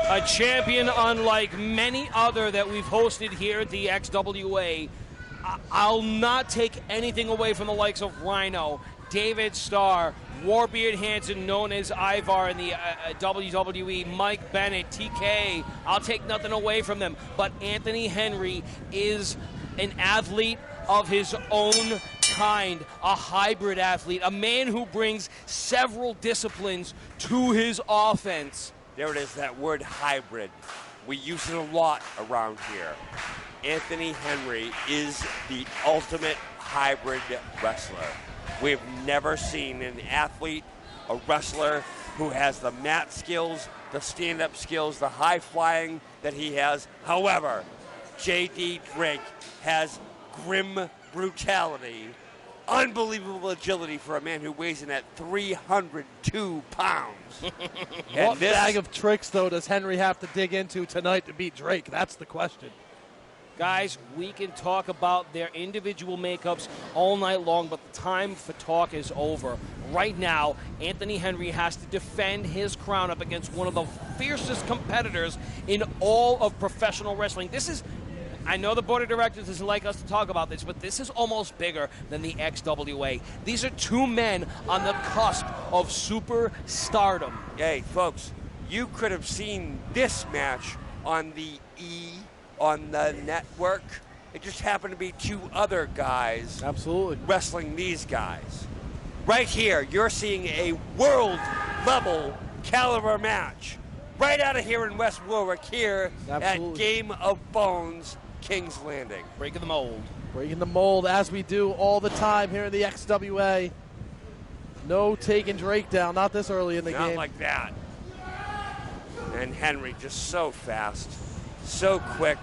A champion unlike many other that we've hosted here at the XWA. I'll not take anything away from the likes of Rhino, David Starr, Warbeard Hansen, known as Ivar in the WWE, Mike Bennett, TK. I'll take nothing away from them. But Anthony Henry is an athlete of his own kind, a hybrid athlete, a man who brings several disciplines to his offense. There it is, that word hybrid. We use it a lot around here. Anthony Henry is the ultimate hybrid wrestler. We've never seen an athlete, a wrestler who has the mat skills, the stand-up skills, the high flying that he has. However, J.D. Drake has grim brutality, unbelievable agility for a man who weighs in at 302 pounds. What bag of tricks, though, does Henry have to dig into tonight to beat Drake? That's the question. Guys, we can talk about their individual makeups all night long, but the time for talk is over. Right now, Anthony Henry has to defend his crown up against one of the fiercest competitors in all of professional wrestling. This is, I know the board of directors doesn't like us to talk about this, but this is almost bigger than the XWA. These are two men on the cusp of super stardom. Hey, folks, you could have seen this match on the on the network. It just happened to be two other guys Absolutely wrestling these guys. Right here, you're seeing a world-level caliber match. Right out of here in West Warwick, here Absolutely. at Game of Bones, King's Landing. Breaking the mold. Breaking the mold, as we do all the time here in the XWA. No taking Drake down, not this early in the Not game. like that. And Henry just so fast, so quick.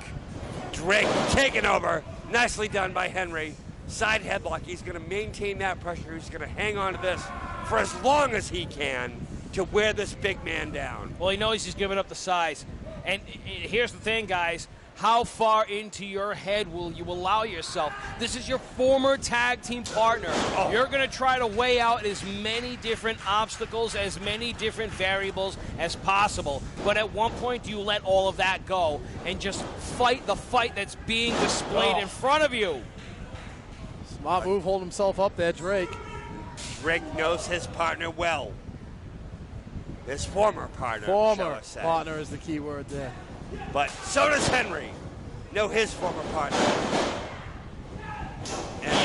Drake taking over. Nicely done by Henry. Side headlock. He's going to maintain that pressure. He's going to hang on to this for as long as he can to wear this big man down. Well, he knows he's giving up the size. And here's the thing, guys. How far into your head will you allow yourself? This is your former tag team partner. You're going to try to weigh out as many different obstacles, as many different variables as possible. But at one point, do you let all of that go and just fight the fight that's being displayed in front of you? Smart move, hold himself up there, Drake. Drake knows his partner well. His former partner, shall Former I say. partner is the key word there. But so does Henry. Know his former partner.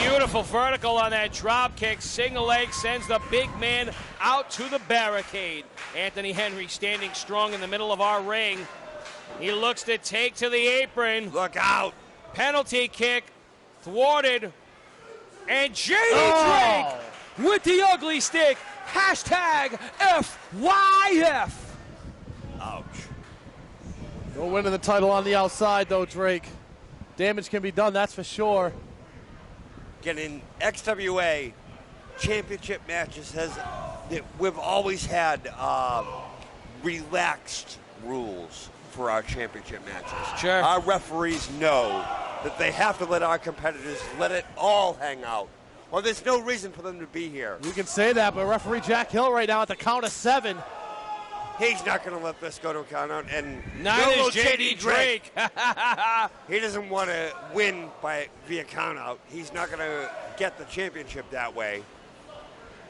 Beautiful vertical on that drop kick. Single leg sends the big man out to the barricade. Anthony Henry standing strong in the middle of our ring. He looks to take to the apron. Look out. Penalty kick thwarted. And J.D. Drake with the ugly stick. Hashtag FYF. Ouch. No winning the title on the outside, though, Drake. Damage can be done, that's for sure. Getting XWA championship matches we've always had relaxed rules for our championship matches. Sure. Our referees know that they have to let our competitors let it all hang out, or there's no reason for them to be here. You can say that, but referee Jack Hill right now at the count of 7. He's not going to let this go to a count out, and Neither YOLO is J.D. Drake. He doesn't want to win via count out. He's not going to get the championship that way.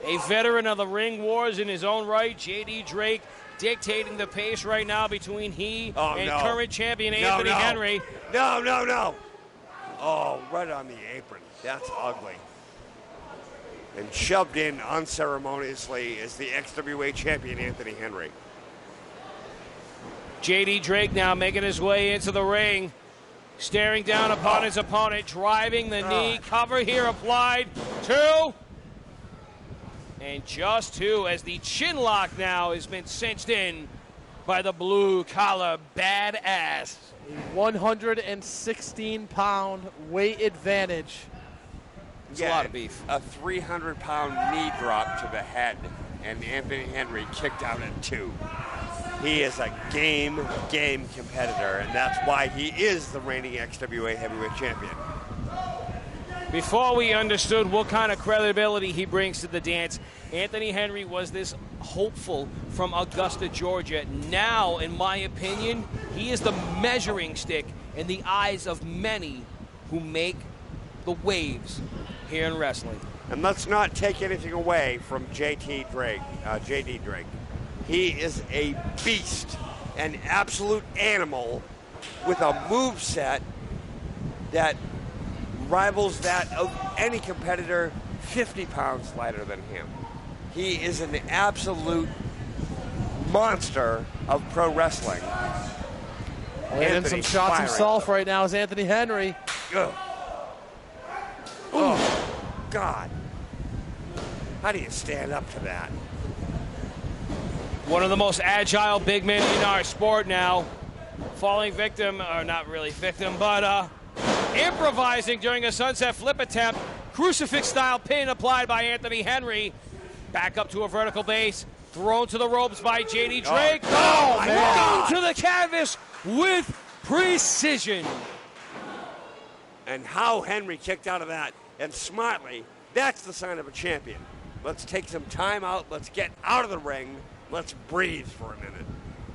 A veteran of the ring wars in his own right, J.D. Drake, dictating the pace right now between current champion Anthony Henry. No. Oh, right on the apron. That's ugly. And shoved in unceremoniously is the XWA champion, Anthony Henry. J.D. Drake now making his way into the ring, staring down upon his opponent, driving the knee, cover here applied, 2, and just 2 as the chin lock now has been cinched in by the blue-collar badass. A 116-pound weight advantage. It's a lot of beef. A 300-pound knee drop to the head, and Anthony Henry kicked out at 2. He is a game competitor, and that's why he is the reigning XWA heavyweight champion. Before we understood what kind of credibility he brings to the dance, Anthony Henry was this hopeful from Augusta, Georgia. Now, in my opinion, he is the measuring stick in the eyes of many who make the waves here in wrestling. And let's not take anything away from J.D. Drake. He is a beast, an absolute animal with a moveset that rivals that of any competitor 50 pounds lighter than him. He is an absolute monster of pro wrestling. Landing some shots himself right now is Anthony Henry. Ugh. Oh, God. How do you stand up to that? One of the most agile big men in our sport now. Falling victim, or not really victim, but improvising during a sunset flip attempt. Crucifix-style pin applied by Anthony Henry. Back up to a vertical base. Thrown to the ropes by J.D. Drake. Oh, my God. Down to the canvas with precision. And how Henry kicked out of that, and smartly, that's the sign of a champion. Let's take some time out. Let's get out of the ring. Let's breathe for a minute.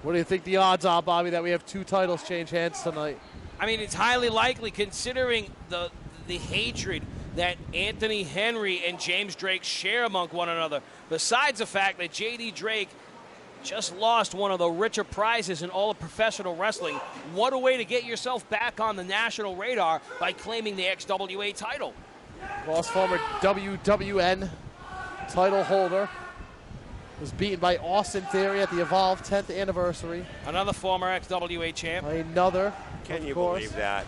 What do you think the odds are, Bobby, that we have 2 titles change hands tonight? I mean, it's highly likely considering the hatred that Anthony Henry and James Drake share among one another. Besides the fact that J.D. Drake just lost one of the richer prizes in all of professional wrestling. What a way to get yourself back on the national radar by claiming the XWA title. Lost former WWN title holder. Was beaten by Austin Theory at the Evolve 10th anniversary. Another former XWA champ. Another. Can you course. believe that?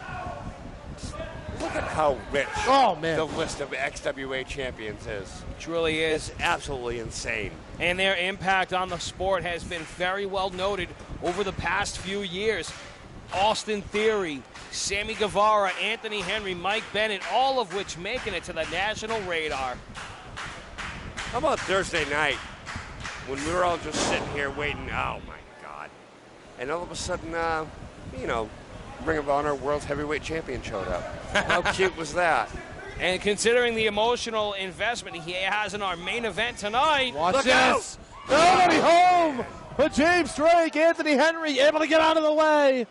Look at how rich the list of XWA champions is. Truly is. It's absolutely insane. And their impact on the sport has been very well noted over the past few years. Austin Theory, Sammy Guevara, Anthony Henry, Mike Bennett, all of which making it to the national radar. How about Thursday night when we were all just sitting here waiting? Oh, my God. And all of a sudden, Ring of Honor World Heavyweight Champion showed up. How cute was that? And considering the emotional investment he has in our main event tonight. Watch this. Nobody home but James Drake. Anthony Henry able to get out of the way.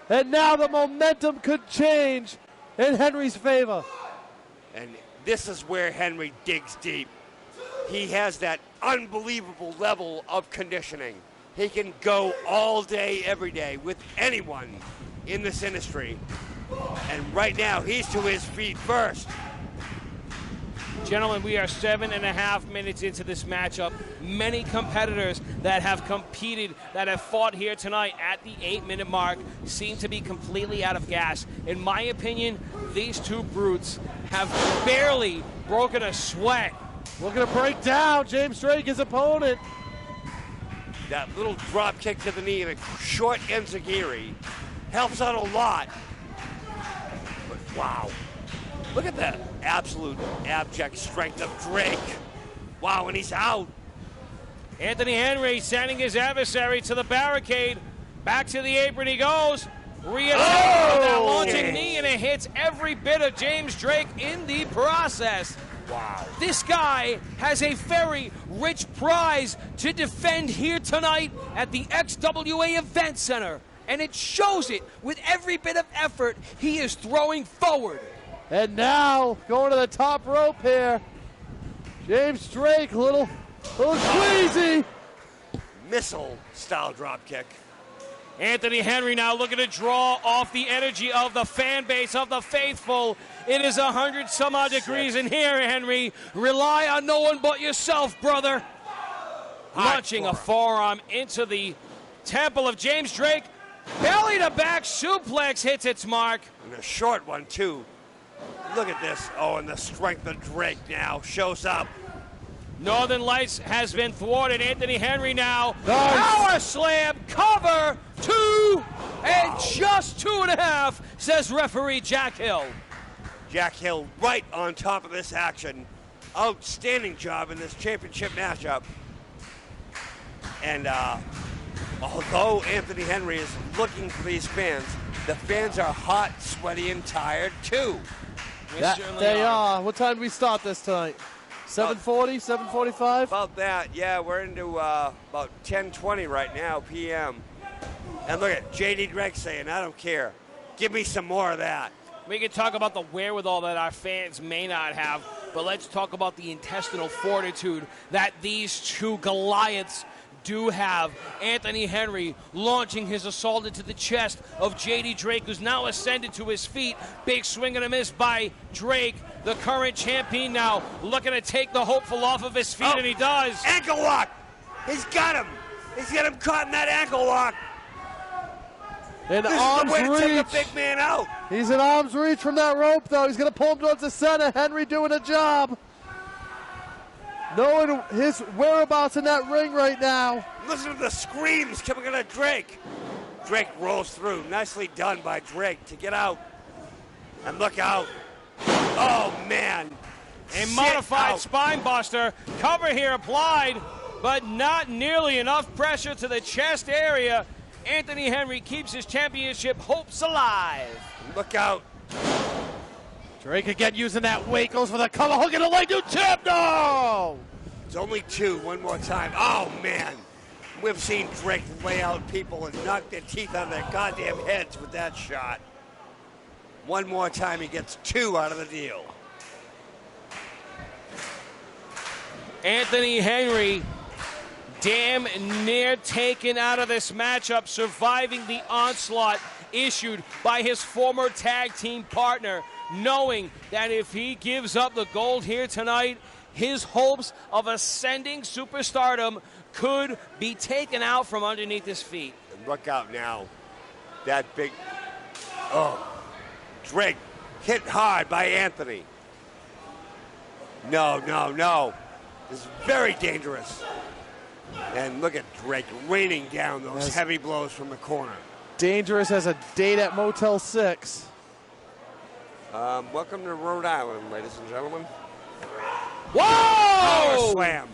And now the momentum could change in Henry's favor. And this is where Henry digs deep. He has that unbelievable level of conditioning. He can go all day, every day with anyone in this industry. And right now, he's to his feet first. Gentlemen, we are 7.5 minutes into this matchup. Many competitors that have competed, that have fought here tonight at the 8-minute mark seem to be completely out of gas. In my opinion, these two brutes have barely broken a sweat. Looking to break down James Drake, his opponent. That little drop kick to the knee and a short enziguri helps out a lot. But wow, look at the absolute abject strength of Drake. Wow, and he's out. Anthony Henry sending his adversary to the barricade. Back to the apron he goes. Re-attack that launching knee, and it hits every bit of James Drake in the process. Wow. This guy has a very rich prize to defend here tonight at the XWA Event Center. And it shows it with every bit of effort he is throwing forward. And now, going to the top rope here. James Drake, little squeezy. Missile-style drop kick. Anthony Henry now looking to draw off the energy of the fan base, of the faithful. It is 100-some-odd degrees in here, Henry. Rely on no one but yourself, brother. Launching a forearm into the temple of James Drake. Belly-to-back suplex hits its mark. And a short one, too. Look at this. Oh, and the strength of Drake now shows up. Northern Lights has been thwarted. Anthony Henry now. Power slam, cover, 2, and just 2.5, says referee Jack Hill. Jack Hill right on top of this action. Outstanding job in this championship matchup. And although Anthony Henry is looking for these fans, the fans are hot, sweaty, and tired too. They are. What time do we start this tonight? 7:40, 7:45? About that, yeah. We're into about 10:20 right now, p.m. And look at J.D. Drake saying, I don't care. Give me some more of that. We can talk about the wherewithal that our fans may not have, but let's talk about the intestinal fortitude that these two Goliaths do have. Anthony Henry launching his assault into the chest of J.D. Drake, who's now ascended to his feet. Big swing and a miss by Drake, the current champion, now looking to take the hopeful off of his feet, and he does. Ankle lock. He's got him. He's got him caught in that ankle lock. In This is arm's the way to take a reach. big man out. He's in arm's reach from that rope, though. He's going to pull him towards the center. Henry doing a job. Knowing his whereabouts in that ring right now. Listen to the screams coming out of Drake. Drake rolls through. Nicely done by Drake to get out. And look out. Oh, man. A Sit modified out. spine buster. Cover here applied, but not nearly enough pressure to the chest area. Anthony Henry keeps his championship hopes alive. Look out. Drake again using that weight. Goes for the cover. Hook in the leg. New champ. No! It's only two. One more time. Oh, man. We've seen Drake lay out people and knock their teeth out of their goddamn heads with that shot. One more time, he gets two out of the deal. Anthony Henry damn near taken out of this matchup, surviving the onslaught issued by his former tag team partner, knowing that if he gives up the gold here tonight, his hopes of ascending superstardom could be taken out from underneath his feet. And look out now. That big... Oh. Drake hit hard by Anthony. No, no, no. This is very dangerous. And look at Drake raining down those heavy blows from the corner. Dangerous as a date at Motel 6. Welcome to Rhode Island, ladies and gentlemen. Whoa! Power slam.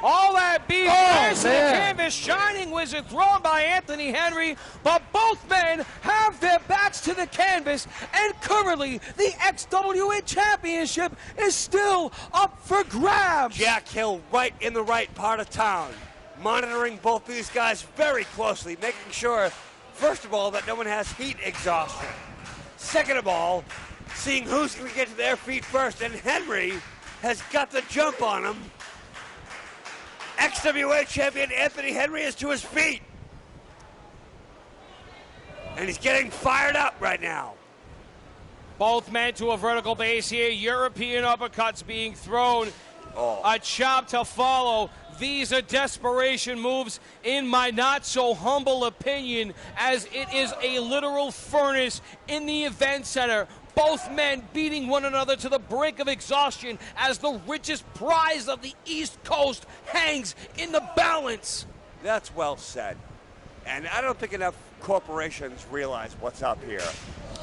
All that being Oh, to the man. canvas, Shining Wizard thrown by Anthony Henry, but both men have their backs to the canvas, and currently the XWA Championship is still up for grabs. Jack Hill right in the right part of town, monitoring both these guys very closely, making sure, first of all, that no one has heat exhaustion. Second of all, seeing who's going to get to their feet first, and Henry has got the jump on him. XWA champion Anthony Henry is to his feet. And he's getting fired up right now. Both men to a vertical base here. European uppercuts being thrown. Oh. A chop to follow. These are desperation moves, in my not so humble opinion, as it is a literal furnace in the event center. Both men beating one another to the brink of exhaustion as the richest prize of the East Coast hangs in the balance. That's well said. And I don't think enough corporations realize what's up here.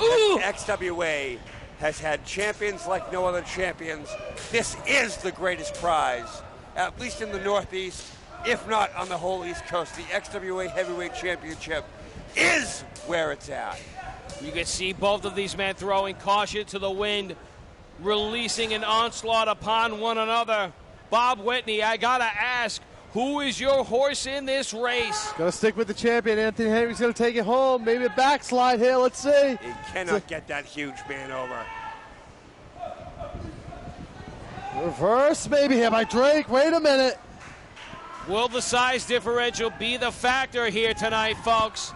Ooh! XWA has had champions like no other champions. This is the greatest prize, at least in the Northeast, if not on the whole East Coast. The XWA Heavyweight Championship is where it's at. You can see both of these men throwing caution to the wind, releasing an onslaught upon one another. Bob Whitney, I gotta ask, who is your horse in this race? Gonna stick with the champion. Anthony Henry's gonna take it home. Maybe a backslide here. Let's see. He cannot get that huge man over. Reverse maybe here by Drake. Wait a minute. Will the size differential be the factor here tonight, folks?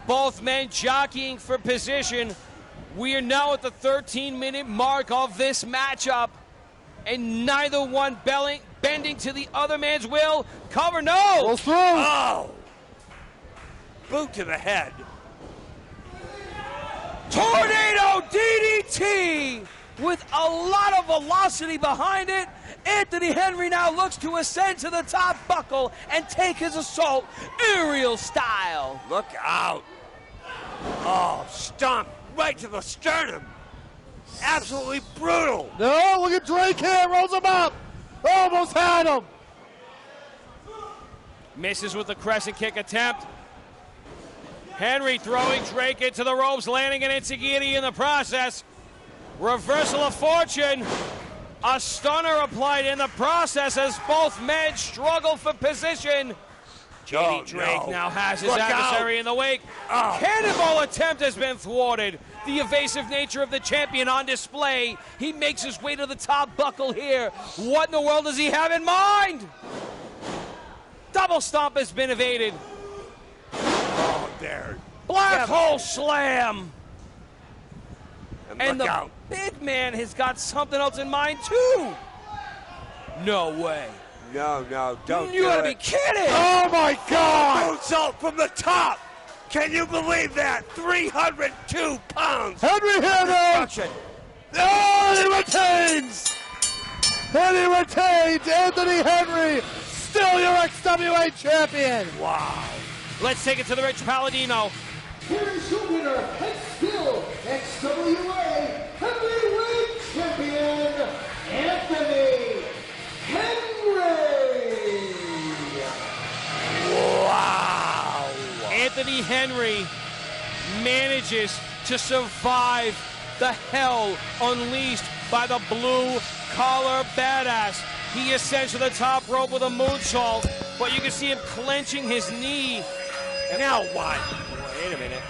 Both men jockeying for position. We are now at the 13-minute mark of this matchup, and neither one bending to the other man's will. Cover, no! Goes through. Oh! Boot to the head. Tornado DDT with a lot of velocity behind it. Anthony Henry now looks to ascend to the top buckle and take his assault aerial style. Look out. Oh, stomp right to the sternum. Absolutely brutal. No, look at Drake here. Rolls him up. Almost had him. Misses with the crescent kick attempt. Henry throwing Drake into the ropes, landing an Insigiti in the process. Reversal of fortune. A stunner applied in the process as both men struggle for position. JD Drake now has his adversary in the wake. Oh. Cannonball attempt has been thwarted. The evasive nature of the champion on display. He makes his way to the top buckle here. What in the world does he have in mind? Double stomp has been evaded. Oh, there. Black hole slam. And look the out. big man has got something else in mind too. No way. No, don't You do gotta it. be kidding. Oh my God. Moonsault from the top. Can you believe that? 302 pounds. Henry Hamlet. Destruction. Oh, he retains. And he retains. Anthony Henry, still your XWA champion. Wow. Let's take it to the Rich Palladino. Here's your winner, and still XWA Heavyweight Champion, Anthony Henry. Wow. Anthony Henry manages to survive the hell unleashed by the blue-collar badass. He ascends to the top rope with a moonsault, but you can see him clenching his knee. And now what? Wait a minute.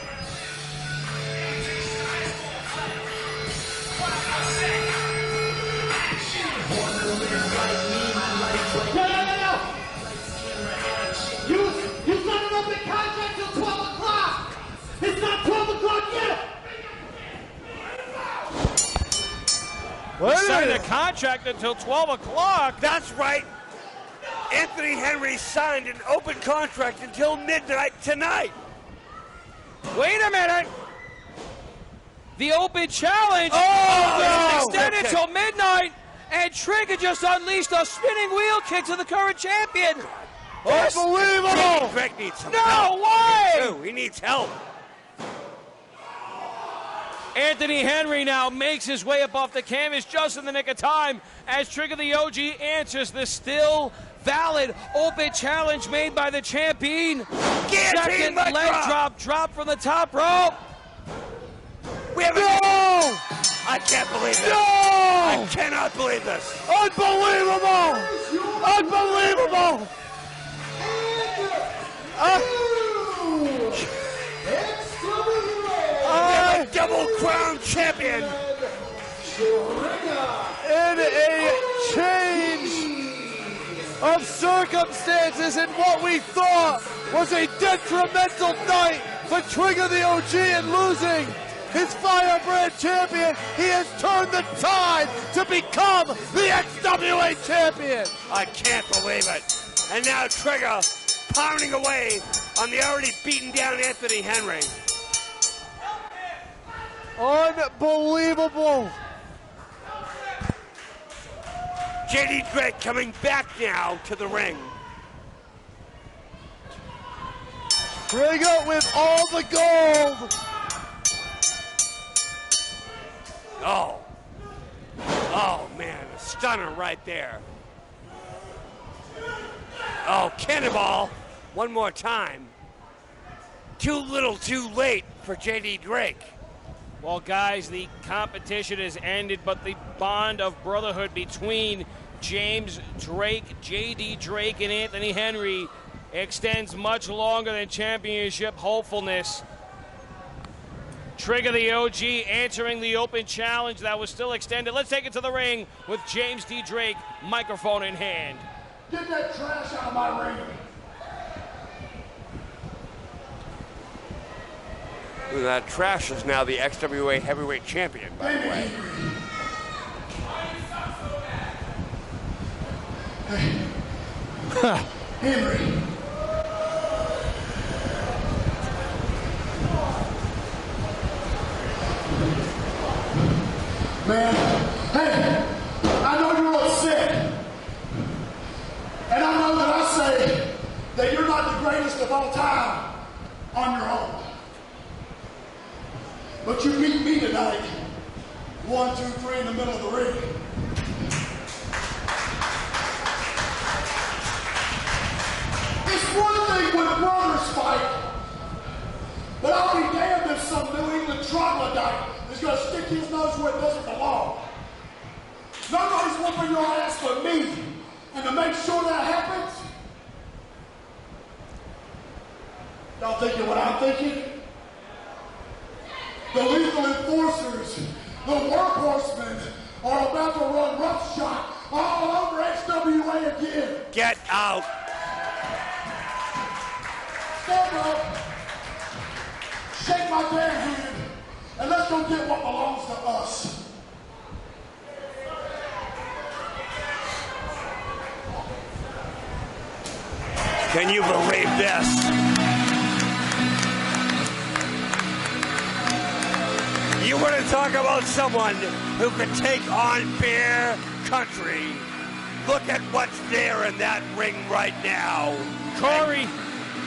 No. You signed an open contract till 12 o'clock. It's not 12 o'clock yet. Wait a Signed a minute. contract until 12 o'clock. That's right. Anthony Henry signed an open contract until midnight tonight. Wait a minute. The open challenge no. is extended Okay. till midnight, and Trigger just unleashed a spinning wheel kick to the current champion. Unbelievable. Greg needs some No help. way! Too. He needs help. Anthony Henry now makes his way up off the canvas just in the nick of time as Trigger the OG answers the still valid open challenge made by the champion. Guillotine Second leg leg drop. drop from the top rope. We have a No. I can't believe this. No. I cannot believe this. Unbelievable. Unbelievable. We have a double crown champion. In a change of circumstances in what we thought was a detrimental night for Trigger the OG in losing his Firebrand champion, he has turned the tide to become the XWA champion. I can't believe it. And now Trigger pounding away on the already beaten down Anthony Henry. Unbelievable. JD Drake coming back now to the ring. Trigger with all the gold. Oh man, a stunner right there. Oh, cannonball, one more time. Too little, too late for JD Drake. Well, guys, the competition has ended, but the bond of brotherhood between James Drake, JD Drake, and Anthony Henry extends much longer than championship hopefulness. Trigger the OG answering the open challenge that was still extended. Let's take it to the ring with James D. Drake, microphone in hand. Get that trash out of my ring. That trash is now the XWA heavyweight champion, by the way. Henry. Man, hey, I know you're upset. And I know that I say that you're not the greatest of all time on your own. But you beat me tonight. 1, 2, 3 in the middle of the ring. It's one thing when brothers fight, but I'll be damned if some New England troglodyte is going to stick his nose where it doesn't belong. Nobody's whooping your ass but me. And to make sure that happens, y'all thinking what I'm thinking? The lethal enforcers, the workhorsemen, are about to run roughshod all over XWA again. Get out. Stand up, shake my damn hand, and let's go get what belongs to us. Can you believe this? want to talk about someone who can take on Bear Country. Look at what's there in that ring right now. Corey,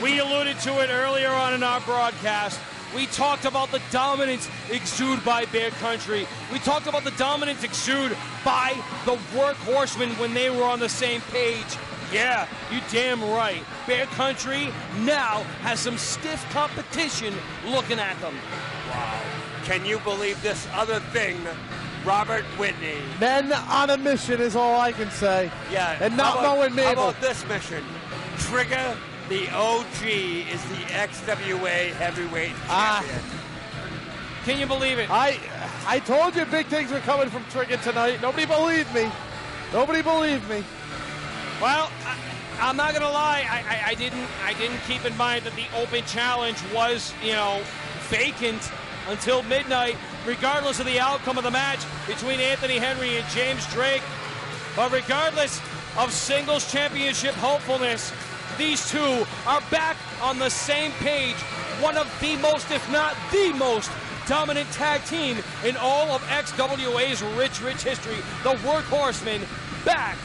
we alluded to it earlier on in our broadcast. We talked about the dominance exuded by Bear Country. We talked about the dominance exuded by the Workhorsemen when they were on the same page. Yeah, you damn right. Bear Country now has some stiff competition looking at them. Wow. Can you believe this other thing, Robert Whitney? Men on a mission is all I can say. Yeah. And not knowing Mabel. How about this mission? Trigger, the OG, is the XWA heavyweight champion. Can you believe it? I told you big things were coming from Trigger tonight. Nobody believed me. Nobody believed me. Well, I'm not gonna lie. I didn't keep in mind that the open challenge was, vacant until midnight, regardless of the outcome of the match between Anthony Henry and James Drake. But regardless of singles championship hopefulness, these two are back on the same page. One of the most, if not the most, dominant tag team in all of XWA's rich history. The Workhorsemen back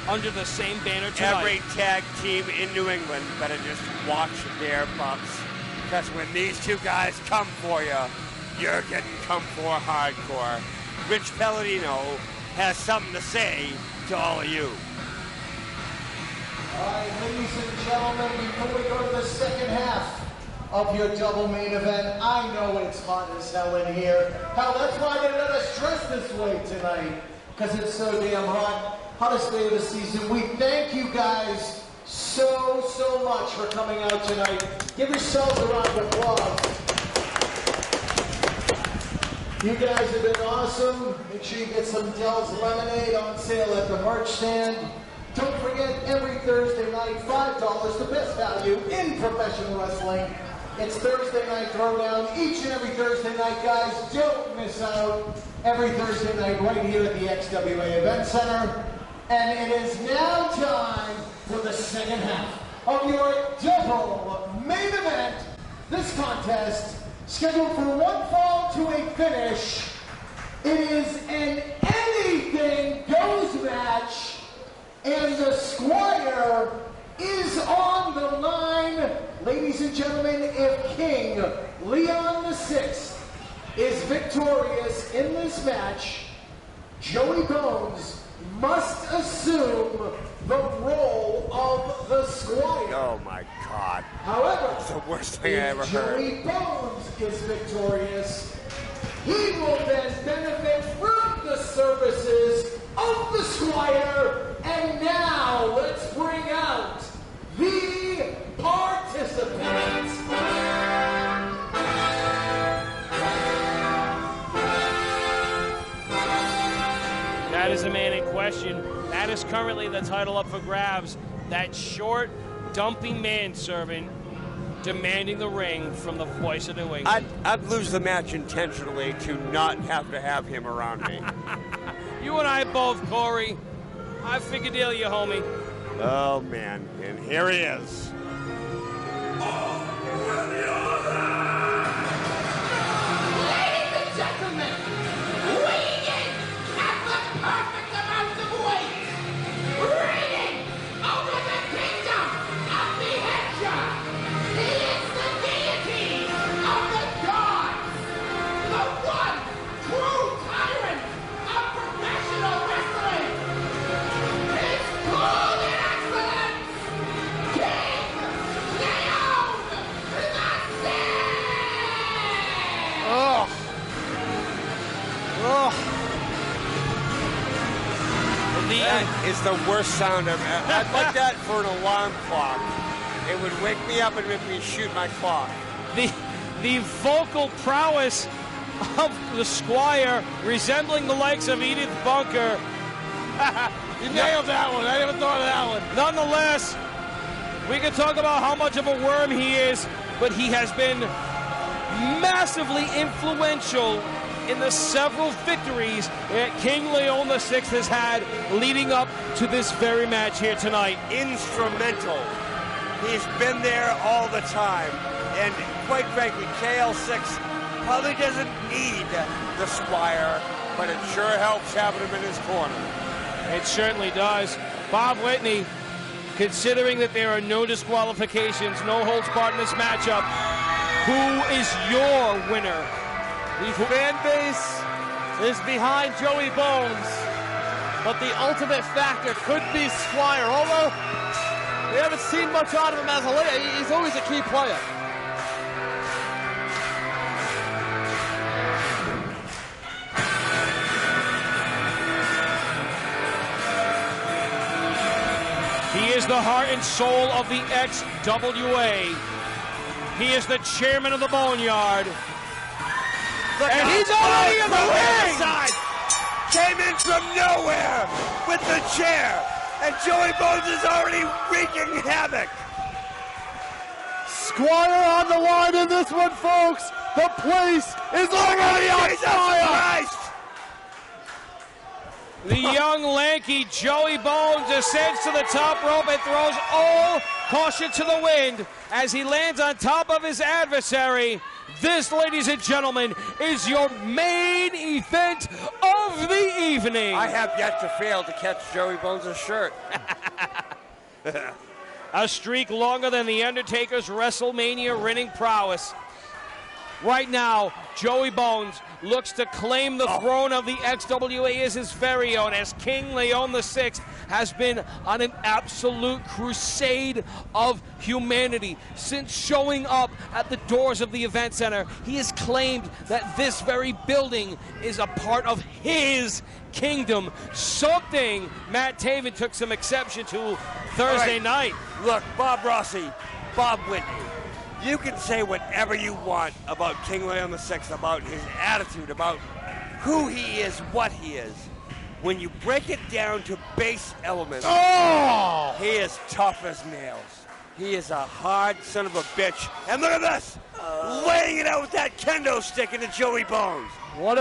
under the same banner tonight. Every tag team in New England better just watch their butts. Because when these two guys come for you, you're getting come for hardcore. Rich Palladino has something to say to all of you. All right, ladies and gentlemen, before we go to the second half of your double main event, I know it's hot as hell in here. Hell, that's why they let us dress this way tonight, because it's so damn hot. Hottest day of the season. We thank you guys so much for coming out tonight. Give yourselves a round of applause. You guys have been awesome. Make sure you get some Dell's Lemonade on sale at the merch stand. Don't forget, every Thursday night, $5, the best value in professional wrestling. It's Thursday Night Throwdown. Each and every Thursday night, guys, don't miss out. Every Thursday night right here at the XWA Event Center. And it is now time for the second half of your double main event. This contest, scheduled for one fall to a finish, it is an anything goes match, and the Squire is on the line. Ladies and gentlemen, if King Leon VI is victorious in this match, Joey Bones must assume the role of the Squire. Oh my God. However, it's the worst thing I ever heard. Joey Bones is victorious, he will then benefit from the services of the Squire. And now let's bring out the participants. That is the man in question. That is currently the title up for grabs. That short, dumpy manservant demanding the ring from the voice of New England. I'd lose the match intentionally to not have to have him around me. You and I both, Corey. I figured deal you, homie. Oh, man. And here he is. Ladies and gentlemen, weighing in at the perfect amount of weight, reigning over the kingdom of the Hydra, he is the deity of the gods, the one true tyrant of professional wrestling. His cool and excellence, King Leon VI. Oh. That is the worst sound I'd like that for an alarm clock. It would wake me up and make me shoot my clock. The vocal prowess of the Squire resembling the likes of Edith Bunker. You nailed that one. I never thought of that one. Nonetheless, we can talk about how much of a worm he is, but he has been massively influential in the several victories that King Leon VI has had leading up to this very match here tonight. Instrumental. He's been there all the time. And quite frankly, KL6 Probably doesn't need the Squire, but it sure helps having him in his corner. It certainly does. Bob Whitney, considering that there are no disqualifications, no holds barred in this matchup, who is your winner? The fan base is behind Joey Bones, but the ultimate factor could be Squire. Although we haven't seen much out of him as a late, he's always a key player. He is the heart and soul of the XWA. He is the chairman of the Boneyard. And he's already in the ring! Side. Came in from nowhere with the chair. And Joey Bones is already wreaking havoc. Squire on the line in this one, folks. The place is already on Jesus fire. Christ. The young, lanky Joey Bones ascends to the top rope and throws all caution to the wind as he lands on top of his adversary. This, ladies and gentlemen, is your main event of the evening. I have yet to fail to catch Joey Bones' shirt. A streak longer than The Undertaker's WrestleMania winning prowess. Right now, Joey Bones looks to claim the throne of the XWA as his very own, as King Leon VI has been on an absolute crusade of humanity. Since showing up at the doors of the event center, he has claimed that this very building is a part of his kingdom, something Matt Taven took some exception to Thursday night. Look, Bob Rossi, Bob Whitney, you can say whatever you want about King Leon VI, about his attitude, about who he is, what he is. When you break it down to base elements, he is tough as nails. He is a hard son of a bitch. And look at this, laying it out with that kendo stick into Joey Bones.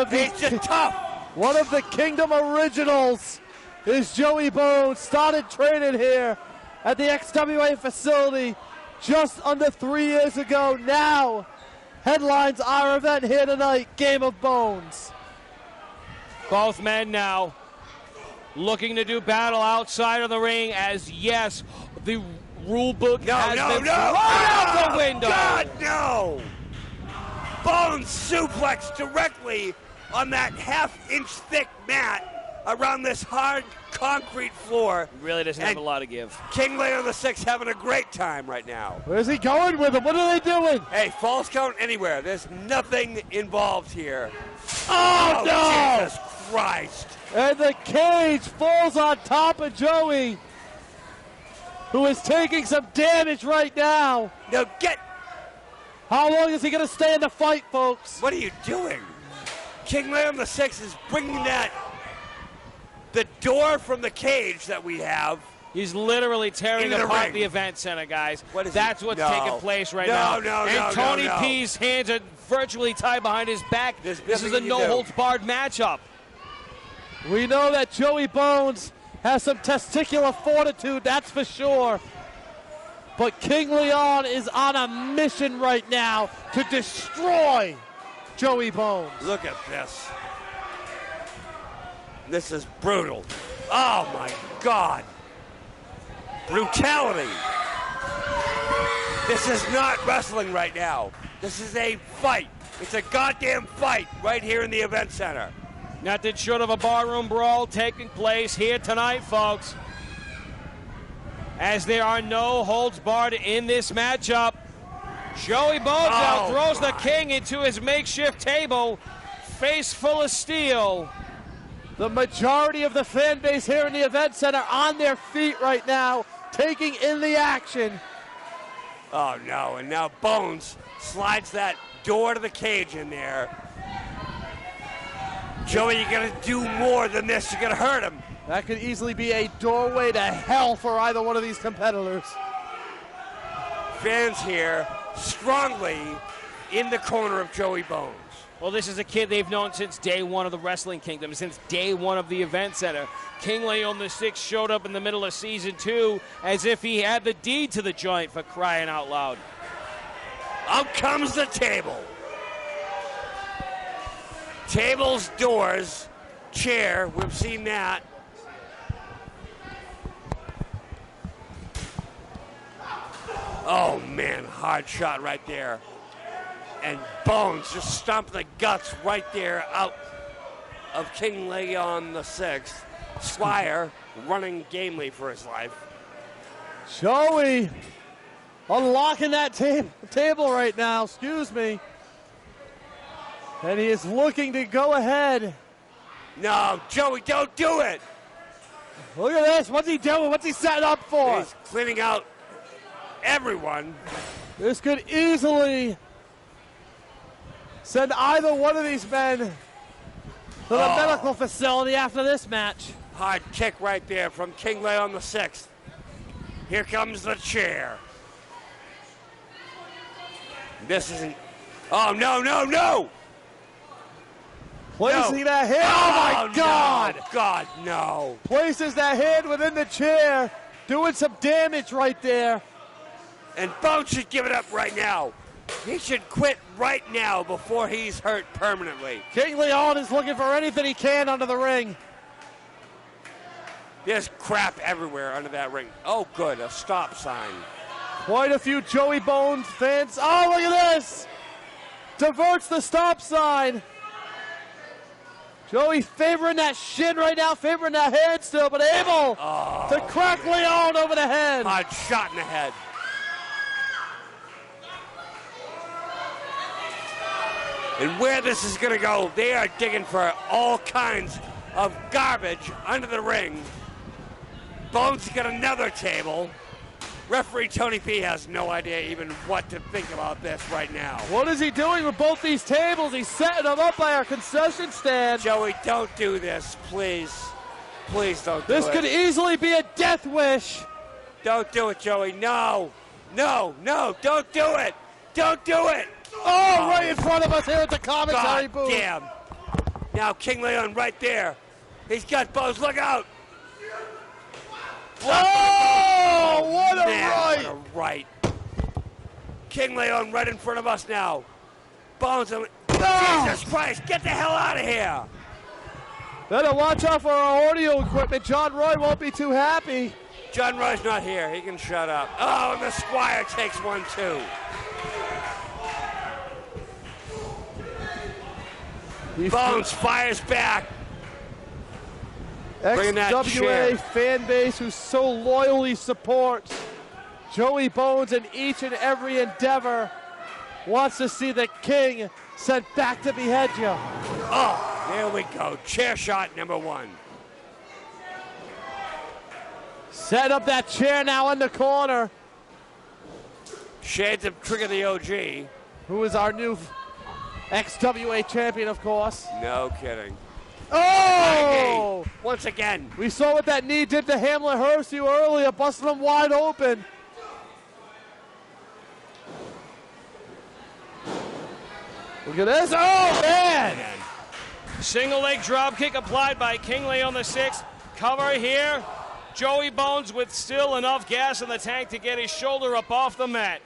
He's just tough. One of the Kingdom originals is Joey Bones. Started training here at the XWA facility just under 3 years ago. Now headlines our event here tonight, Game of Bones. Both men now looking to do battle outside of the ring, as yes, the rule book has been thrown out the window. God, no! Bones suplex directly on that half-inch thick mat around this hard concrete floor. He really doesn't have a lot to give. King Leon VI having a great time right now. Where's he going with him? What are they doing? Hey, falls count anywhere. There's nothing involved here. Oh, no! Jesus Christ. And the cage falls on top of Joey, who is taking some damage right now. No, get... How long is he going to stay in the fight, folks? What are you doing? King Leon VI is bringing the door from the cage that we have. He's literally tearing Into the apart ring. the event center, guys. What is That's he? what's No. taking place right No, now. no, and no, Tony no, no. P's hands are virtually tied behind his back. There's This is nothing a you can do. no-holds-barred matchup. We know that Joey Bones has some testicular fortitude, that's for sure. But King Leon is on a mission right now to destroy Joey Bones. Look at this. This is brutal. Oh, my God. Brutality. This is not wrestling right now. This is a fight. It's a goddamn fight right here in the event center. Nothing short of a barroom brawl taking place here tonight, folks. As there are no holds barred in this matchup. Joey Bones now throws the King into his makeshift table. Face full of steel. The majority of the fan base here in the event center on their feet right now, taking in the action. Oh, no. And now Bones slides that door to the cage in there. Joey, you're going to do more than this. You're going to hurt him. That could easily be a doorway to hell for either one of these competitors. Fans here strongly in the corner of Joey Bones. Well, this is a kid they've known since day one of the Wrestling Kingdom, since day one of the event center. King Leon VI showed up in the middle of season 2 as if he had the deed to the joint, for crying out loud. Out comes the table. Tables, doors, chair. We've seen that. Oh, man, hard shot right there. And Bones just stomped the guts right there out of King Leon VI. Squire running gamely for his life. Joey unlocking that table right now, excuse me. And he is looking to go ahead. No, Joey, don't do it. Look at this. What's he doing? What's he setting up for? He's cleaning out everyone. This could easily send either one of these men to the medical facility after this match. Hard kick right there from King Leon VI. Here comes the chair. This isn't. Oh, no, no, no! Placing that hand. Oh, my God! No, God, no. Places that hand within the chair, doing some damage right there. And Bones should give it up right now. He should quit right now before he's hurt permanently. King Leon is looking for anything he can under the ring. There's crap everywhere under that ring. Oh, good, a stop sign. Quite a few Joey Bones fans. Oh, look at this! Diverts the stop sign. Joey favoring that shin right now, favoring that hand still, but able to crack Leon over the head. Hard shot in the head. And where this is going to go, they are digging for all kinds of garbage under the ring. Bones got another table. Referee Tony P has no idea even what to think about this right now. What is he doing with both these tables? He's setting them up by our concession stand. Joey, don't do this, please. Please don't do it. This could easily be a death wish. Don't do it, Joey. No. No, no, don't do it. Don't do it. Oh, right in front of us here at the commentary God booth. damn. Now King Leon right there. He's got Bones. Look out. Oh, what a Man, right. what a right. King Leon right in front of us now. Bones. Jesus Christ, get the hell out of here. Better watch out for our audio equipment. John Roy won't be too happy. John Roy's not here. He can shut up. Oh, and the Squire takes one, too. Bones fires back. Bringing that chair. XWA fan base who so loyally supports Joey Bones in each and every endeavor wants to see the King sent back to behead you. Oh, there we go. Chair shot number one. Set up that chair now in the corner. Shades of Trigger the OG. Who is our new XWA champion, of course. No kidding. Oh! Once again. We saw what that knee did to Hamlet Hersey earlier, busting him wide open. Look at this. Oh, man! Single leg drop kick applied by King Leon VI. Cover here. Joey Bones with still enough gas in the tank to get his shoulder up off the mat.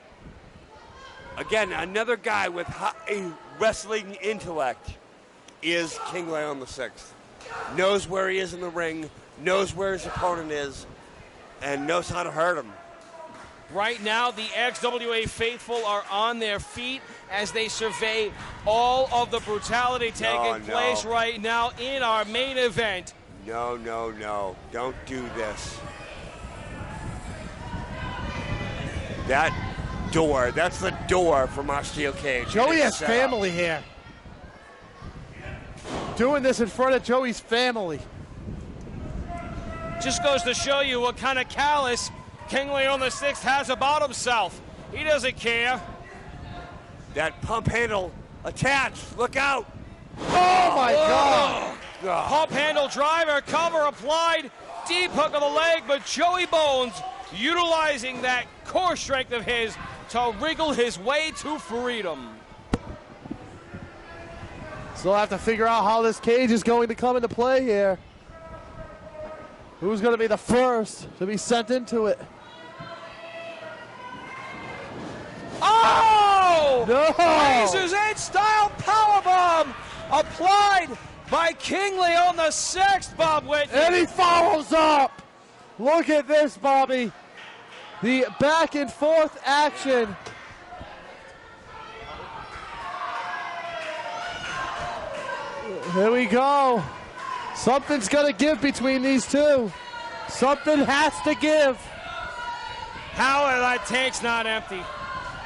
Again, another guy with a wrestling intellect is King Leon VI. Knows where he is in the ring, knows where his opponent is, and knows how to hurt him. Right now, the XWA faithful are on their feet as they survey all of the brutality taking place right now in our main event. No, no, no. Don't do this. That door, that's the door from our steel cage. Joey has family here. Doing this in front of Joey's family. Just goes to show you what kind of callous King Leon VI has about himself. He doesn't care. That pump handle attached. Look out. Oh, my God. Pump handle driver, cover applied, deep hook of the leg, but Joey Bones utilizing that core strength of his to wriggle his way to freedom. Still have to figure out how this cage is going to come into play here. Who's going to be the first to be sent into it? Oh! No! Razor's Edge style powerbomb applied by King Leon VI, Bob Whitney. And he follows up. Look at this, Bobby. The back and forth action. Here we go. Something's going to give between these two. Something has to give. How are that tank's not empty?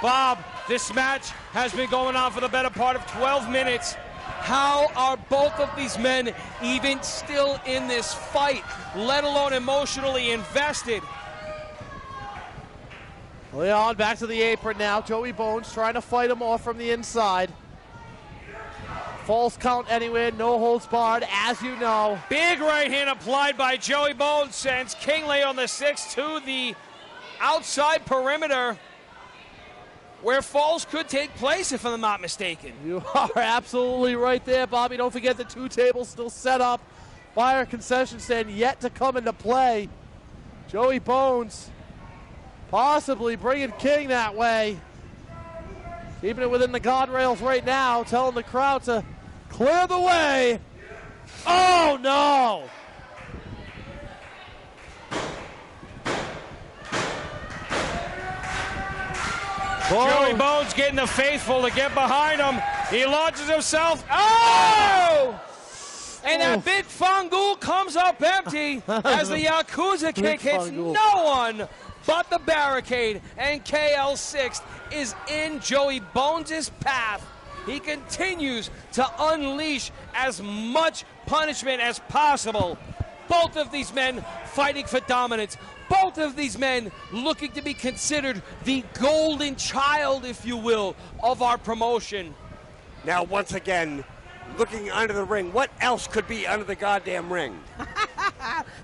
Bob, this match has been going on for the better part of 12 minutes. How are both of these men even still in this fight, let alone emotionally invested? Leon back to the apron now. Joey Bones trying to fight him off from the inside. False count anywhere, no holds barred, as you know. Big right hand applied by Joey Bones sends King Leon VI to the outside perimeter, where falls could take place, if I'm not mistaken. You are absolutely right there, Bobby. Don't forget the two tables still set up by our concession stand, yet to come into play. Joey Bones possibly bringing King that way. Keeping it within the guardrails right now, telling the crowd to clear the way. Oh, no! Joey Bones getting the faithful to get behind him. He launches himself. Oh! And that big Fangool comes up empty as the Yakuza kick hits no one but the barricade. And KL6 is in Joey Bones' path. He continues to unleash as much punishment as possible. Both of these men fighting for dominance. Both of these men looking to be considered the golden child, if you will, of our promotion. Now, once again, looking under the ring. What else could be under the goddamn ring?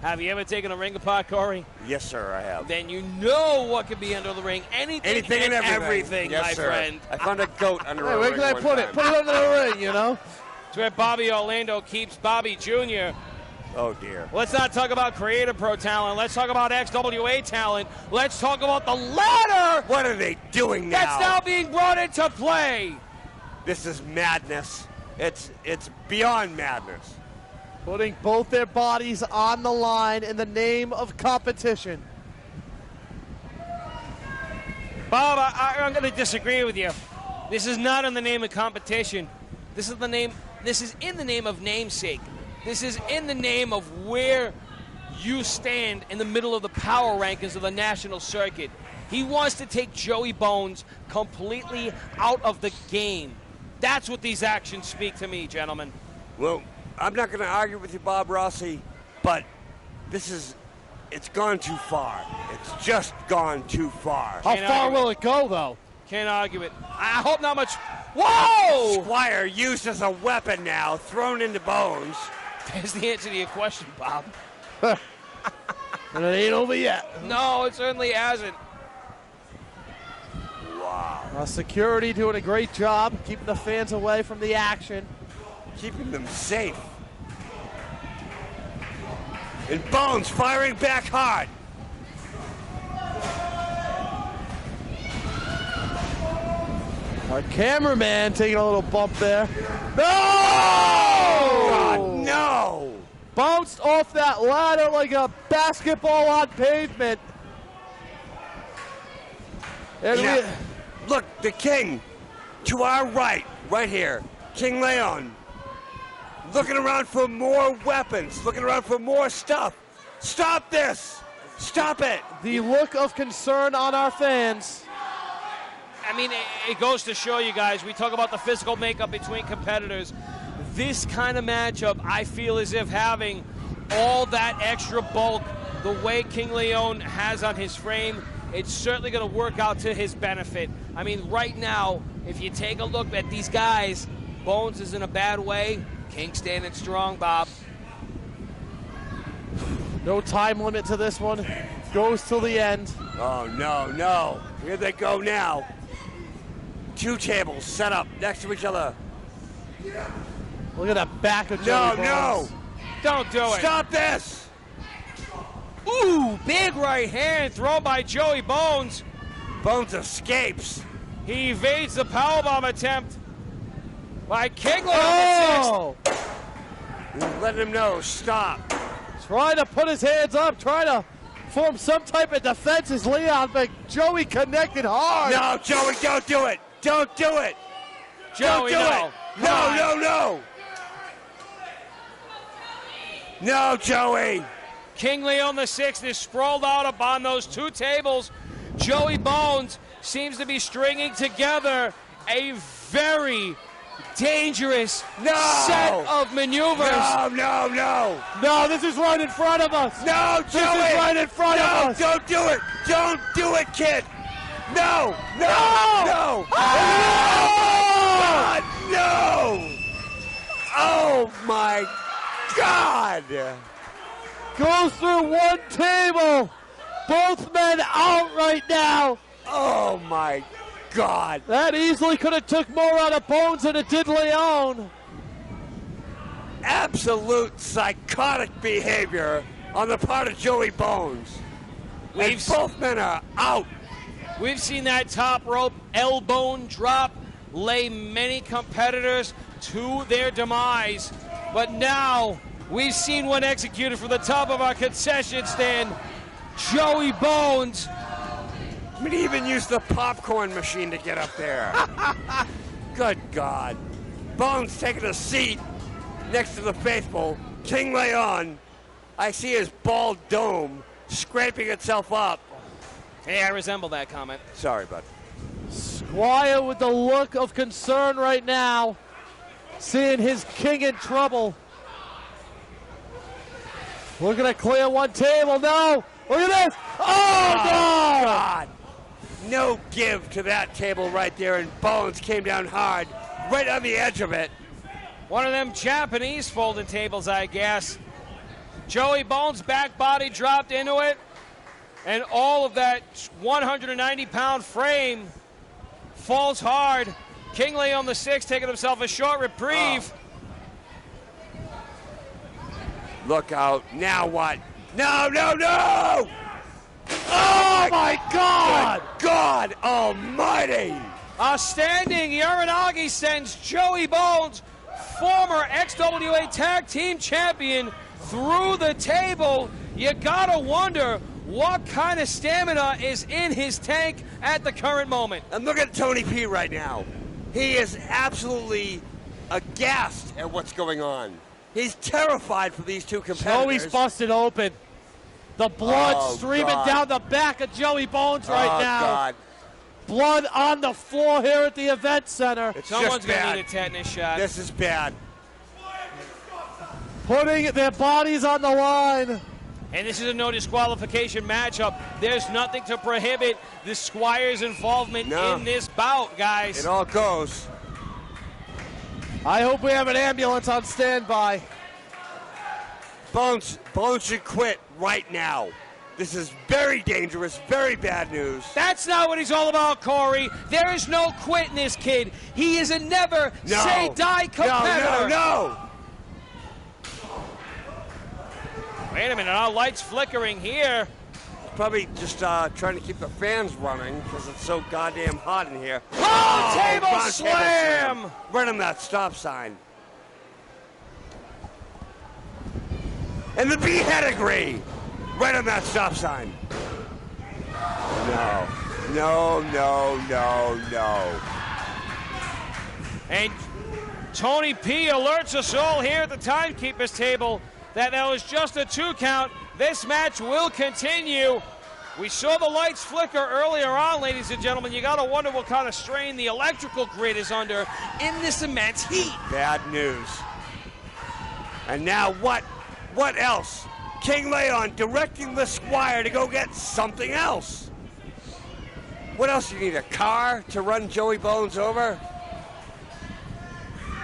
Have you ever taken a ring apart, Corey? Yes, sir, I have. Then you know what could be under the ring. Anything and everything, yes, my sir. friend. I found a goat under Hey, a where ring can I one put it? time. Put it under the ring, you know? It's where Bobby Orlando keeps Bobby Jr. Oh, dear. Let's not talk about Creative Pro talent. Let's talk about XWA talent. Let's talk about the ladder. What are they doing now? That's now being brought into play. This is madness. It's beyond madness. Putting both their bodies on the line in the name of competition. Bob, I'm going to disagree with you. This is not in the name of competition. This is in the name of namesake. This is in the name of where you stand in the middle of the power rankings of the national circuit. He wants to take Joey Bones completely out of the game. That's what these actions speak to me, gentlemen. Well, I'm not going to argue with you, Bob Rossi, but it's gone too far. It's just gone too far. How far will it go, though? Can't argue it. I hope not much. Whoa! Squire used as a weapon now, thrown into Bones. There's the answer to your question, Bob. And it ain't over yet. No, it certainly hasn't. Wow. Security doing a great job keeping the fans away from the action. Keeping them safe. And Bones firing back hard. Our cameraman taking a little bump there. No! God, no! Bounced off that ladder like a basketball on pavement. And Now, look, the king to our right here, King Leon, looking around for more weapons, looking around for more stuff. Stop this! Stop it! the look of concern on our fans. I mean, it goes to show you guys, we talk about the physical makeup between competitors. This kind of matchup, I feel as if having all that extra bulk, the way King Leon has on his frame, it's certainly going to work out to his benefit. I mean, right now, if you take a look at these guys, Bones is in a bad way. King standing strong, Bob. No time limit to this one. Goes till the end. Oh, no, no. Here they go now. Two tables set up next to each other. Look at that back of No, Joey no! Bones. Don't do it. Stop this! Ooh, big right hand thrown by Joey Bones. Bones escapes. He evades the powerbomb attempt by King Leon on the 6th. He's letting him know, stop. Trying to put his hands up, trying to form some type of defense as Leon, but Joey connected hard. No, Joey, don't do it. Don't do it. Joey, don't do no. it. No. No, Joey. King Leon the 6th is sprawled out upon those two tables. Joey Bones seems to be stringing together a very dangerous set of maneuvers. No, this is right in front of us. No, Joey. This is right in front of us. Don't do it. Don't do it, kid. No. Oh! God, no. Oh, my God. Goes through one table. Both men out right now. Oh, my God. That easily could have took more out of Bones than it did Leon. Absolute psychotic behavior on the part of Joey Bones. And both men are out. We've seen that top rope elbow drop lay many competitors to their demise. But now we've seen one executed from the top of our concession stand. Joey Bones. I mean, he even used the popcorn machine to get up there. Good God. Bones taking a seat next to the faithful. King Leon. I see his bald dome scraping itself up. Hey, I resemble that comment. Sorry, bud. Squire with the look of concern right now, seeing his king in trouble. Looking to clear one table. No. Look at this. Oh, no. God. No give to that table right there, and Bones came down hard, right on the edge of it. One of them Japanese folding tables, I guess. Joey Bones' back body dropped into it, and all of that 190-pound frame falls hard. King Leon the 6th taking himself a short reprieve. Look out. Now what? No! Oh, my God. Good God almighty. A standing Uranagi sends Joey Bones, former XWA Tag Team Champion, through the table. You gotta wonder what kind of stamina is in his tank at the current moment. And look at Tony P right now. He is absolutely aghast at what's going on. He's terrified for these two competitors. Joey's busted open. The blood streaming down the back of Joey Bones right now. God. Blood on the floor here at the event center. Someone's going to need a tetanus shot. This is bad. Putting their bodies on the line. And this is a no disqualification matchup. There's nothing to prohibit the Squire's involvement in this bout, guys. It all goes. I hope we have an ambulance on standby. Bones should quit right now. This is very dangerous, very bad news. That's not what he's all about, Corey. There is no quit in this kid. He is a never say die competitor. No. Wait a minute, our light's flickering here. Probably just trying to keep the fans running because it's so goddamn hot in here. Table slam! Right on that stop sign. And the beheadigree! Right on that stop sign. No. And Tony P alerts us all here at the timekeeper's table that was just a 2 count. This match will continue. We saw the lights flicker earlier on, ladies and gentlemen. You got to wonder what kind of strain the electrical grid is under in this immense heat. Bad news. And now what? What else? King Leon directing the Squire to go get something else. What else? You need a car to run Joey Bones over?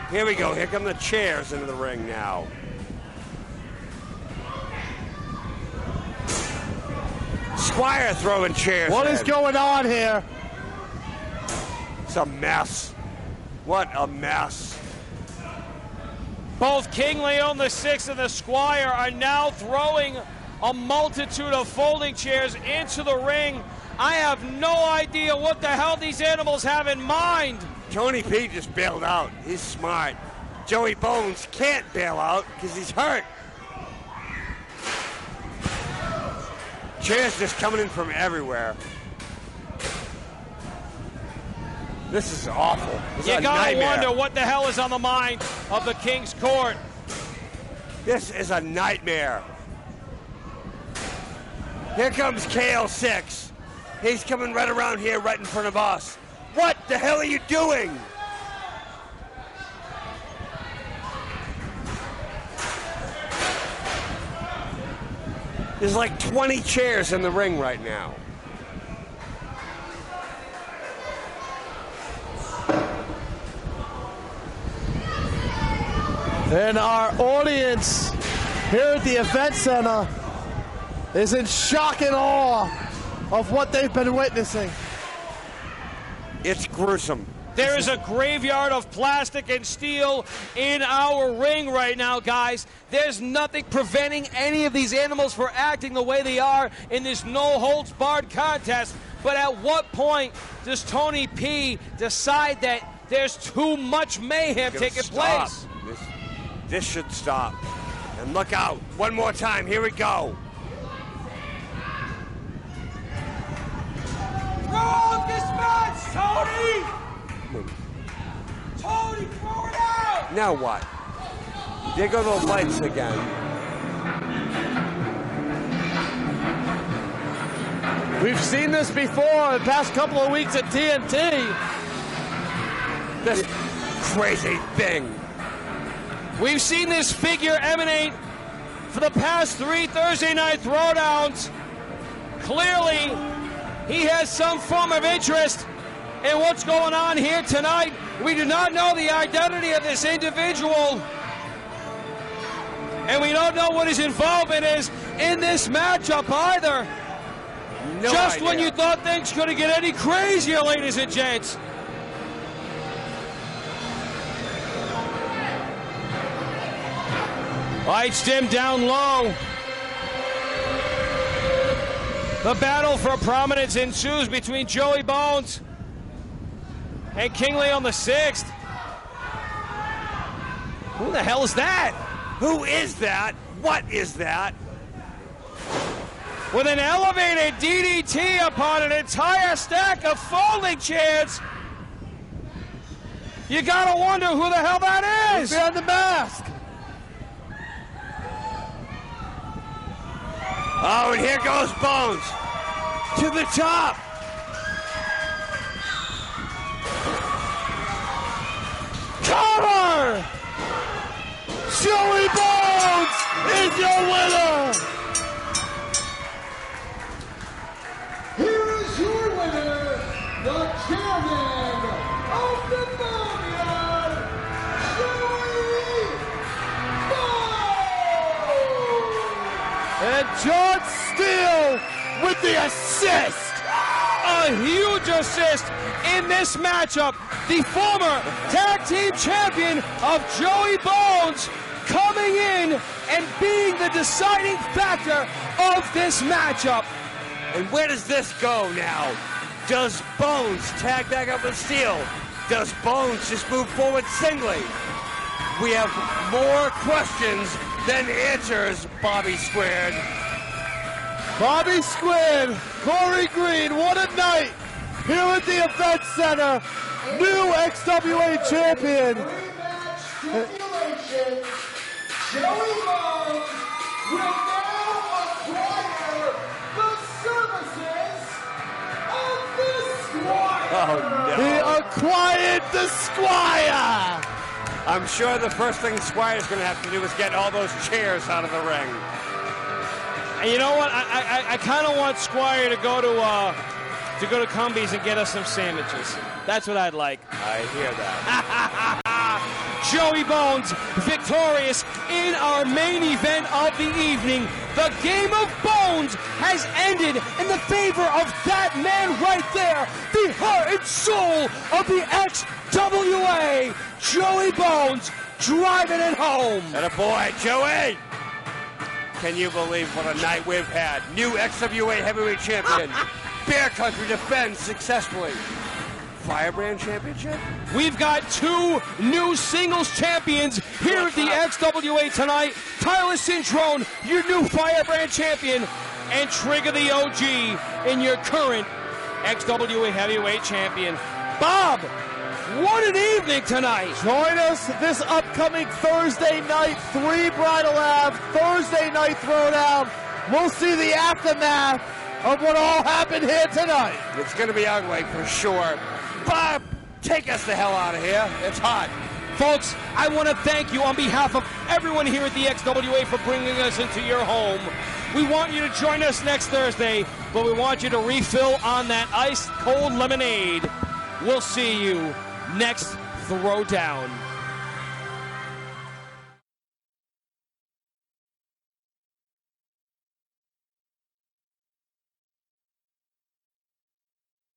Here we go. Here come the chairs into the ring now. Squire throwing chairs. What is going on here? It's a mess. What a mess. Both King Leon the 6th and the Squire are now throwing a multitude of folding chairs into the ring. I have no idea what the hell these animals have in mind. Tony P just bailed out. He's smart. Joey Bones can't bail out because he's hurt. Chairs just coming in from everywhere. This is awful. This is You a gotta nightmare. wonder what the hell is on the mind of the King's Court. This is a nightmare. Here comes KL6. He's coming right around here, right in front of us. What the hell are you doing? There's like 20 chairs in the ring right now. And our audience here at the event center is in shock and awe of what they've been witnessing. It's gruesome. There is a graveyard of plastic and steel in our ring right now, guys. There's nothing preventing any of these animals from acting the way they are in this no-holds-barred contest. But at what point does Tony P decide that there's too much mayhem taking place? This should stop. And look out. One more time. Here we go. Throw out this match, Tony! Tony, throw it out! Now what? There go those lights again. We've seen this before the past couple of weeks at TNT. This crazy thing. We've seen this figure emanate for the past 3 Thursday night throwdowns. Clearly, he has some form of interest in what's going on here tonight. We do not know the identity of this individual, and we don't know what his involvement is in this matchup either. No Just idea. when you thought things couldn't get any crazier, ladies and gents. Lights dim down low. The battle for prominence ensues between Joey Bones and King Leon the Sixth. Who the hell is that? Who is that? What is that? With an elevated DDT upon an entire stack of folding chairs. You gotta wonder who the hell that is. Behind the mask. Oh, and here goes Bones. To the top. Cover! Joey Bones is your winner! Here is your winner, the champion of the Boneyard, Joey Bones! And John Steele with the assist! A huge assist in this matchup. The former tag team champion of Joey Bones coming in and being the deciding factor of this matchup. And where does this go now? Does Bones tag back up with Steel? Does Bones just move forward singly? We have more questions than answers, Bobby Squared. Bobby Squid, Corey Green, what a night here at the event center. New XWA champion. Rematch stipulation, Joey Bones will now acquire the services of the Squire! Oh, He no. acquired the Squire. I'm sure the first thing Squire's going to have to do is get all those chairs out of the ring. And you know what? I kind of want Squire to go to Cumbies and get us some sandwiches. That's what I'd like. I hear that. Joey Bones victorious in our main event of the evening. The game of Bones has ended in the favor of that man right there, the heart and soul of the XWA, Joey Bones, driving it home. And a boy, Joey! Can you believe what a night we've had? New XWA Heavyweight Champion. Bear Country defends successfully. Firebrand Championship? We've got 2 new singles champions here at the XWA tonight. Tyler Cintron, your new Firebrand champion, and Trigger the OG in your current XWA heavyweight champion. Bob, what an evening tonight. Join us this upcoming Thursday night, 3 Bridal Ave, Thursday night throwdown. We'll see the aftermath of what all happened here tonight. It's going to be ugly for sure. Bob, take us the hell out of here. It's hot. Folks, I want to thank you on behalf of everyone here at the XWA for bringing us into your home. We want you to join us next Thursday, but we want you to refill on that ice cold lemonade. We'll see you next Throwdown.